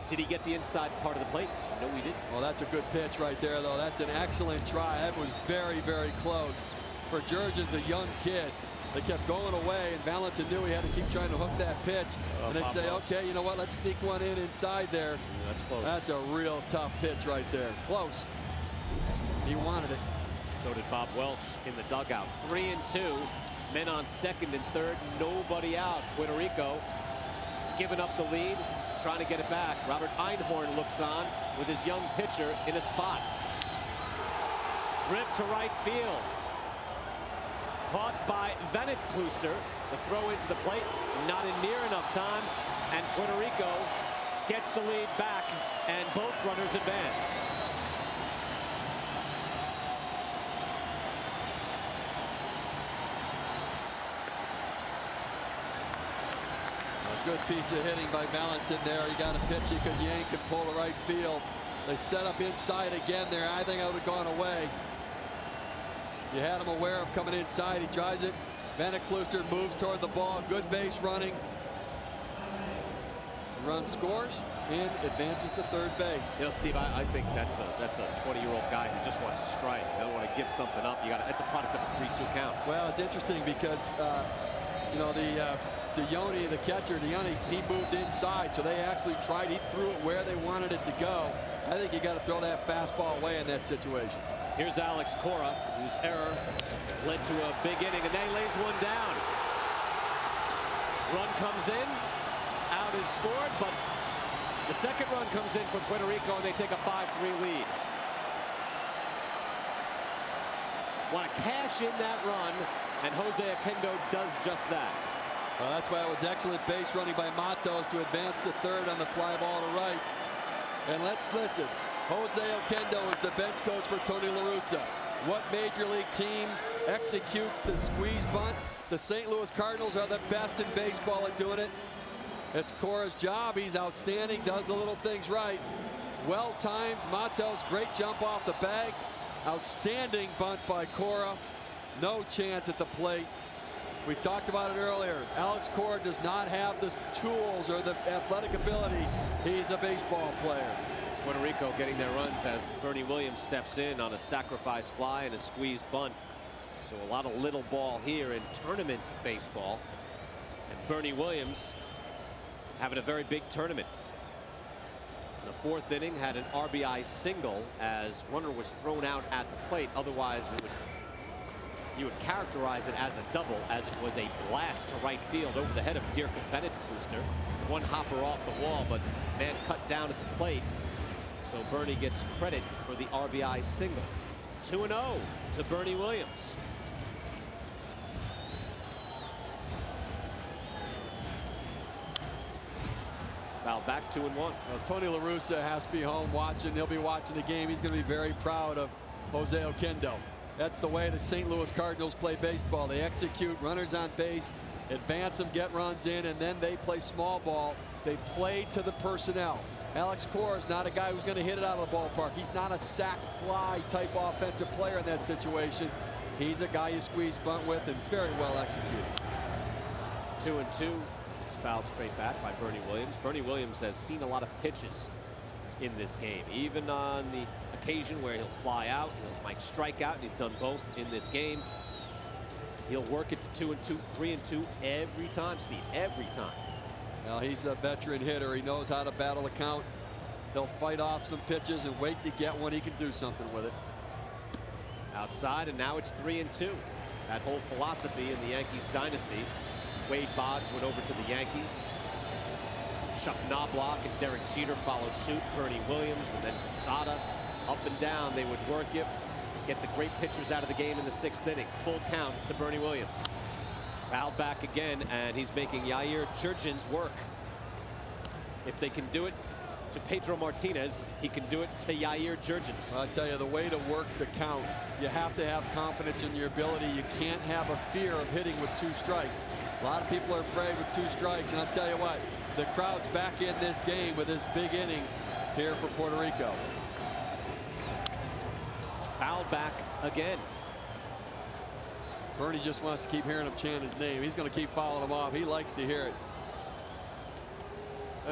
Did he get the inside part of the plate? No, he didn't. Well, that's a good pitch right there, though. That's an excellent try. That was very, very close. For Jurgens, a young kid, they kept going away, and Valentin knew he had to keep trying to hook that pitch. And they'd say, okay, you know what, let's sneak one in inside there. Yeah, that's close. That's a real tough pitch right there. Close. He wanted it. So did Bob Welch in the dugout. 3-2. Men on second and third. Nobody out. Puerto Rico giving up the lead, trying to get it back. Robert Einhorn looks on with his young pitcher in a spot. Ripped to right field. Caught by Vennetkluster. The throw into the plate, not in near enough time, and Puerto Rico gets the lead back, and both runners advance. A good piece of hitting by Valentin there. He got a pitch he could yank and pull to right field. They set up inside again there. I think I would have gone away. You had him aware of coming inside. He tries it. Vennetkluster moves toward the ball. Good base running. The run scores and advances to third base. You know, Steve, I think that's a 20-year-old guy who just wants to strike. They don't want to give something up. That's a product of a 3-2 count. Well, it's interesting because you know, Dione, the catcher, he moved inside, so they actually tried. He threw it where they wanted it to go. I think you got to throw that fastball away in that situation. Here's Alex Cora, whose error led to a big inning, and then he lays one down. Run comes in, out is scored, but the second run comes in for Puerto Rico, and they take a 5-3 lead. Want to cash in that run, and Jose Kendo does just that. Well, that's why it was excellent base running by Matos to advance to third on the fly ball to right. And let's listen. Jose Kendo is the bench coach for Tony La Russa. What major league team executes the squeeze bunt? The St. Louis Cardinals are the best in baseball at doing it. It's Cora's job. He's outstanding, does the little things right. Well timed. Matos, great jump off the bag. Outstanding bunt by Cora. No chance at the plate. We talked about it earlier. Alex Cora does not have the tools or the athletic ability. He's a baseball player. Puerto Rico getting their runs as Bernie Williams steps in on a sacrifice fly and a squeeze bunt. So a lot of little ball here in tournament baseball. And Bernie Williams having a very big tournament. The fourth inning had an RBI single as runner was thrown out at the plate. Otherwise, you would characterize it as a double, as it was a blast to right field over the head of Dirk Vennetkluster. One hopper off the wall, but man cut down at the plate. So Bernie gets credit for the RBI single. 2-0 to Bernie Williams. Foul back, 2-1. Well, Tony La Russa has to be home watching. He'll be watching the game. He's going to be very proud of Jose Kendo. That's the way the St. Louis Cardinals play baseball. They execute runners on base, advance them, get runs in, and then they play small ball. They play to the personnel. Alex Cora is not a guy who's going to hit it out of the ballpark. He's not a sack fly type offensive player in that situation. He's a guy you squeeze bunt with, and very well executed. 2-2. It's fouled straight back by Bernie Williams. Bernie Williams has seen a lot of pitches in this game, even on the occasion where he'll fly out, he might strike out, and he's done both in this game. He'll work it to 2-2, 3-2 every time, Steve, every time. Well, he's a veteran hitter. He knows how to battle the count. He'll fight off some pitches and wait to get one. He can do something with it. Outside, and now it's 3-2. That whole philosophy in the Yankees dynasty. Wade Boggs went over to the Yankees. Chuck Knobloch and Derek Jeter followed suit. Bernie Williams and then Posada. Up and down, they would work it. Get the great pitchers out of the game in the 6th inning. Full count to Bernie Williams. Foul back again, and he's making Yair Jurgens work. If they can do it to Pedro Martinez, he can do it to Yair Jurgens. I'll tell you, the way to work the count, you have to have confidence in your ability. You can't have a fear of hitting with 2 strikes. A lot of people are afraid with 2 strikes, and I'll tell you what, the crowd's back in this game with this big inning here for Puerto Rico. Fouled back again. Bernie just wants to keep hearing him chant his name. He's going to keep following him off. He likes to hear it.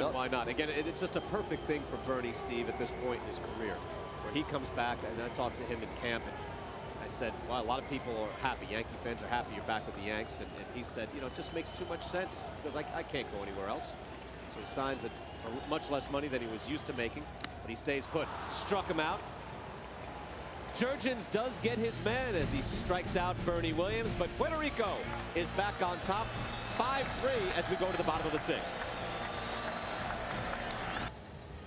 And why not? Again, it's just a perfect thing for Bernie, Steve, at this point in his career, where he comes back, and I talked to him in camp, and I said, well, a lot of people are happy. Yankee fans are happy you're back with the Yanks. And he said, you know, it just makes too much sense because I can't go anywhere else. So he signs it for much less money than he was used to making, but he stays put. Struck him out. Jurgens does get his man as he strikes out Bernie Williams, but Puerto Rico is back on top, 5-3 as we go to the bottom of the 6th.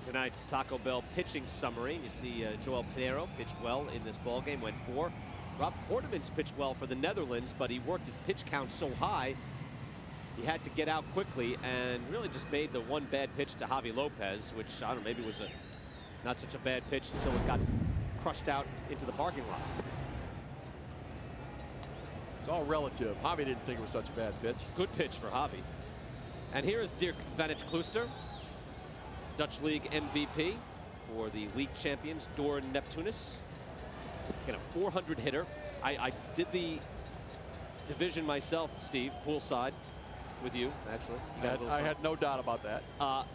Tonight's Taco Bell pitching summary. You see Joelle Pinero pitched well in this ball game, went 4. Rob Quarterman's pitched well for the Netherlands, but he worked his pitch count so high he had to get out quickly and really just made the one bad pitch to Javi Lopez, which I don't know, maybe was not such a bad pitch until it got crushed out into the parking lot. It's all relative. Javi didn't think it was such a bad pitch. Good pitch for Javi. And here is Dirk van 't Klooster, Dutch League MVP for the league champions Doorn Neptunus. Again, a 400 hitter. I did the division myself, Steve, poolside with you, actually. I had no doubt about that.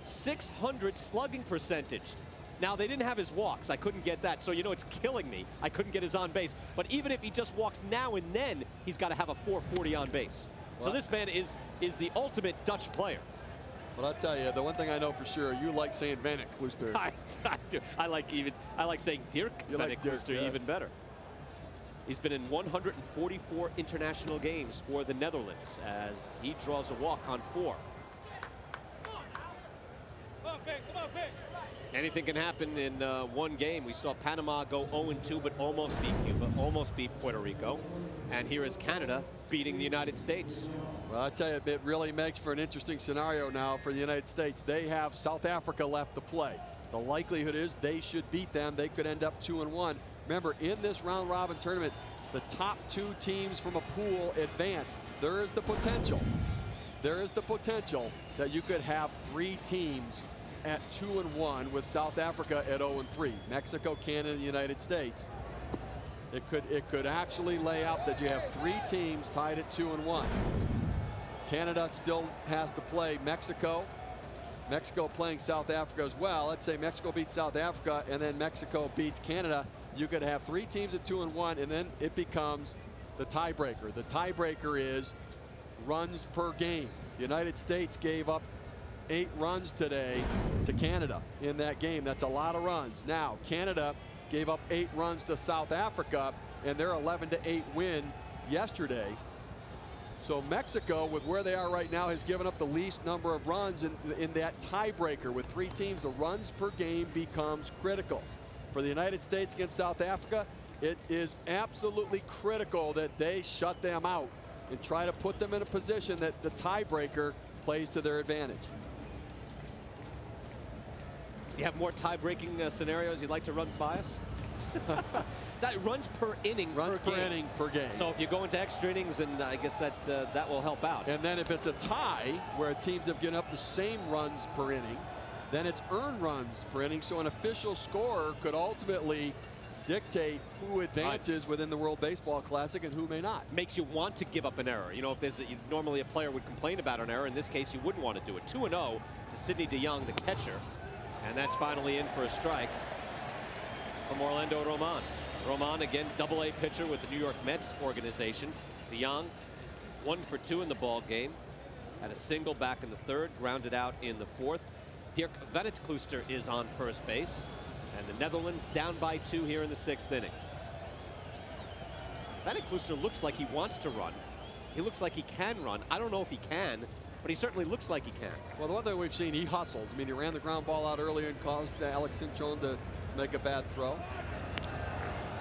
600 slugging percentage. Now, they didn't have his walks. I couldn't get that. So, you know, it's killing me. I couldn't get his on base. But even if he just walks now and then, he's got to have a 440 on base. Well, so this man is the ultimate Dutch player. Well, I'll tell you, the one thing I know for sure, you like saying van 't Klooster. I do. I like saying Dirk van 't Klooster even better. He's been in 144 international games for the Netherlands as he draws a walk on 4. Anything can happen in one game. We saw Panama go 0-2, but almost beat Cuba, almost beat Puerto Rico. And here is Canada beating the United States. Well, I tell you, it really makes for an interesting scenario now for the United States. They have South Africa left to play. The likelihood is they should beat them. They could end up 2-1. Remember, in this round robin tournament, the top 2 teams from a pool advance. There is the potential. There is the potential that you could have 3 teams at 2-1 with South Africa at 0-3. Mexico, Canada, and the United States. It could actually lay out that you have 3 teams tied at 2-1. Canada still has to play Mexico. Mexico playing South Africa as well. Let's say Mexico beats South Africa and then Mexico beats Canada. You could have 3 teams at 2-1, and then it becomes the tiebreaker. The tiebreaker is runs per game. The United States gave up 8 runs today to Canada in that game. That's a lot of runs. Now, Canada gave up 8 runs to South Africa and their 11-8 win yesterday. So Mexico, with where they are right now, has given up the least number of runs in that tiebreaker. With 3 teams, the runs per game becomes critical. For the United States against South Africa, it is absolutely critical that they shut them out and try to put them in a position that the tiebreaker plays to their advantage. Do you have more tie-breaking scenarios you'd like to run by us? That runs per inning. Runs per inning per game. So if you go into extra innings, and I guess that will help out. And then if it's a tie where teams have given up the same runs per inning, then it's earned runs per inning. So an official scorer could ultimately dictate who advances within the World Baseball Classic and who may not. Makes you want to give up an error. You know, if there's normally a player would complain about an error. In this case, you wouldn't want to do it. 2-0 to Sidney DeYoung, the catcher. And that's finally in for a strike from Orlando Roman. Roman, again, Double-A pitcher with the New York Mets organization. DeYoung, 1 for 2 in the ball game. Had a single back in the 3rd, grounded out in the 4th. Dirk van 't Klooster is on first base. And the Netherlands down by 2 here in the 6th inning. Van 't Klooster looks like he wants to run. He looks like he can run. I don't know if he can, but he certainly looks like he can. Well, the one thing we've seen, he hustles. I mean, he ran the ground ball out earlier and caused Alex Cintron to make a bad throw.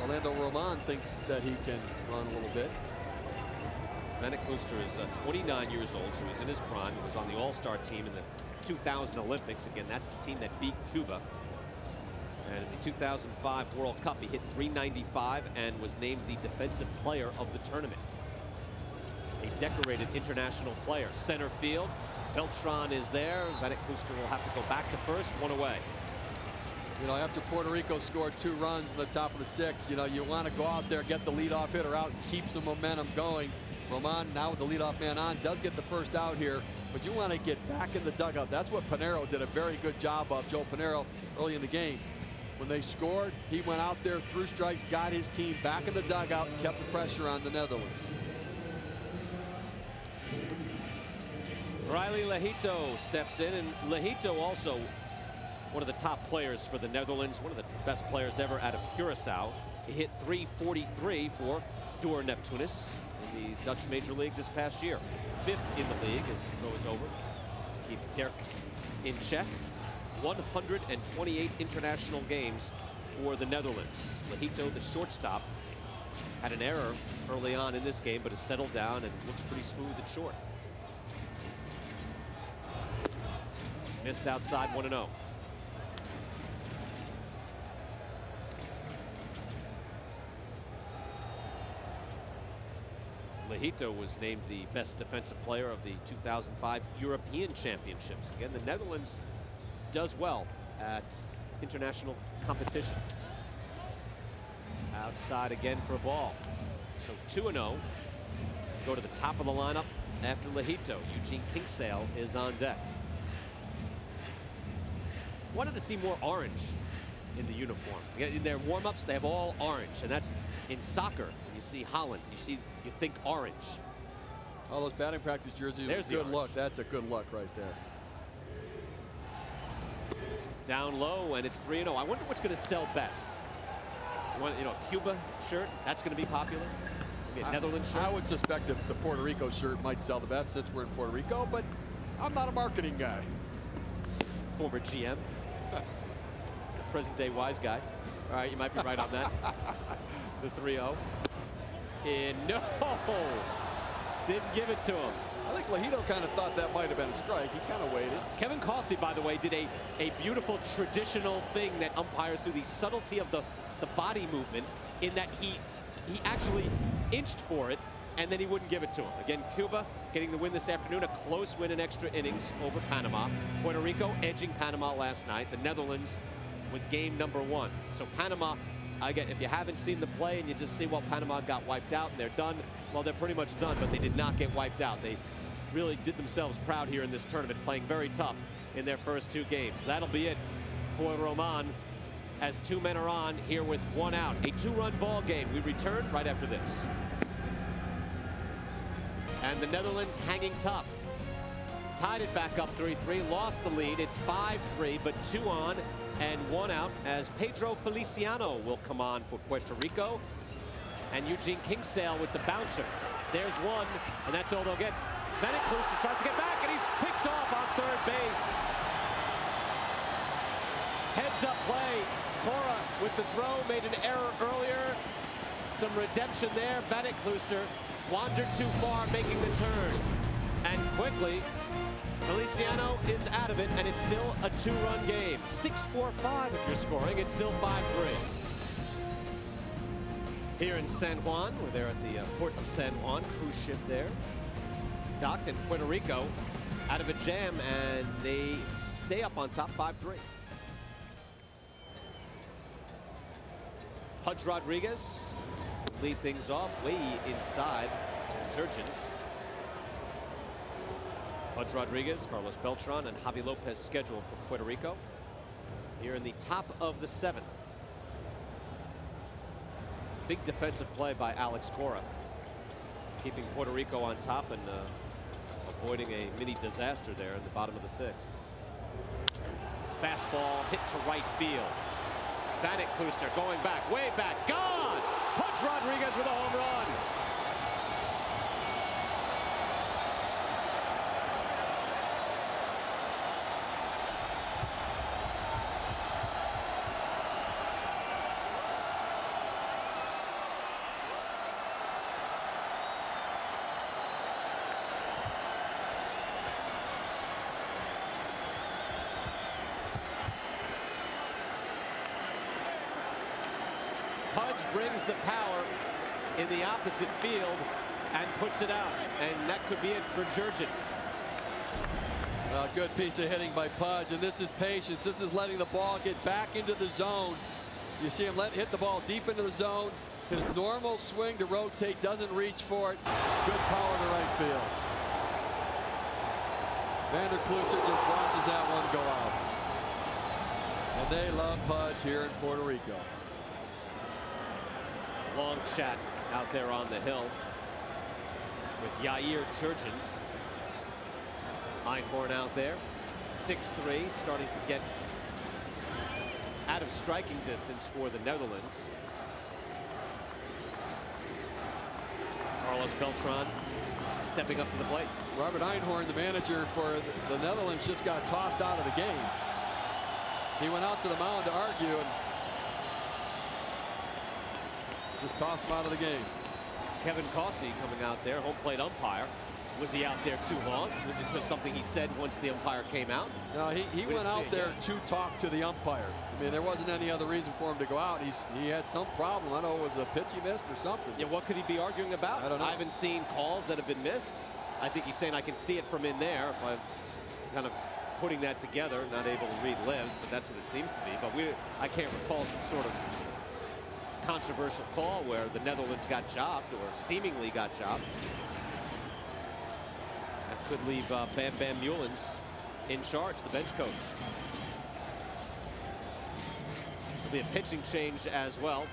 Orlando Roman thinks that he can run a little bit. Van 't Klooster is 29 years old, so he's in his prime. He was on the All-Star team in the 2000 Olympics. Again, that's the team that beat Cuba. And in the 2005 World Cup, he hit .395 and was named the defensive player of the tournament. A decorated international player. Center field, Beltran is there. Van 't Klooster will have to go back to first, 1 away. You know, after Puerto Rico scored 2 runs in the top of the 6th, you know, you want to go out there, get the leadoff hitter out, and keep some momentum going. Roman, now with the leadoff man on, does get the first out here, but you want to get back in the dugout. That's what Pinero did a very good job of, Joelle Pinero, early in the game. When they scored, he went out there, threw strikes, got his team back in the dugout, and kept the pressure on the Netherlands. Riley Lehito steps in, and Lehito also one of the top players for the Netherlands, one of the best players ever out of Curacao. He hit .343 for Door Neptunus in the Dutch Major League this past year. 5th in the league as the throw is over to keep Dirk in check. 128 international games for the Netherlands. Lehito, the shortstop, had an error early on in this game, but has settled down and looks pretty smooth at short. Missed outside, 1-0. Lehito was named the best defensive player of the 2005 European Championships. Again, the Netherlands does well at international competition. Outside again for a ball. So 2-0. Go to the top of the lineup after Lehito. Eugene Kingsale is on deck. Wanted to see more orange in the uniform. In their warm-ups, they have all orange, and that's in soccer. When you see Holland, you think orange. All those batting practice jerseys. There's a good look. That's a good look right there. Down low, and it's 3-0. I wonder what's going to sell best. You know, a Cuba shirt, that's going to be popular. Maybe a Netherlands shirt. I would suspect that the Puerto Rico shirt might sell the best since we're in Puerto Rico, but I'm not a marketing guy. Former GM. Present day wise guy. All right, you might be right on that. The 3-0. No! Didn't give it to him. I think Lehito kind of thought that might have been a strike. He kind of waited. Kevin Causey, by the way, did a beautiful traditional thing that umpires do, the subtlety of the body movement, in that he actually inched for it, and then he wouldn't give it to him. Again, Cuba getting the win this afternoon, a close win in extra innings over Panama. Puerto Rico edging Panama last night. The Netherlands with game number 1. So Panama, again, if you haven't seen the play and you just see, well, Panama got wiped out and they're done, well, they're pretty much done, but they did not get wiped out. They really did themselves proud here in this tournament, playing very tough in their first 2 games. That'll be it for Roman as 2 men are on here with 1 out. A 2-run ball game. We return right after this. And the Netherlands hanging tough. Tied it back up 3-3, lost the lead. It's 5-3, but 2 on and 1 out as Pedro Feliciano will come on for Puerto Rico. And Eugene Kingsale with the bouncer. There's 1, and that's all they'll get. Vanek Kluster tries to get back, and he's picked off on third base. Heads up play. Cora with the throw, made an error earlier. Some redemption there. Vanek Kluster wandered too far, making the turn. And quickly, Feliciano is out of it, and it's still a 2-run game. 6-4-5 if you're scoring. It's still 5-3. Here in San Juan, we're there at the port of San Juan, cruise ship there. Docked in Puerto Rico, out of a jam, and they stay up on top 5-3. Pudge Rodriguez lead things off way inside Jurgens. Pudge Rodriguez, Carlos Beltran, and Javi Lopez scheduled for Puerto Rico here in the top of the 7th. Big defensive play by Alex Cora, keeping Puerto Rico on top and avoiding a mini disaster there in the bottom of the 6th. Fastball hit to right field. Vanek Kluster going back, way back, gone! Pudge Rodriguez with a home run. Pudge brings the power in the opposite field and puts it out. And that could be it for Jurgens. Good piece of hitting by Pudge, and this is patience. This is letting the ball get back into the zone. You see him hit the ball deep into the zone. His normal swing to rotate doesn't reach for it. Good power to right field. Vander Klooster just watches that one go out. And they love Pudge here in Puerto Rico. Long chat out there on the hill with Jair Jurgens. Einhorn out there, 6'3", starting to get out of striking distance for the Netherlands. Carlos Beltran stepping up to the plate. Robert Einhorn, the manager for the Netherlands, just got tossed out of the game. He went out to the mound to argue and just tossed him out of the game. Kevin Causey coming out there, home plate umpire. Was he out there too long? Was it just something he said once the umpire came out? No, he went out there to talk to the umpire. I mean, there wasn't any other reason for him to go out. He had some problem. I don't know, it was a pitch he missed or something. Yeah, what could he be arguing about? I don't know. I haven't seen calls that have been missed. I think he's saying I can see it from in there. If I'm kind of putting that together, not able to read lips, but that's what it seems to be. But I can't recall some sort of controversial call where the Netherlands got jobbed or seemingly got jobbed. That could leave Bam Bam Mullins in charge, the bench coach. There'll be a pitching change as well.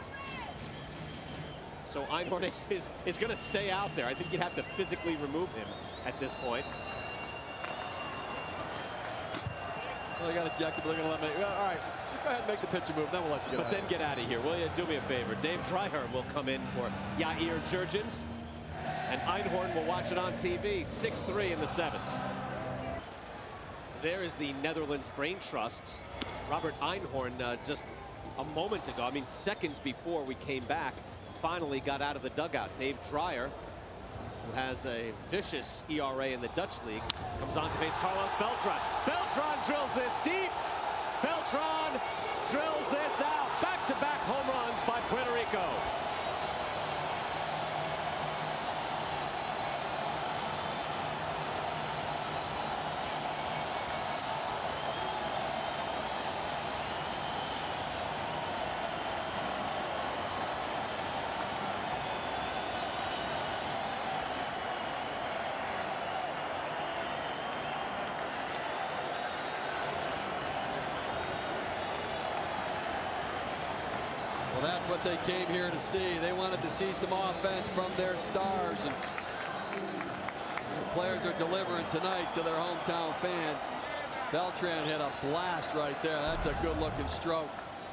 So Einhorn is going to stay out there. I think you'd have to physically remove him at this point. Well, they got ejected, but they're going to let me. All right, just go ahead and make the pitching move, then we'll let you get out. But then get out of here, will you? Do me a favor. Dave Dreyer will come in for Jair Jurgens. And Einhorn will watch it on TV. 6-3 in the 7th. There is the Netherlands Brain Trust. Robert Einhorn just a moment ago, I mean seconds before we came back, finally got out of the dugout. Dave Dreyer, who has a vicious ERA in the Dutch League, comes on to face Carlos Beltran. Beltran drills this deep. Beltran drills this out. Back-to-back home runs by Puerto Rico. Well, that's what they came here to see. They wanted to see some offense from their stars, and the players are delivering tonight to their hometown fans. Beltran hit a blast right there. That's a good-looking stroke.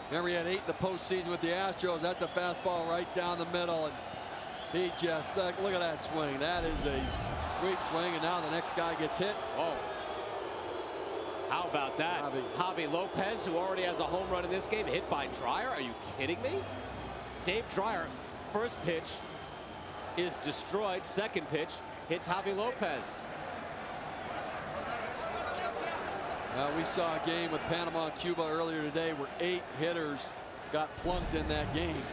Remember, he had 8 in the postseason with the Astros. That's a fastball right down the middle, and he just look at that swing. That is a sweet swing, and now the next guy gets hit. Oh. How about that? Javi Lopez, who already has a home run in this game, hit by Dreyer. Are you kidding me? Dave Dreyer, first pitch is destroyed. Second pitch hits Javi Lopez. We saw a game with Panama and Cuba earlier today where 8 hitters got plunked in that game.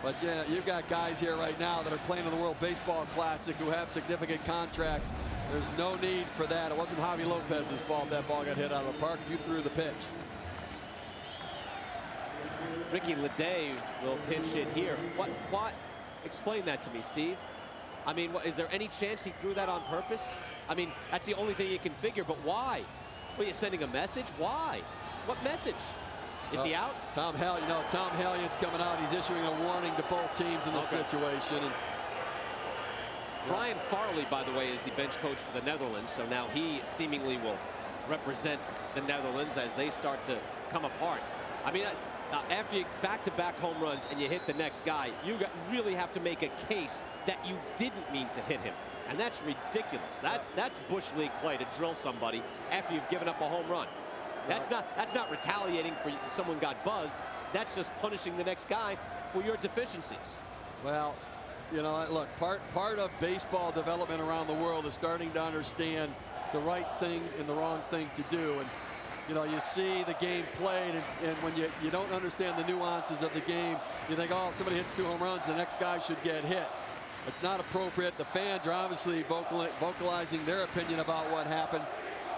But yeah, you've got guys here right now that are playing in the World Baseball Classic who have significant contracts. There's no need for that. It wasn't Javi Lopez's fault that ball got hit out of the park. You threw the pitch. Ricky Leday will pinch it here. What? Explain that to me, Steve. I mean, is there any chance he threw that on purpose? I mean, that's the only thing you can figure, but why? Were you sending a message? Why? What message? Is he out? Tom Hallion's coming out. He's issuing a warning to both teams in this situation. And Brian Farley, by the way, is the bench coach for the Netherlands, so now he seemingly will represent the Netherlands as they start to come apart. I mean, after you back-to-back home runs and you hit the next guy, you really have to make a case that you didn't mean to hit him. And that's ridiculous. That's Bush League play, to drill somebody after you've given up a home run. That's not retaliating for someone got buzzed. That's just punishing the next guy for your deficiencies. Well, you know, look, part of baseball development around the world is starting to understand the right thing and the wrong thing to do. And you know, you see the game played, and when you don't understand the nuances of the game, you think, oh, if somebody hits 2 home runs, the next guy should get hit. It's not appropriate. The fans are obviously vocalizing their opinion about what happened.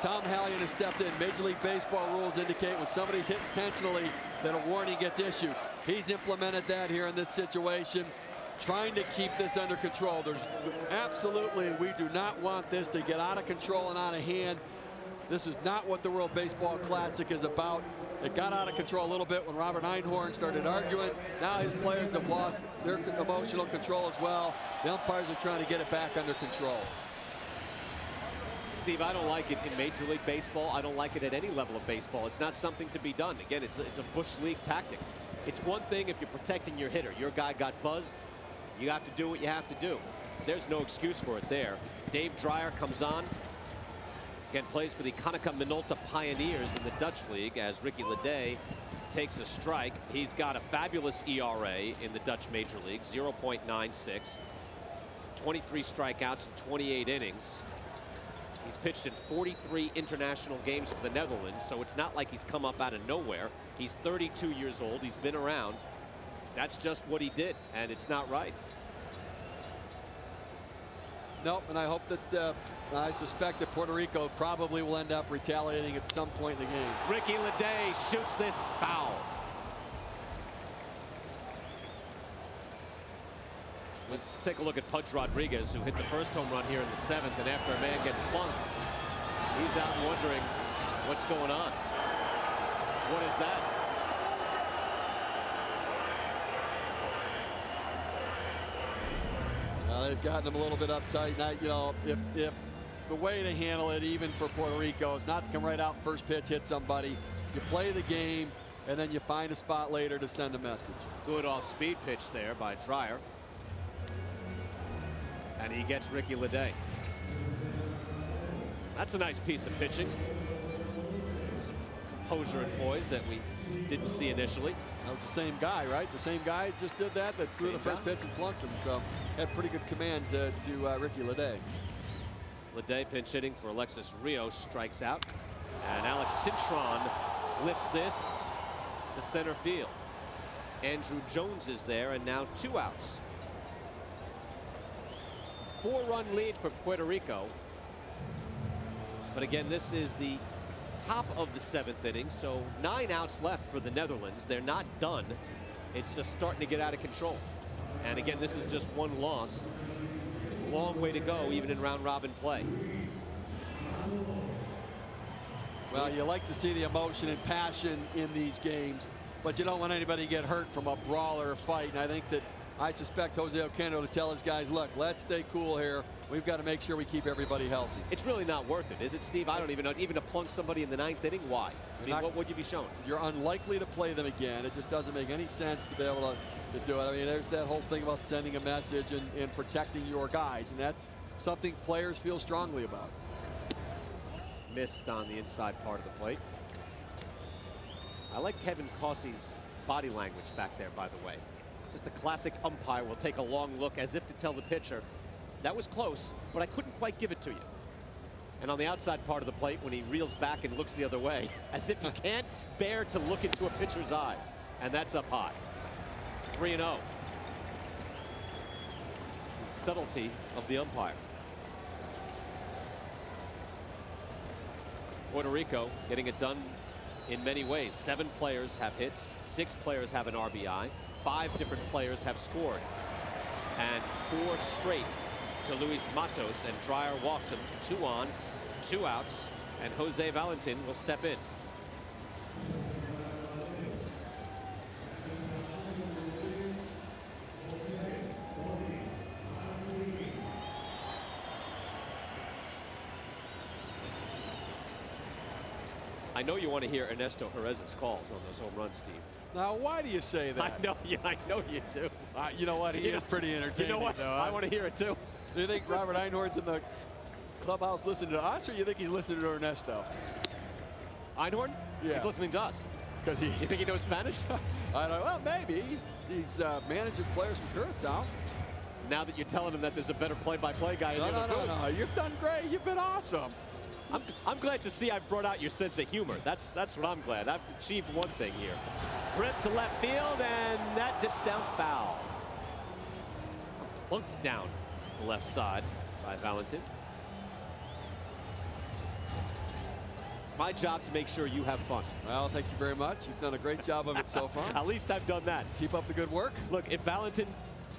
Tom Hallion has stepped in. Major League Baseball rules indicate when somebody's hit intentionally that a warning gets issued. He's implemented that here in this situation, trying to keep this under control. There's absolutely, we do not want this to get out of control and out of hand. This is not what the World Baseball Classic is about. It got out of control a little bit when Robert Einhorn started arguing. Now his players have lost their emotional control as well. The umpires are trying to get it back under control. Steve, I don't like it in Major League Baseball. I don't like it at any level of baseball. It's not something to be done. Again, it's a Bush League tactic. It's one thing if you're protecting your hitter. Your guy got buzzed. You have to do what you have to do. There's no excuse for it there. Dave Dreyer comes on. Again, plays for the Konica Minolta Pioneers in the Dutch League as Ricky Leday takes a strike. He's got a fabulous ERA in the Dutch Major League, 0.96. 23 strikeouts in 28 innings. He's pitched in 43 international games for the Netherlands, so it's not like he's come up out of nowhere. He's 32 years old. He's been around. That's just what he did, and it's not right. Nope, and I hope that I suspect that Puerto Rico probably will end up retaliating at some point in the game. Ricky Leday shoots this foul. Let's take a look at Pudge Rodriguez, who hit the first home run here in the 7th, and after a man gets plunked, he's out wondering what's going on. What is that? They've gotten him a little bit uptight. Now, you know, if the way to handle it, even for Puerto Rico, is not to come right out first pitch, hit somebody. You play the game, and then you find a spot later to send a message. Good off-speed pitch there by Dreyer. And he gets Ricky Leday. That's a nice piece of pitching. Some composure and poise that we didn't see initially. That was the same guy, right? The same guy just did that threw the first pitch and plunked him. So had pretty good command to Ricky Leday. Leday pinch hitting for Alexis Rios, strikes out. And Alex Cintron lifts this to center field. Andrew Jones is there, and now 2 outs. 4-run lead for Puerto Rico. But again, this is the top of the 7th inning, so 9 outs left for the Netherlands. They're not done. It's just starting to get out of control. And again, this is just 1 loss. Long way to go, even in round-robin play. Well, you like to see the emotion and passion in these games, but you don't want anybody to get hurt from a brawl or a fight. And I think that I suspect Jose Oquendo to tell his guys, look, let's stay cool here. We've got to make sure we keep everybody healthy. It's really not worth it, is it, Steve? I don't even know. Even to plunk somebody in the 9th inning, why? I mean, what would you be shown? You're unlikely to play them again. It just doesn't make any sense to be able to do it. I mean, there's that whole thing about sending a message and protecting your guys, and that's something players feel strongly about. Missed on the inside part of the plate. I like Kevin Causey's body language back there, by the way. Just a classic umpire will take a long look as if to tell the pitcher, that was close, but I couldn't quite give it to you. And on the outside part of the plate, when he reels back and looks the other way, as if he can't bear to look into a pitcher's eyes. And that's up high. 3-0. The subtlety of the umpire. Puerto Rico getting it done in many ways. 7 players have hits, 6 players have an RBI, 5 different players have scored, and 4 straight to Luis Matos, and Dreyer walks him. 2 on, 2 outs, and Jose Valentin will step in. I know you want to hear Ernesto Jerez's calls on those home runs, Steve. Now, why do you say that? I know you do. You know what? He is pretty entertaining. You know what? Though. I want to hear it too. Do you think Robert Einhorn's in the clubhouse listening to us, or you think he's listening to Ernesto? Einhorn? Yeah. He's listening to us. Because You think he knows Spanish? I don't know. Well, maybe. He's managing players from Curacao. Now that you're telling him that there's a better play-by-play guy in the other booth. No. You've done great. You've been awesome. I'm glad to see I've brought out your sense of humor. That's what I'm glad. I've achieved one thing here. Rip to left field, and that dips down foul. plunked down the left side by Valentin. It's my job to make sure you have fun. Well, thank you very much. You've done a great job of it so far. At least I've done that. Keep up the good work. Look, if Valentin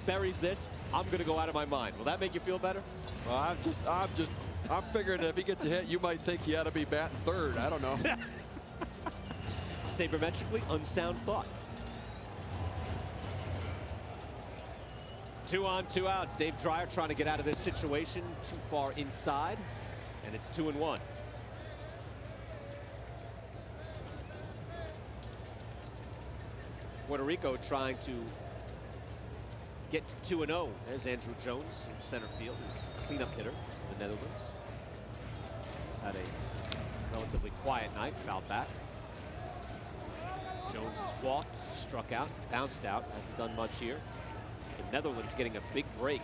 buries this, I'm going to go out of my mind. Will that make you feel better? Well, I'm figuring that if he gets a hit, you might think he ought to be batting third. I don't know. Sabermetrically unsound thought. 2 on, 2 out. Dave Dreyer trying to get out of this situation. Too far inside, and it's 2-1. Puerto Rico trying to get to 2-0. There's Andrew Jones in center field, who's the cleanup hitter for the Netherlands. He's had a relatively quiet night, fouled back. Jones has walked, struck out, bounced out, hasn't done much here. The Netherlands getting a big break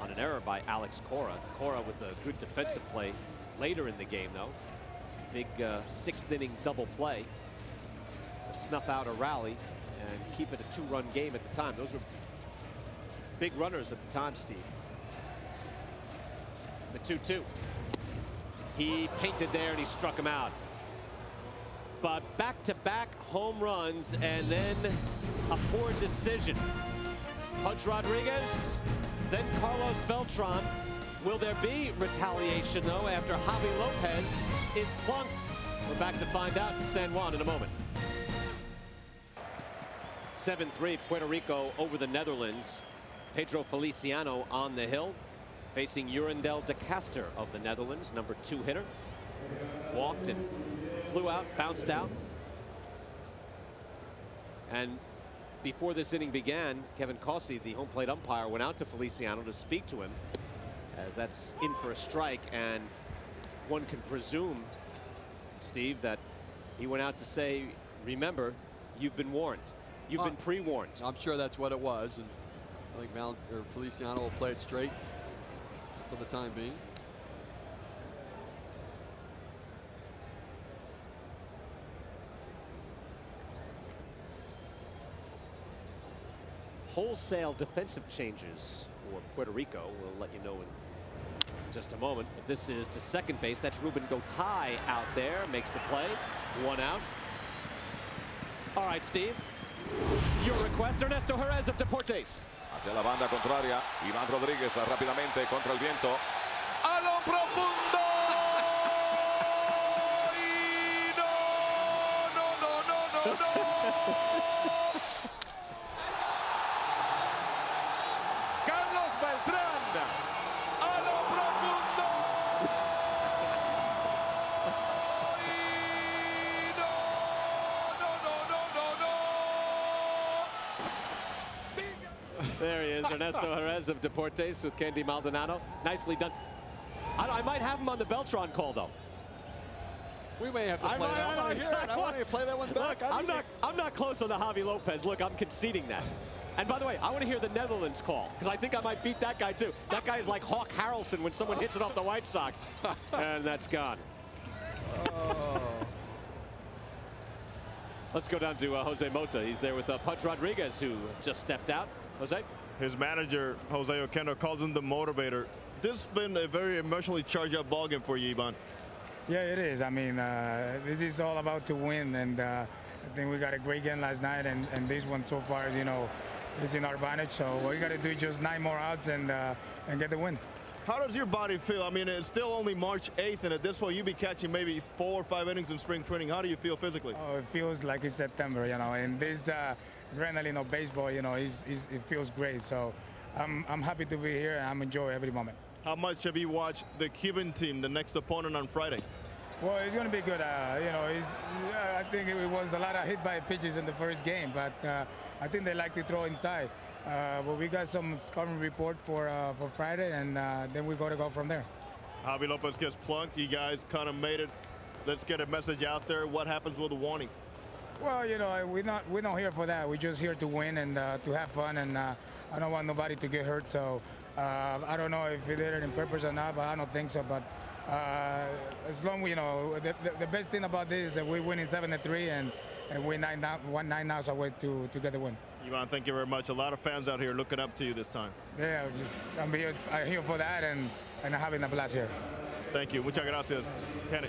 on an error by Alex Cora. Cora with a good defensive play later in the game, though. Big 6th inning double play to snuff out a rally and keep it a 2-run game at the time. Those were big runners at the time, Steve. The 2-2. He painted there and he struck him out. But back-to-back home runs and then a poor decision. Pudge Rodriguez, then Carlos Beltran. Will there be retaliation, though, after Javi Lopez is plunked? We're back to find out in San Juan in a moment. 7-3 Puerto Rico over the Netherlands. Pedro Feliciano on the hill, facing Urandel de Caster of the Netherlands, number 2 hitter. Walked and flew out, bounced out. And before this inning began, Kevin Causey, the home plate umpire, went out to Feliciano to speak to him, as that's in for a strike, and one can presume, Steve, that he went out to say, remember, you've been warned. You've been pre-warned. I'm sure that's what it was, and I think Feliciano will play it straight for the time being. Wholesale defensive changes for Puerto Rico. We'll let you know in just a moment. But this is to second base. That's Ruben Gotay out there. Makes the play. 1 out. All right, Steve. Your request, Ernesto Jerez of Deportes. Hacia la banda contraria. Iván Rodríguez rápidamente contra el viento. A lo profundo. Y no. Carlos Beltrán. A lo profundo. Y no. There he is, Ernesto Jerez of Deportes with Candy Maldonado. Nicely done. I might have him on the Beltran call, though. We may have to play that. I want to hear it. I want to play that one back. Look, I'm not close on the Javi Lopez. Look, I'm conceding that. And by the way, I want to hear the Netherlands call, because I think I might beat that guy too. That guy is like Hawk Harrelson when someone hits it off the White Sox. And that's gone. Oh. Let's go down to Jose Mota. He's there with Pudge Rodriguez, who just stepped out. Jose? His manager, Jose Oquendo, calls him the motivator. This has been a very emotionally charged up ball game for you, Ivan. Yeah, it is. I mean, this is all about to win, and I think we got a great game last night, and this one so far, you know, is in our advantage. So what we got to do is just 9 more outs and get the win. How does your body feel? I mean, it's still only March 8th, and at this point, you'll be catching maybe 4 or 5 innings in spring training. How do you feel physically? Oh, it feels like it's September, you know, and this adrenaline of baseball, you know, it feels great. So I'm happy to be here, and I'm enjoying every moment. How much have you watched the Cuban team, the next opponent on Friday? Well, it's going to be good. You know, I think it was a lot of hit by pitches in the first game, but I think they like to throw inside. But we got some scouting report for Friday, and then we got to go from there. Javi Lopez gets plunked. You guys kind of made it. Let's get a message out there. What happens with the warning? Well, you know, we're not here for that. We're just here to win and to have fun, and I don't want nobody to get hurt. So I don't know if we did it on purpose or not, but I don't think so. But as long, you know, the best thing about this is that we're winning 7-3, and we're 9 outs away to get the win. Ivan, thank you very much. A lot of fans out here looking up to you this time. Yeah, I'm here for that and having a blast here. Thank you. Muchas gracias, Kenny.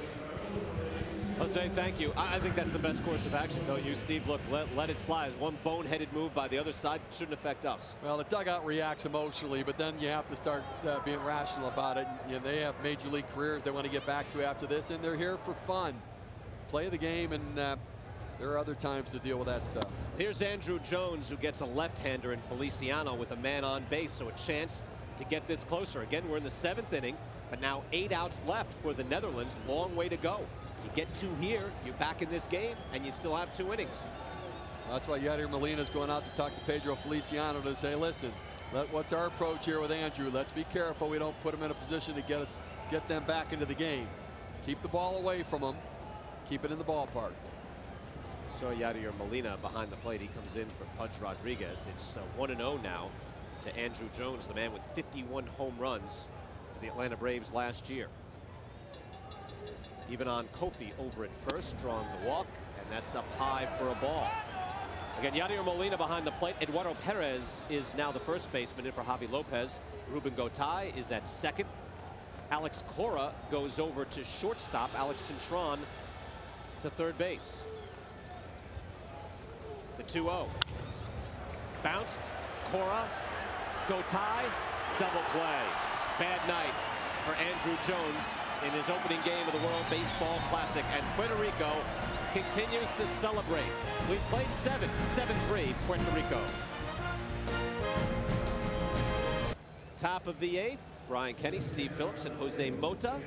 Jose, thank you. I think that's the best course of action, don't you, Steve? Look, let it slide. One boneheaded move by the other side shouldn't affect us. Well, the dugout reacts emotionally, but then you have to start being rational about it. And they have major league careers they want to get back to after this, and they're here for fun. Play the game, and there are other times to deal with that stuff. Here's Andrew Jones, who gets a left-hander in Feliciano with a man on base, so a chance to get this closer. Again, we're in the 7th inning, but now 8 outs left for the Netherlands. Long way to go. You get 2 here, you're back in this game, and you still have 2 innings. That's why Yadier Molina's going out to talk to Pedro Feliciano to say, listen, what's our approach here with Andrew? Let's be careful we don't put him in a position to get them back into the game. Keep the ball away from them. Keep it in the ballpark. So Yadier Molina behind the plate. He comes in for Pudge Rodriguez. It's 1-0 now to Andrew Jones, the man with 51 home runs for the Atlanta Braves last year. Even on Kofi over at first, drawing the walk, and that's up high for a ball. Again, Yadier Molina behind the plate. Eduardo Perez is now the first baseman in for Javi Lopez. Ruben Gotay is at second. Alex Cora goes over to shortstop. Alex Cintron to third base. The 2-0. Bounced. Cora. Gotay. Double play. Bad night for Andrew Jones in his opening game of the World Baseball Classic. And Puerto Rico continues to celebrate. We've played 7-3 Puerto Rico. Top of the 8th. Brian Kenny, Steve Phillips, and Jose Mota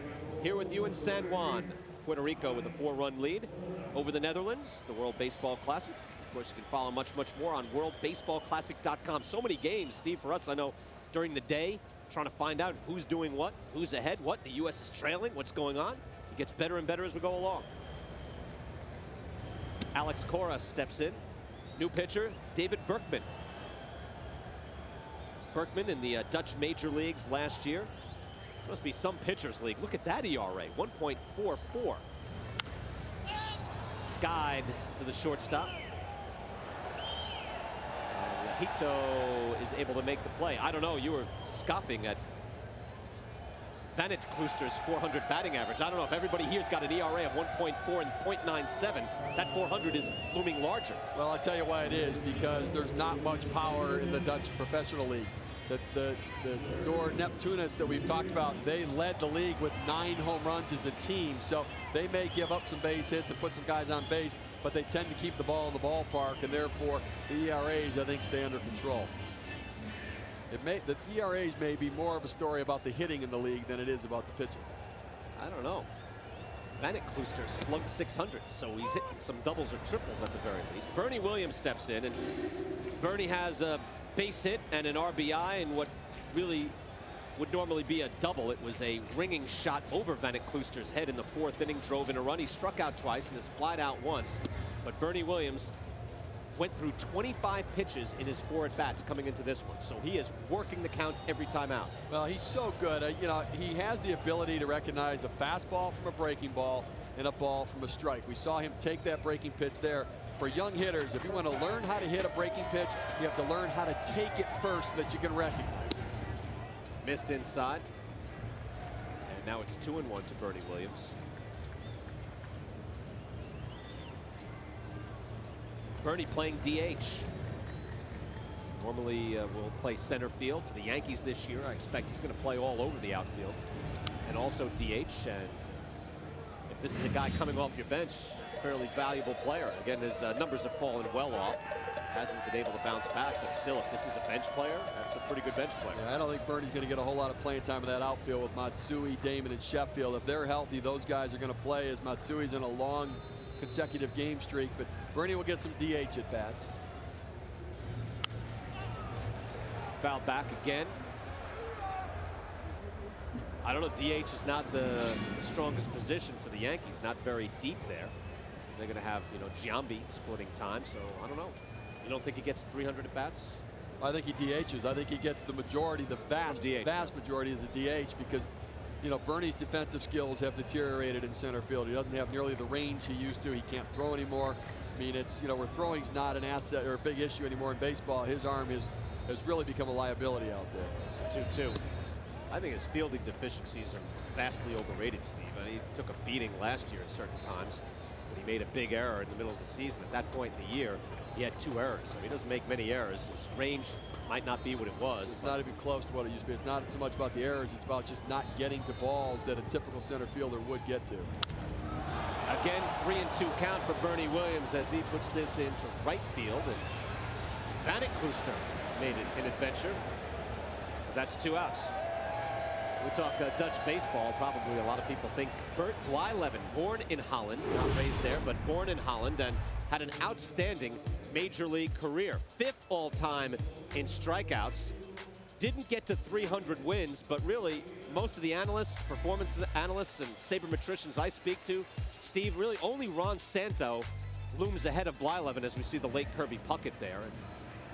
here with you in San Juan. Puerto Rico with a 4-run lead over the Netherlands, the World Baseball Classic. Of course, you can follow much more on worldbaseballclassic.com. So many games, Steve, for us, I know, during the day, trying to find out who's doing what, who's ahead, what the U.S. is trailing, what's going on. It gets better and better as we go along. Alex Cora steps in. New pitcher, David Berkman. Berkman in the Dutch major leagues last year. This must be some pitchers league. Look at that ERA, 1.44. Skied to the shortstop. Lehito is able to make the play. I don't know, you were scoffing at Vanit Klooster's 400 batting average. I don't know if everybody here's got an ERA of 1.4 and 0.97. That 400 is looming larger. Well, I'll tell you why it is, because there's not much power in the Dutch professional league. The Door Neptunus that we've talked about, they led the league with 9 home runs as a team. So they may give up some base hits and put some guys on base, but they tend to keep the ball in the ballpark, and therefore the ERAs, I think, stay under control. The ERAs may be more of a story about the hitting in the league than it is about the pitching. I don't know. Vanit Klooster slugged 600, so he's hitting some doubles or triples at the very least. Bernie Williams steps in, and Bernie has a base hit and an RBI, and what really would normally be a double. It was a ringing shot over Vanit Klooster's head in the 4th inning, drove in a run. He struck out twice and has flied out once. But Bernie Williams went through 25 pitches in his 4 at-bats coming into this one. So he is working the count every time out. Well, he's so good. You know, he has the ability to recognize a fastball from a breaking ball and a ball from a strike. We saw him take that breaking pitch there. For young hitters, if you want to learn how to hit a breaking pitch, you have to learn how to take it first so that you can recognize it. Missed inside. And now it's 2-1 to Bernie Williams. Bernie playing DH. Normally will play center field for the Yankees this year. I expect he's going to play all over the outfield and also DH. And if this is a guy coming off your bench, fairly valuable player. Again, his numbers have fallen well off. Hasn't been able to bounce back, but still, if this is a bench player, that's a pretty good bench player. Yeah, I don't think Bernie's going to get a whole lot of playing time in that outfield with Matsui, Damon, and Sheffield. If they're healthy, those guys are going to play, as Matsui's in a long consecutive game streak, but Bernie will get some DH at bats. Foul back again. I don't know, DH is not the strongest position for the Yankees, not very deep there. They're going to have, you know, Giambi splitting time, so I don't know. You don't think he gets 300 at bats? I think he DHs. I think he gets the majority, the vast majority as a DH, because, you know, Bernie's defensive skills have deteriorated in center field. He doesn't have nearly the range he used to. He can't throw anymore. I mean, it's, you know, where throwing's not an asset or a big issue anymore in baseball. His arm has really become a liability out there. 2-2. I think his fielding deficiencies are vastly overrated, Steve. I mean, he took a beating last year at certain times when he made a big error in the middle of the season. At that point in the year, he had 2 errors. So he doesn't make many errors. His range might not be what it was. It's not even close to what it used to be. It's not so much about the errors. It's about just not getting to balls that a typical center fielder would get to. Again, 3-2 count for Bernie Williams as he puts this into right field. And Vanek Kluster made it an adventure. That's 2 outs. We talk Dutch baseball. Probably a lot of people think Bert Blyleven, born in Holland, not raised there, but born in Holland, and had an outstanding major league career. 5th all-time in strikeouts. Didn't get to 300 wins, but really most of the analysts, performance analysts, and sabermetricians I speak to, Steve, really only Ron Santo looms ahead of Blyleven as we see the late Kirby Puckett there. And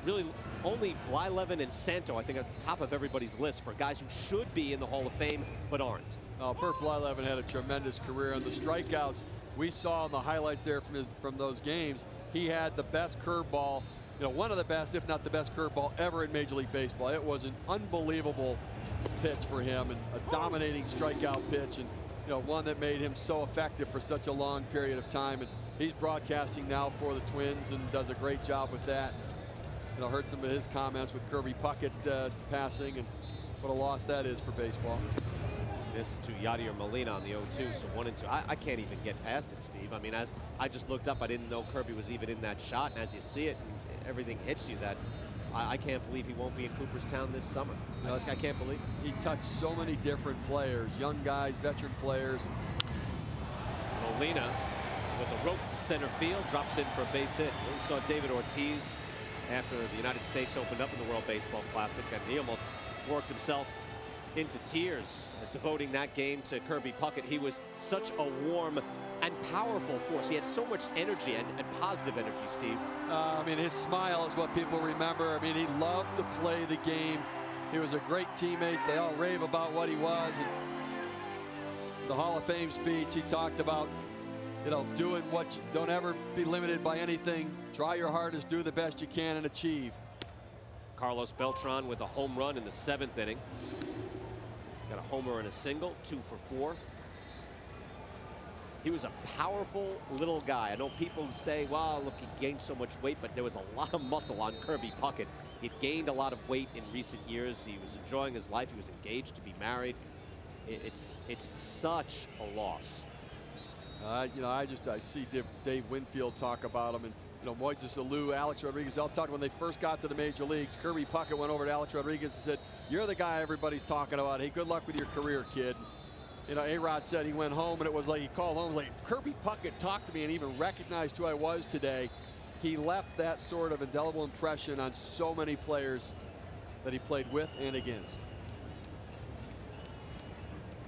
really only Blyleven and Santo, I think, are at the top of everybody's list for guys who should be in the Hall of Fame but aren't. Bert Blyleven had a tremendous career, and the strikeouts we saw in the highlights there from those games, he had the best curveball, you know, one of the best, if not the best curveball ever in Major League Baseball. It was an unbelievable pitch for him, and a dominating strikeout pitch, and you know, one that made him so effective for such a long period of time. And he's broadcasting now for the Twins and does a great job with that. You know, heard some of his comments with Kirby Puckett passing, and what a loss that is for baseball. This to Yadier Molina on the 0-2, so 1-2. I can't even get past it, Steve. I mean, as I just looked up, I didn't know Kirby was even in that shot, and as you see it, everything hits you. That I can't believe he won't be in Cooperstown this summer. I can't believe it. He touched so many different players, young guys, veteran players. Molina with a rope to center field, drops in for a base hit. We saw David Ortiz after the United States opened up in the World Baseball Classic, and he almost worked himself into tears, devoting that game to Kirby Puckett. He was such a warm and powerful force. He had so much energy and positive energy, Steve. I mean, his smile is what people remember. I mean, he loved to play the game. He was a great teammate. They all rave about what he was. And the Hall of Fame speech, he talked about, you know, doing what you don't ever be limited by anything. Try your hardest, do the best you can, and achieve. Carlos Beltran with a home run in the 7th inning. Got a homer and a single, 2 for 4. He was a powerful little guy. I know people say, well, look, he gained so much weight, but there was a lot of muscle on Kirby Puckett. He'd gained a lot of weight in recent years. He was enjoying his life. He was engaged to be married. It's such a loss. You know, I see Dave Winfield talk about him, and you know, Moises Alou, Alex Rodriguez, all talked when they first got to the major leagues. Kirby Puckett went over to Alex Rodriguez and said, "You're the guy everybody's talking about. Hey, good luck with your career, kid." You know, A-Rod said he went home, and it was like he called home, like, Kirby Puckett talked to me and even recognized who I was today. He left that sort of indelible impression on so many players that he played with and against.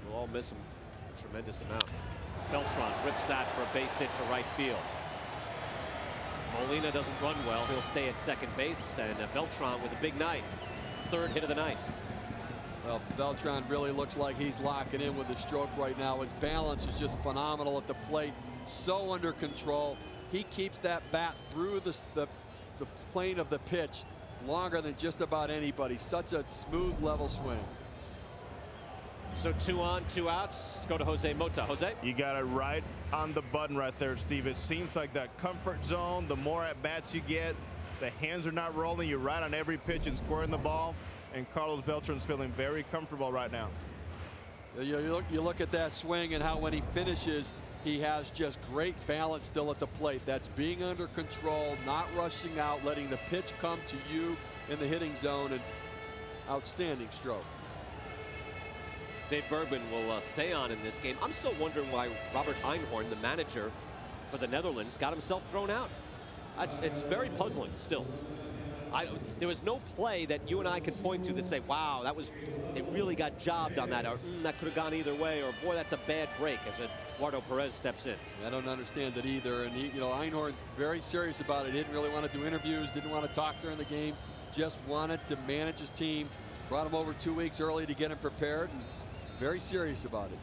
We'll all miss him a tremendous amount. Beltran rips that for a base hit to right field. Molina doesn't run well. He'll stay at second base, and Beltran with a big night. 3rd hit of the night. Well, Beltran really looks like he's locking in with his stroke right now. His balance is just phenomenal at the plate. So under control. He keeps that bat through the plane of the pitch longer than just about anybody. Such a smooth, level swing. So 2 on, 2 outs. Let's go to Jose Mota. Jose? You got it right on the button right there, Steve. It seems like that comfort zone, the more at-bats you get, the hands are not rolling. You're right on every pitch and squaring the ball. And Carlos Beltran's feeling very comfortable right now. You look at that swing and how when he finishes, he has just great balance still at the plate. That's being under control, not rushing out, letting the pitch come to you in the hitting zone, and outstanding stroke. Dave Bergman will stay on in this game. I'm still wondering why Robert Einhorn, the manager for the Netherlands, got himself thrown out. It's very puzzling still. There was no play that you and I could point to that say, wow, they really got jobbed on that, or that could have gone either way, or boy, that's a bad break, as Eduardo Perez steps in. I don't understand it either. And you know, Einhorn very serious about it. He didn't really want to do interviews, didn't want to talk during the game, just wanted to manage his team. Brought him over 2 weeks early to get him prepared, and very serious about it.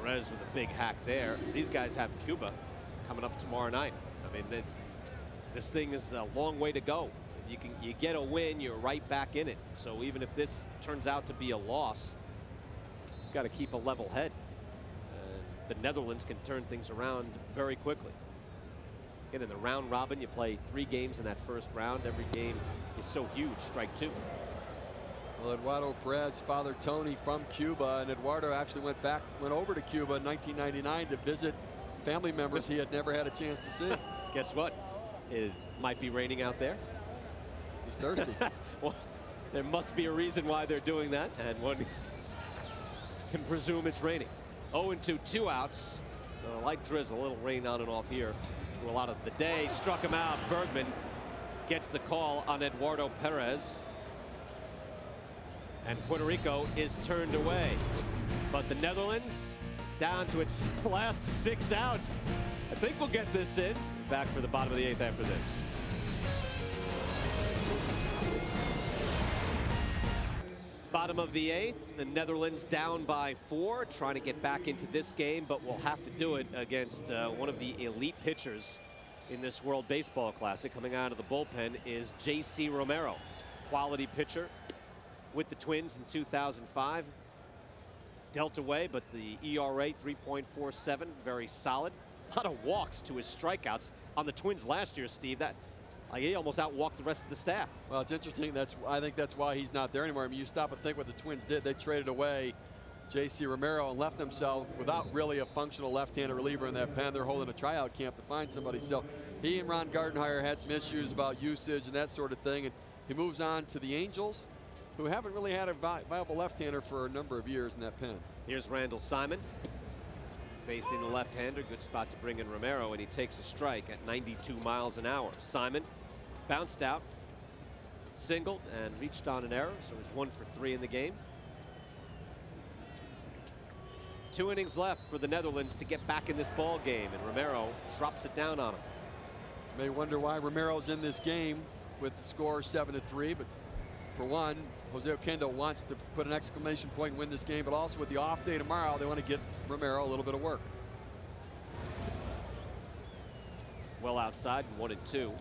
Perez with a big hack there. These guys have Cuba coming up tomorrow night. I mean, this thing is a long way to go. You get a win, you're right back in it. So even if this turns out to be a loss, you've got to keep a level head. The Netherlands can turn things around very quickly. Again, in the round robin, you play 3 games in that first round. Every game is so huge. Strike 2. Well, Eduardo Perez, father Tony from Cuba, and Eduardo actually went over to Cuba in 1999 to visit family members he had never had a chance to see. Guess what? It might be raining out there. He's thirsty. Well, there must be a reason why they're doing that, and one can presume it's raining. 0-2, 2 outs. So a light drizzle, a little rain on and off here for a lot of the day. Struck him out. Bergman gets the call on Eduardo Perez. And Puerto Rico is turned away. But the Netherlands down to its last 6 outs. I think we'll get this in. Back for the bottom of the 8th after this. Bottom of the 8th, the Netherlands down by 4, trying to get back into this game, but we'll have to do it against one of the elite pitchers in this World Baseball Classic. Coming out of the bullpen is J.C. Romero, quality pitcher with the Twins in 2005. Dealt away, but the ERA 3.47, very solid. A lot of walks to his strikeouts on the Twins last year, Steve. He almost outwalked the rest of the staff. Well, it's interesting. I think that's why he's not there anymore. I mean, you stop and think what the Twins did. They traded away J.C. Romero and left themselves without really a functional left-handed reliever in that pen. They're holding a tryout camp to find somebody. So he and Ron Gardenhire had some issues about usage and that sort of thing. And he moves on to the Angels, who haven't really had a viable left-hander for a number of years in that pen. Here's Randall Simon facing the left-hander. Good spot to bring in Romero, and he takes a strike at 92 miles an hour. Simon bounced out, singled, and reached on an error, so he's 1 for 3 in the game. 2 innings left for the Netherlands to get back in this ball game, and Romero drops it down on him. You may wonder why Romero's in this game with the score 7-3, but for one, Jose Kendo wants to put an exclamation point and win this game, but also with the off day tomorrow, they want to get Romero a little bit of work. Well outside, 1-2.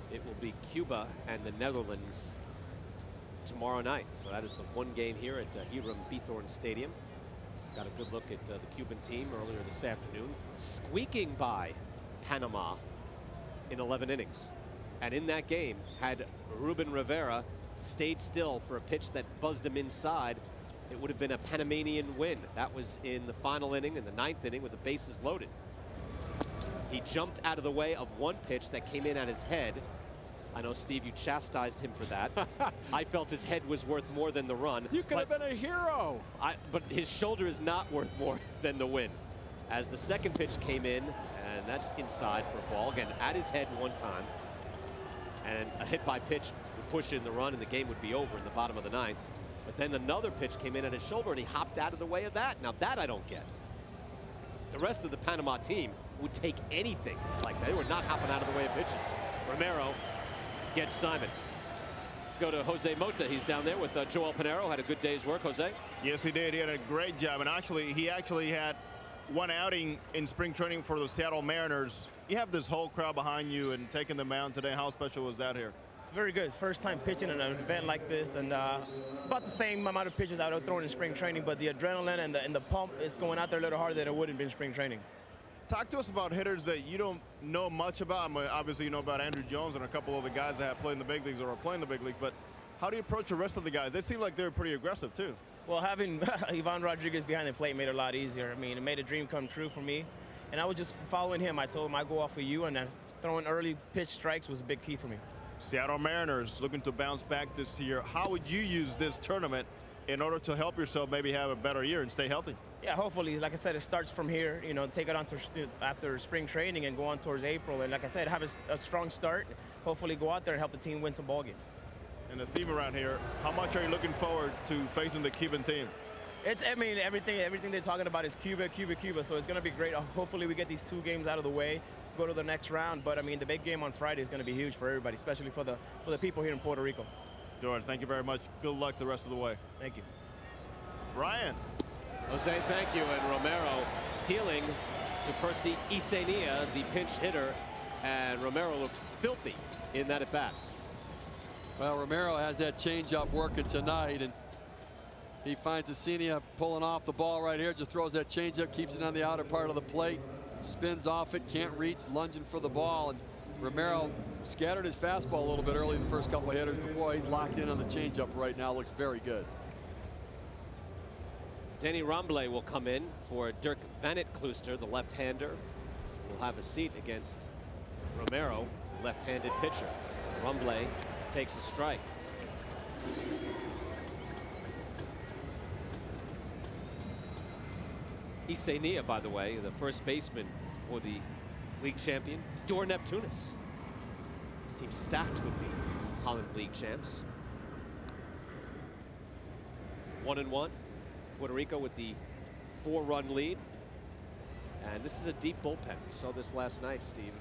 It will be Cuba and the Netherlands tomorrow night. So that is the 1 game here at Hiram Bithorn Stadium. Got a good look at the Cuban team earlier this afternoon, squeaking by Panama in 11 innings. And in that game, had Ruben Rivera stayed still for a pitch that buzzed him inside, it would have been a Panamanian win. That was in the final inning, in the 9th inning, with the bases loaded. He jumped out of the way of one pitch that came in at his head. I know, Steve, you chastised him for that. I felt his head was worth more than the run. You could have been a hero. But his shoulder is not worth more than the win. As the second pitch came in, and that's inside for a ball. Again, at his head one time. And a hit by pitch would push in the run, and the game would be over in the bottom of the 9th. But then another pitch came in at his shoulder, and he hopped out of the way of that. Now that I don't get. The rest of the Panama team would take anything like that. They were not hopping out of the way of pitches. Romero gets Simon. Let's go to Jose Mota. He's down there with Joelle Pinero. Had a good day's work, Jose. Yes, he did. He had a great job. And actually, he had one outing in spring training for the Seattle Mariners. You have this whole crowd behind you and taking the mound today. How special was that here? Very good. First time pitching in an event like this, and about the same amount of pitches I would have thrown in spring training, but the adrenaline and the pump is going out there a little harder than it would have been in spring training. Talk to us about hitters that you don't know much about. I mean, obviously, you know about Andrew Jones and a couple of the guys that have played in the big leagues or are playing the big league, but how do you approach the rest of the guys? They seem like they're pretty aggressive, too. Well, having Ivan Rodriguez behind the plate made it a lot easier. I mean, it made a dream come true for me, and I was just following him. I told him I'd go off of you, and then throwing early pitch strikes was a big key for me. Seattle Mariners looking to bounce back this year. How would you use this tournament in order to help yourself maybe have a better year and stay healthy? Yeah, hopefully, like I said, it starts from here, you know, take it on to after spring training and go on towards April. And like I said, have a strong start, hopefully go out there and help the team win some ball games. And the theme around here, how much are you looking forward to facing the Cuban team? I mean, everything they're talking about is Cuba, Cuba, Cuba. So it's going to be great. Hopefully we get these 2 games out of the way, go to the next round. But I mean, the big game on Friday is going to be huge for everybody, especially for the people here in Puerto Rico. George, thank you very much. Good luck the rest of the way. Thank you. Brian. Jose, thank you. And Romero dealing to Percy Isenia, the pinch hitter. And Romero looked filthy in that at bat. Well, Romero has that changeup working tonight, and he finds Isenia pulling off the ball right here. Just throws that changeup, keeps it on the outer part of the plate, spins off it, can't reach, lunging for the ball. And Romero scattered his fastball a little bit early in the first couple of hitters, but boy, he's locked in on the changeup right now. Looks very good. Danny Ramble will come in for Dirk Vanit-Klooster, the left-hander. Will have a seat against Romero, left-handed pitcher. Ramble takes a strike. Isenia, by the way, the first baseman for the league champion, Dor Neptunus. His team stacked with the Holland League champs. 1-1. Puerto Rico with the 4-run lead. And this is a deep bullpen. We saw this last night, Steve.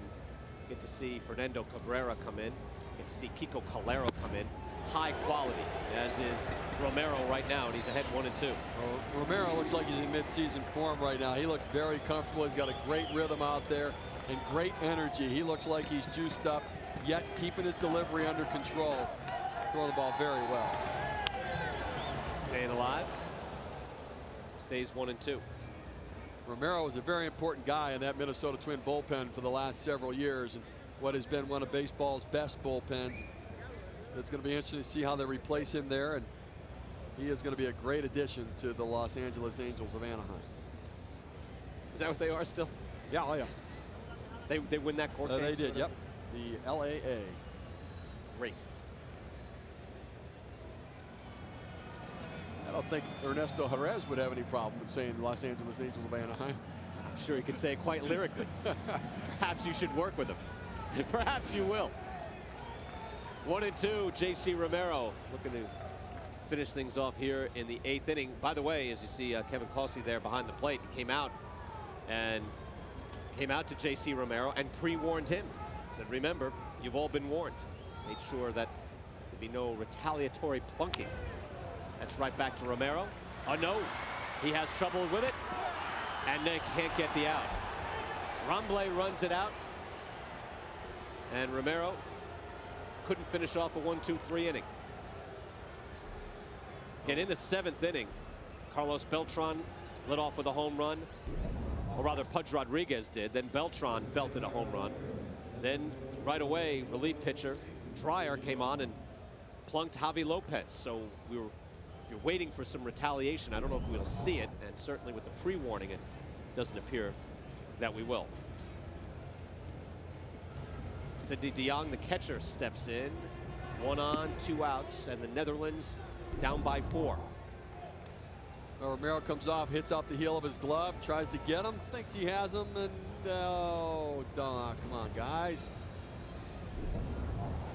Get to see Fernando Cabrera come in. Get to see Kiko Calero come in. High quality, as is Romero right now, and he's ahead 1-2. Well, Romero looks like he's in mid-season form right now. He looks very comfortable. He's got a great rhythm out there and great energy. He looks like he's juiced up, yet keeping his delivery under control. Throwing the ball very well. Staying alive. Stays 1-2. Romero is a very important guy in that Minnesota Twin bullpen for the last several years, and what has been one of baseball's best bullpens. It's going to be interesting to see how they replace him there, and he is going to be a great addition to the Los Angeles Angels of Anaheim. Is that what they are still? Yeah, oh yeah. They win that court case? They did, yep. The LAA. Great. I don't think Ernesto Jerez would have any problem with saying Los Angeles Angels of Anaheim. I'm sure he could say it quite lyrically. Perhaps you should work with him. Perhaps you will. 1-2, J.C. Romero looking to finish things off here in the 8th inning. By the way, as you see Kevin Clousey there behind the plate, he came out to J.C. Romero and pre-warned him. Said, remember, you've all been warned. Made sure that there'd be no retaliatory plunking. That's right back to Romero. Oh no, he has trouble with it, and they can't get the out. Ramble runs it out, and Romero couldn't finish off a 1-2-3 inning. Again, in the 7th inning, Carlos Beltran lit off with a home run, or rather Pudge Rodriguez did. Then Beltran belted a home run. Then right away, relief pitcher Dreyer came on and plunked Javi Lopez. So if you're waiting for some retaliation, I don't know if we'll see it, and certainly with the pre-warning, it doesn't appear that we will. Sidney de Jong, the catcher, steps in. 1 on, 2 outs, and the Netherlands down by 4. Well, Romero comes off, hits off the heel of his glove, tries to get him, thinks he has him, and oh, come on, guys.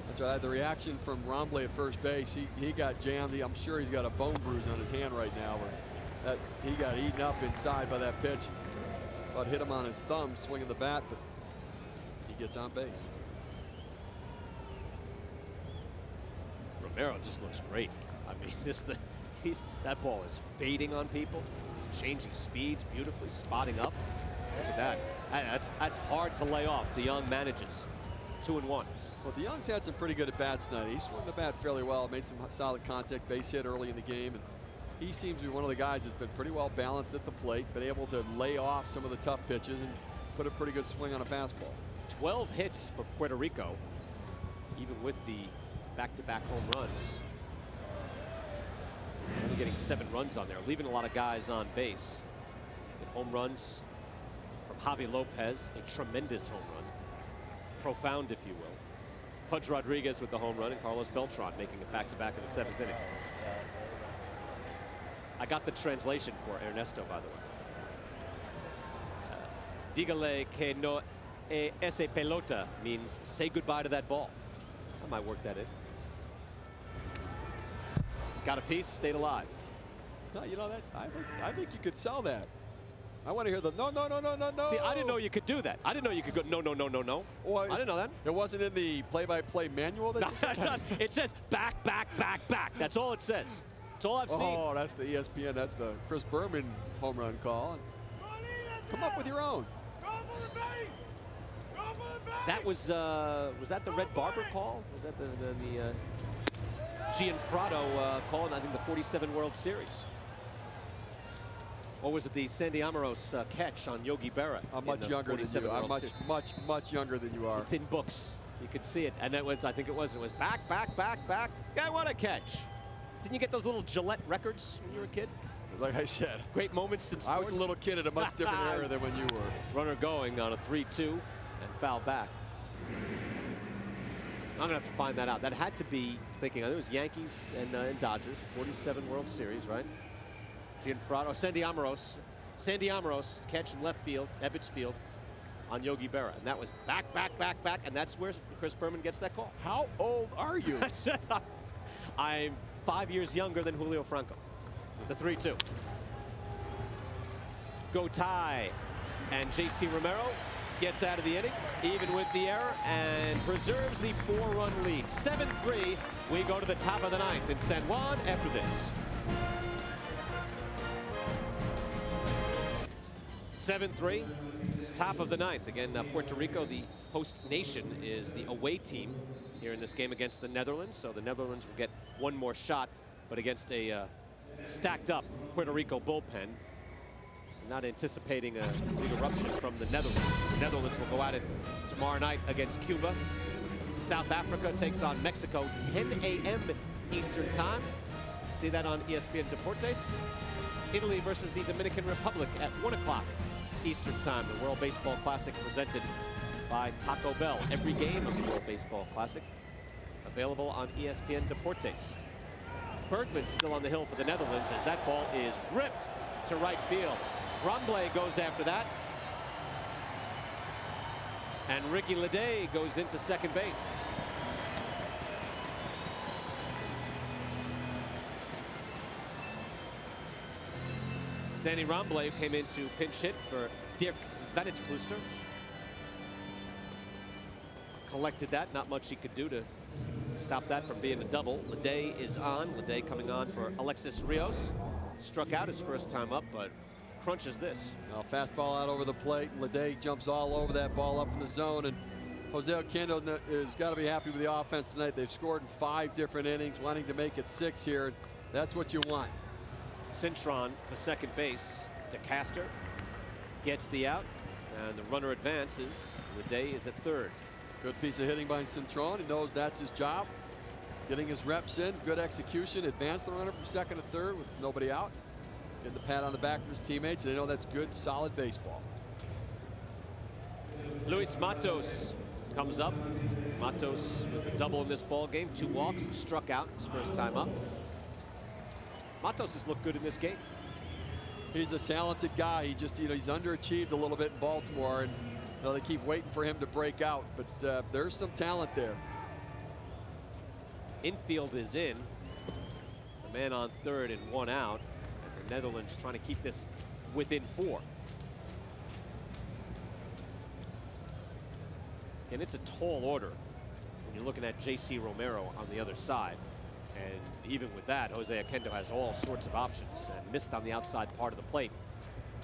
That's right, the reaction from Ramble at first base. He got jammed. I'm sure he's got a bone bruise on his hand right now. But he got eaten up inside by that pitch. About hit him on his thumb swinging the bat, but he gets on base. Romero just looks great. I mean, that ball is fading on people. He's changing speeds beautifully, spotting up. Look at that. That's hard to lay off. de Jong manages. 2-1. Well, de Jong's had some pretty good at-bats tonight. He swung the bat fairly well, made some solid contact, base hit early in the game, and he seems to be one of the guys that's been pretty well balanced at the plate, been able to lay off some of the tough pitches and put a pretty good swing on a fastball. 12 hits for Puerto Rico, even with the back-to-back home runs. Only getting 7 runs on there, leaving a lot of guys on base. And home runs from Javi Lopez, a tremendous home run. Profound, if you will. Pudge Rodriguez with the home run, and Carlos Beltran making it back-to-back in the 7th inning. I got the translation for Ernesto, by the way. Dígale que no ese pelota means say goodbye to that ball. I might work that in. Got a piece, stayed alive. No, you know that I think you could sell that. I want to hear the no, no, no, no, no, no. See, I didn't know you could do that. I didn't know you could go no, no, no, no, no. Well, I didn't know that. It wasn't in the play-by-play manual that It says back, back, back, back. That's all it says. That's all I've seen. Oh, that's the ESPN. That's the Chris Berman home run call. Come up with your own. That was that the Red Barber call? Was that the Gianfrado call in, I think, the 47 World Series? Or was it the Sandy Amaros catch on Yogi Berra? I'm much younger than you. I'm much younger than you are. It's in books. You could see it. And it was, I think it was back. Yeah, what a catch. Didn't you get those little Gillette records when you were a kid? Like I said. Great moments in sports. I was a little kid at a much different era than when you were. Runner going on a 3-2 and foul back. I'm going to have to find that out. That had to be, thinking, I think it was Yankees and Dodgers, 47 World Series, right? Gianfrado, Sandy Amaros, catch in left field, Ebbets Field, on Yogi Berra. And that was back. And that's where Chris Berman gets that call. How old are you? I'm 5 years younger than Julio Franco. The 3-2. Go tie. And J.C. Romero gets out of the inning, even with the error, and preserves the 4-run lead. 7-3. We go to the top of the ninth in San Juan after this. 7-3, top of the ninth. Again, Puerto Rico, the host nation, is the away team here in this game against the Netherlands. So the Netherlands will get one more shot, but against a stacked up Puerto Rico bullpen. Not anticipating a big eruption from the Netherlands. The Netherlands will go at it tomorrow night against Cuba. South Africa takes on Mexico, 10 a.m. Eastern time. See that on ESPN Deportes. Italy versus the Dominican Republic at 1 o'clock Eastern time. The World Baseball Classic presented by Taco Bell. Every game of the World Baseball Classic available on ESPN Deportes. Bergman still on the hill for the Netherlands as that ball is ripped to right field. Ramblay goes after that. And Ricky Leday goes into second base. Danny Ramblay came in to pinch hit for Dirk Vanitskluster. Collected that, not much he could do to stop that from being a double. Leday is on, Leday coming on for Alexis Rios. Struck out his first time up, but crunches this. Now fastball out over the plate. Leday jumps all over that ball up in the zone, and Jose Kendo has got to be happy with the offense tonight. They've scored in 5 different innings, wanting to make it 6 here. That's what you want. Cintron to second base to Castor. Gets the out, and the runner advances. Leday is at third. Good piece of hitting by Cintron. He knows that's his job. Getting his reps in, good execution. Advance the runner from second to third with nobody out. Getting the pat on the back from his teammates. They know that's good, solid baseball. Luis Matos comes up. Matos with a double in this ball game. 2 walks, struck out his first time up. Matos has looked good in this game. He's a talented guy. He just, he's underachieved a little bit in Baltimore, and they keep waiting for him to break out, but there's some talent there. Infield is in. The man on third and 1 out. And the Netherlands trying to keep this within 4. And it's a tall order when you're looking at J.C. Romero on the other side. And even with that, Jose Kendo has all sorts of options and missed on the outside part of the plate.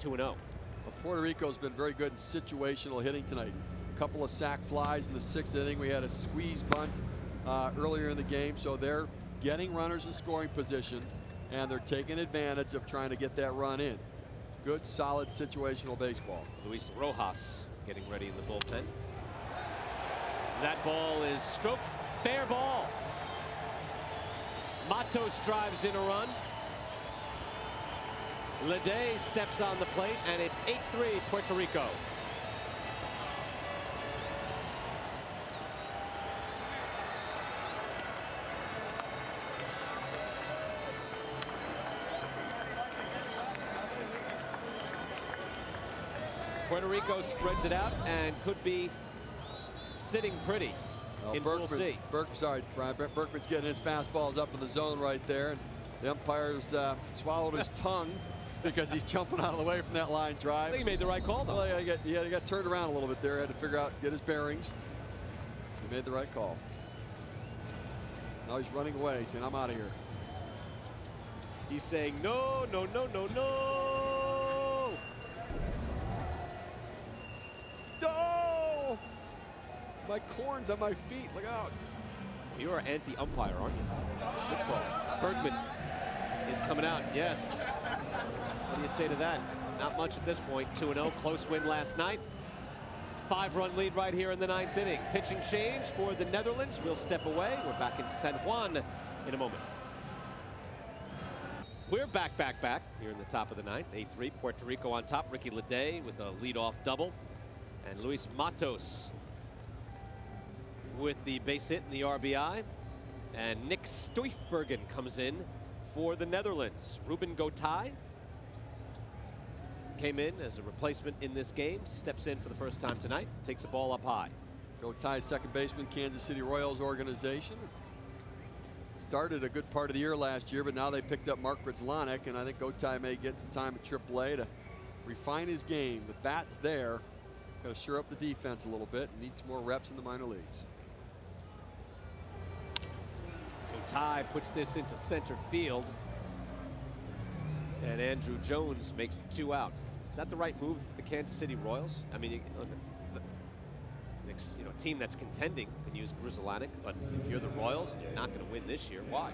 2-0. Well, Puerto Rico's been very good in situational hitting tonight. A couple of sac flies in the 6th inning. We had a squeeze bunt earlier in the game, so they're getting runners in scoring position, and they're taking advantage of trying to get that run in. Good, solid situational baseball. Luis Rojas getting ready in the bullpen. That ball is stroked. Fair ball. Matos drives in a run. Leday steps on the plate, and it's 8-3 Puerto Rico. Puerto Rico spreads it out and could be sitting pretty. In Pool C. Berkman's getting his fastballs up in the zone right there. And the umpires swallowed his tongue because he's jumping out of the way from that line drive. I think he made the right call, though. Well, he got turned around a little bit there. Had to figure out, get his bearings. He made the right call. Now he's running away, saying, I'm out of here. He's saying, no, no, no, no, no. No! My corn's on my feet. Look out. You are anti-umpire, aren't you? Good call. Bergman is coming out. Yes. What do you say to that? Not much at this point. 2-0. Close win last night. 5-run lead right here in the 9th inning. Pitching change for the Netherlands. We'll step away. We're back in San Juan in a moment. We're back here in the top of the 9th. 8-3. Puerto Rico on top. Ricky Leday with a leadoff double. And Luis Matos with the base hit and the RBI. And Nick Stoifbergen comes in for the Netherlands. Ruben Gotay came in as a replacement in this game. Steps in for the first time tonight. Takes the ball up high. Gotay, second baseman, Kansas City Royals organization. Started a good part of the year last year, but now they picked up Mark Grzelcyk, and I think Gotay may get some time at AAA to refine his game. The bat's there. Got to shore up the defense a little bit. Needs more reps in the minor leagues. Gotay puts this into center field, and Andrew Jones makes it 2 out. Is that the right move for the Kansas City Royals? I mean, a team that's contending can use Grzelcyk, but if you're the Royals and you're not going to win this year, why?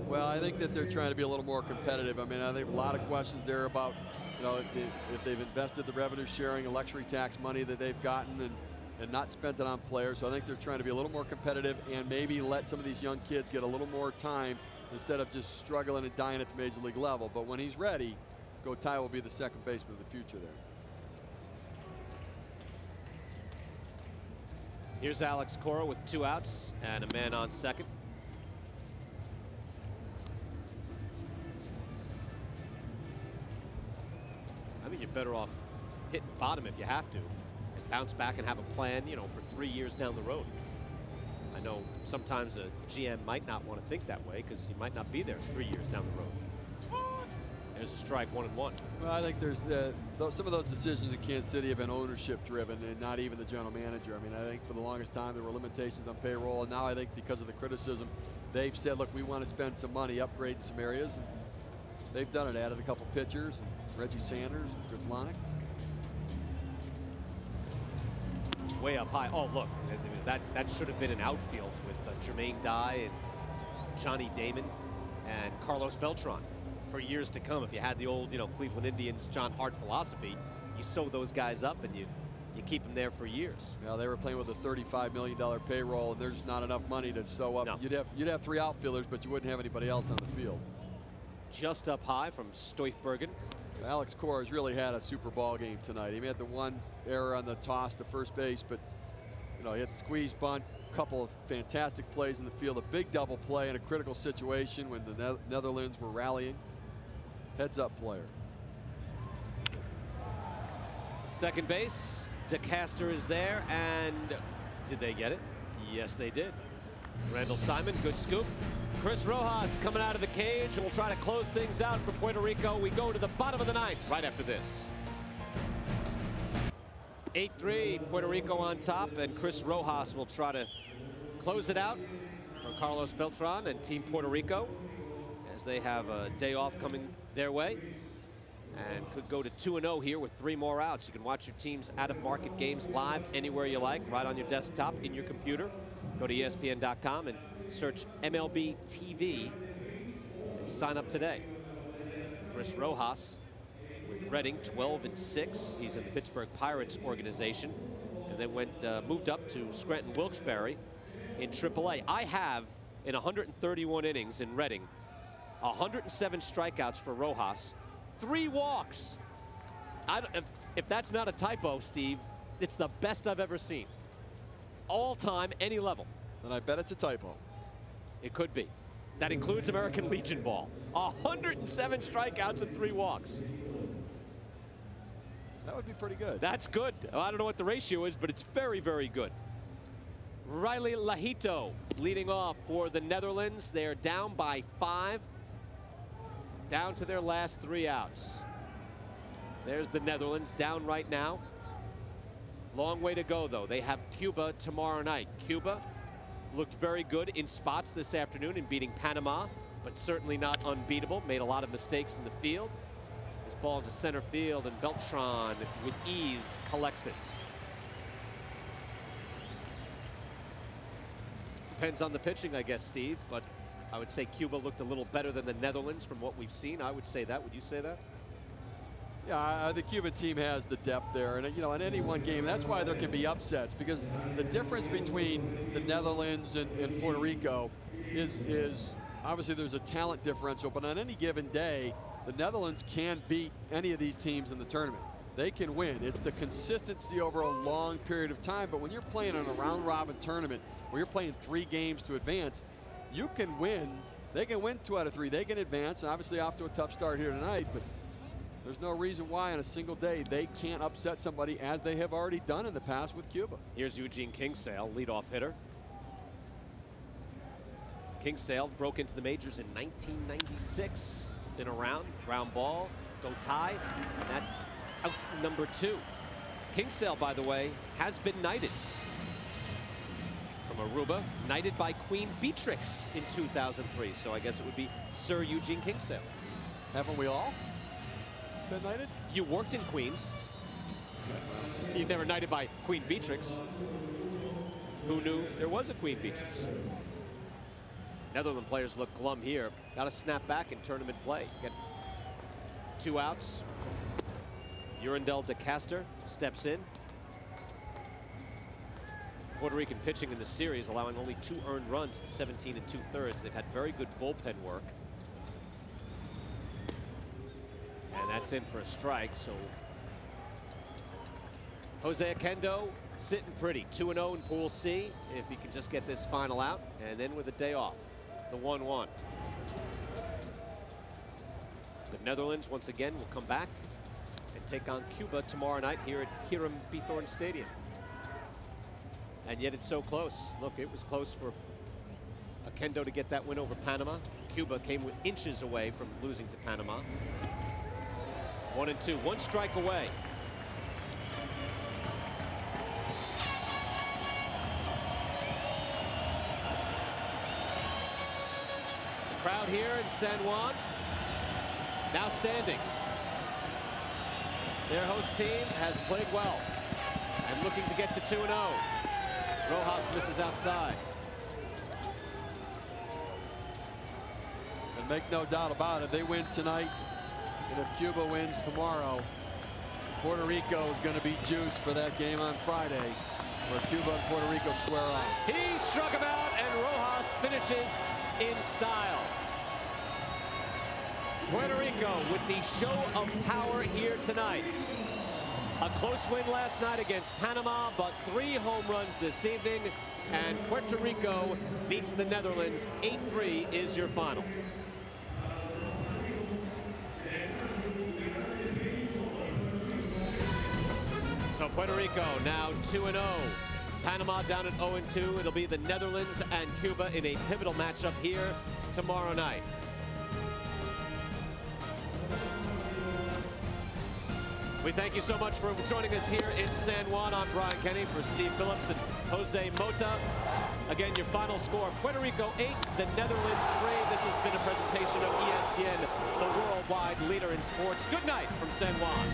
Well, I think that they're trying to be a little more competitive. I mean, I think a lot of questions there about, you know, if they've invested the revenue sharing and luxury tax money that they've gotten and not spent it on players. So I think they're trying to be a little more competitive and maybe let some of these young kids get a little more time instead of just struggling and dying at the major league level. But when he's ready, Gotay will be the second baseman of the future there. Here's Alex Cora with 2 outs and a man on second. I think you're better off hitting bottom if you have to, and bounce back and have a plan, you know, for 3 years down the road. I know sometimes a GM might not want to think that way because you might not be there 3 years down the road. There's a strike, 1-1. Well, I think there's some of those decisions in Kansas City have been ownership driven and not even the general manager. I mean, I think for the longest time there were limitations on payroll, and now I think because of the criticism, they've said, look, we want to spend some money upgrading some areas, and they've done it. Added a couple pitchers, and Reggie Sanders and Grzelcyk. Way up high. Oh, look, that should have been an outfield with Jermaine Dye and Johnny Damon and Carlos Beltran for years to come. If you had the old, you know, Cleveland Indians John Hart philosophy, you sew those guys up and you keep them there for years. Well, they were playing with a $35 million payroll, and there's not enough money to sew up. No. You'd have 3 outfielders, but you wouldn't have anybody else on the field. Just up high from Stoifbergen. Alex Cora has really had a super ball game tonight. He made the one error on the toss to first base, but you know, he had the squeeze bunt, a couple of fantastic plays in the field, a big double play in a critical situation when the Netherlands were rallying. Heads up player. Second base, DeCaster is there, and did they get it? Yes, they did. Randall Simon, good scoop. Chris Rojas coming out of the cage, and we'll try to close things out for Puerto Rico. We go to the bottom of the 9th right after this. 8-3, Puerto Rico on top, and Chris Rojas will try to close it out for Carlos Beltran and Team Puerto Rico as they have a day off coming their way and could go to 2-0 here with 3 more outs. You can watch your team's out-of-market games live anywhere you like, right on your desktop, in your computer. Go to ESPN.com and search MLB TV and sign up today. Chris Rojas with Reading, 12-6. He's in the Pittsburgh Pirates organization, and then moved up to Scranton Wilkes-Barre in AAA. I have, in 131 innings in Reading, 107 strikeouts for Rojas, 3 walks. If that's not a typo, Steve, it's the best I've ever seen. All time, any level. Then I bet it's a typo. It could be. That includes American Legion ball. 107 strikeouts and 3 walks. That would be pretty good. That's good. I don't know what the ratio is, but it's very, very good. Riley Lajito leading off for the Netherlands. They're down by 5. Down to their last 3 outs. There's the Netherlands down right now. Long way to go, though. They have Cuba tomorrow night. Cuba looked very good in spots this afternoon in beating Panama but certainly not unbeatable. Made a lot of mistakes in the field. This ball into center field, and Beltran with ease collects it. Depends on the pitching, I guess, Steve, but I would say Cuba looked a little better than the Netherlands from what we've seen. I would say that. Would you say that? Yeah, the Cuban team has the depth there, and you know, in any one game, that's why there can be upsets, because the difference between the Netherlands and Puerto Rico is obviously there's a talent differential, but on any given day, the Netherlands can beat any of these teams in the tournament. They can win. It's the consistency over a long period of time, but when you're playing in a round-robin tournament where you're playing 3 games to advance, you can win. They can win 2 out of 3. They can advance. Obviously off to a tough start here tonight, but there's no reason why on a single day they can't upset somebody, as they have already done in the past with Cuba. Here's Eugene Kingsale, leadoff hitter. Kingsale broke into the majors in 1996. He's been around, ground ball, go tie, and that's out number 2. Kingsale, by the way, has been knighted from Aruba, knighted by Queen Beatrix in 2003. So I guess it would be Sir Eugene Kingsale. Haven't we all been knighted? You worked in Queens. You've never knighted by Queen Beatrix. Who knew there was a Queen Beatrix? Netherlands players look glum here. Got to snap back in tournament play. Get 2 outs. Urandel de Caster steps in. Puerto Rican pitching in the series, allowing only 2 earned runs in 17 2/3. They've had very good bullpen work. And that's in for a strike, so Jose Kendo sitting pretty. 2-0 in Pool C, if he can just get this final out, and then with a day off, the 1-1. The Netherlands, once again, will come back and take on Cuba tomorrow night here at Hiram Bithorn Stadium. And yet it's so close. Look, it was close for a Kendo to get that win over Panama. Cuba came with inches away from losing to Panama. 1-2, 1 strike away. The crowd here in San Juan now standing. Their host team has played well and looking to get to 2-0. Rojas misses outside. And make no doubt about it, they win tonight, and if Cuba wins tomorrow, Puerto Rico is going to be juiced for that game on Friday, where Cuba and Puerto Rico square off. He struck him out, and Rojas finishes in style. Puerto Rico with the show of power here tonight. A close win last night against Panama, but 3 home runs this evening, and Puerto Rico beats the Netherlands. 8-3 is your final. So Puerto Rico now 2-0. Panama down at 0-2. It'll be the Netherlands and Cuba in a pivotal matchup here tomorrow night. We thank you so much for joining us here in San Juan. I'm Brian Kenny for Steve Phillips and Jose Mota. Again, your final score, Puerto Rico 8, the Netherlands 3. This has been a presentation of ESPN, the worldwide leader in sports. Good night from San Juan.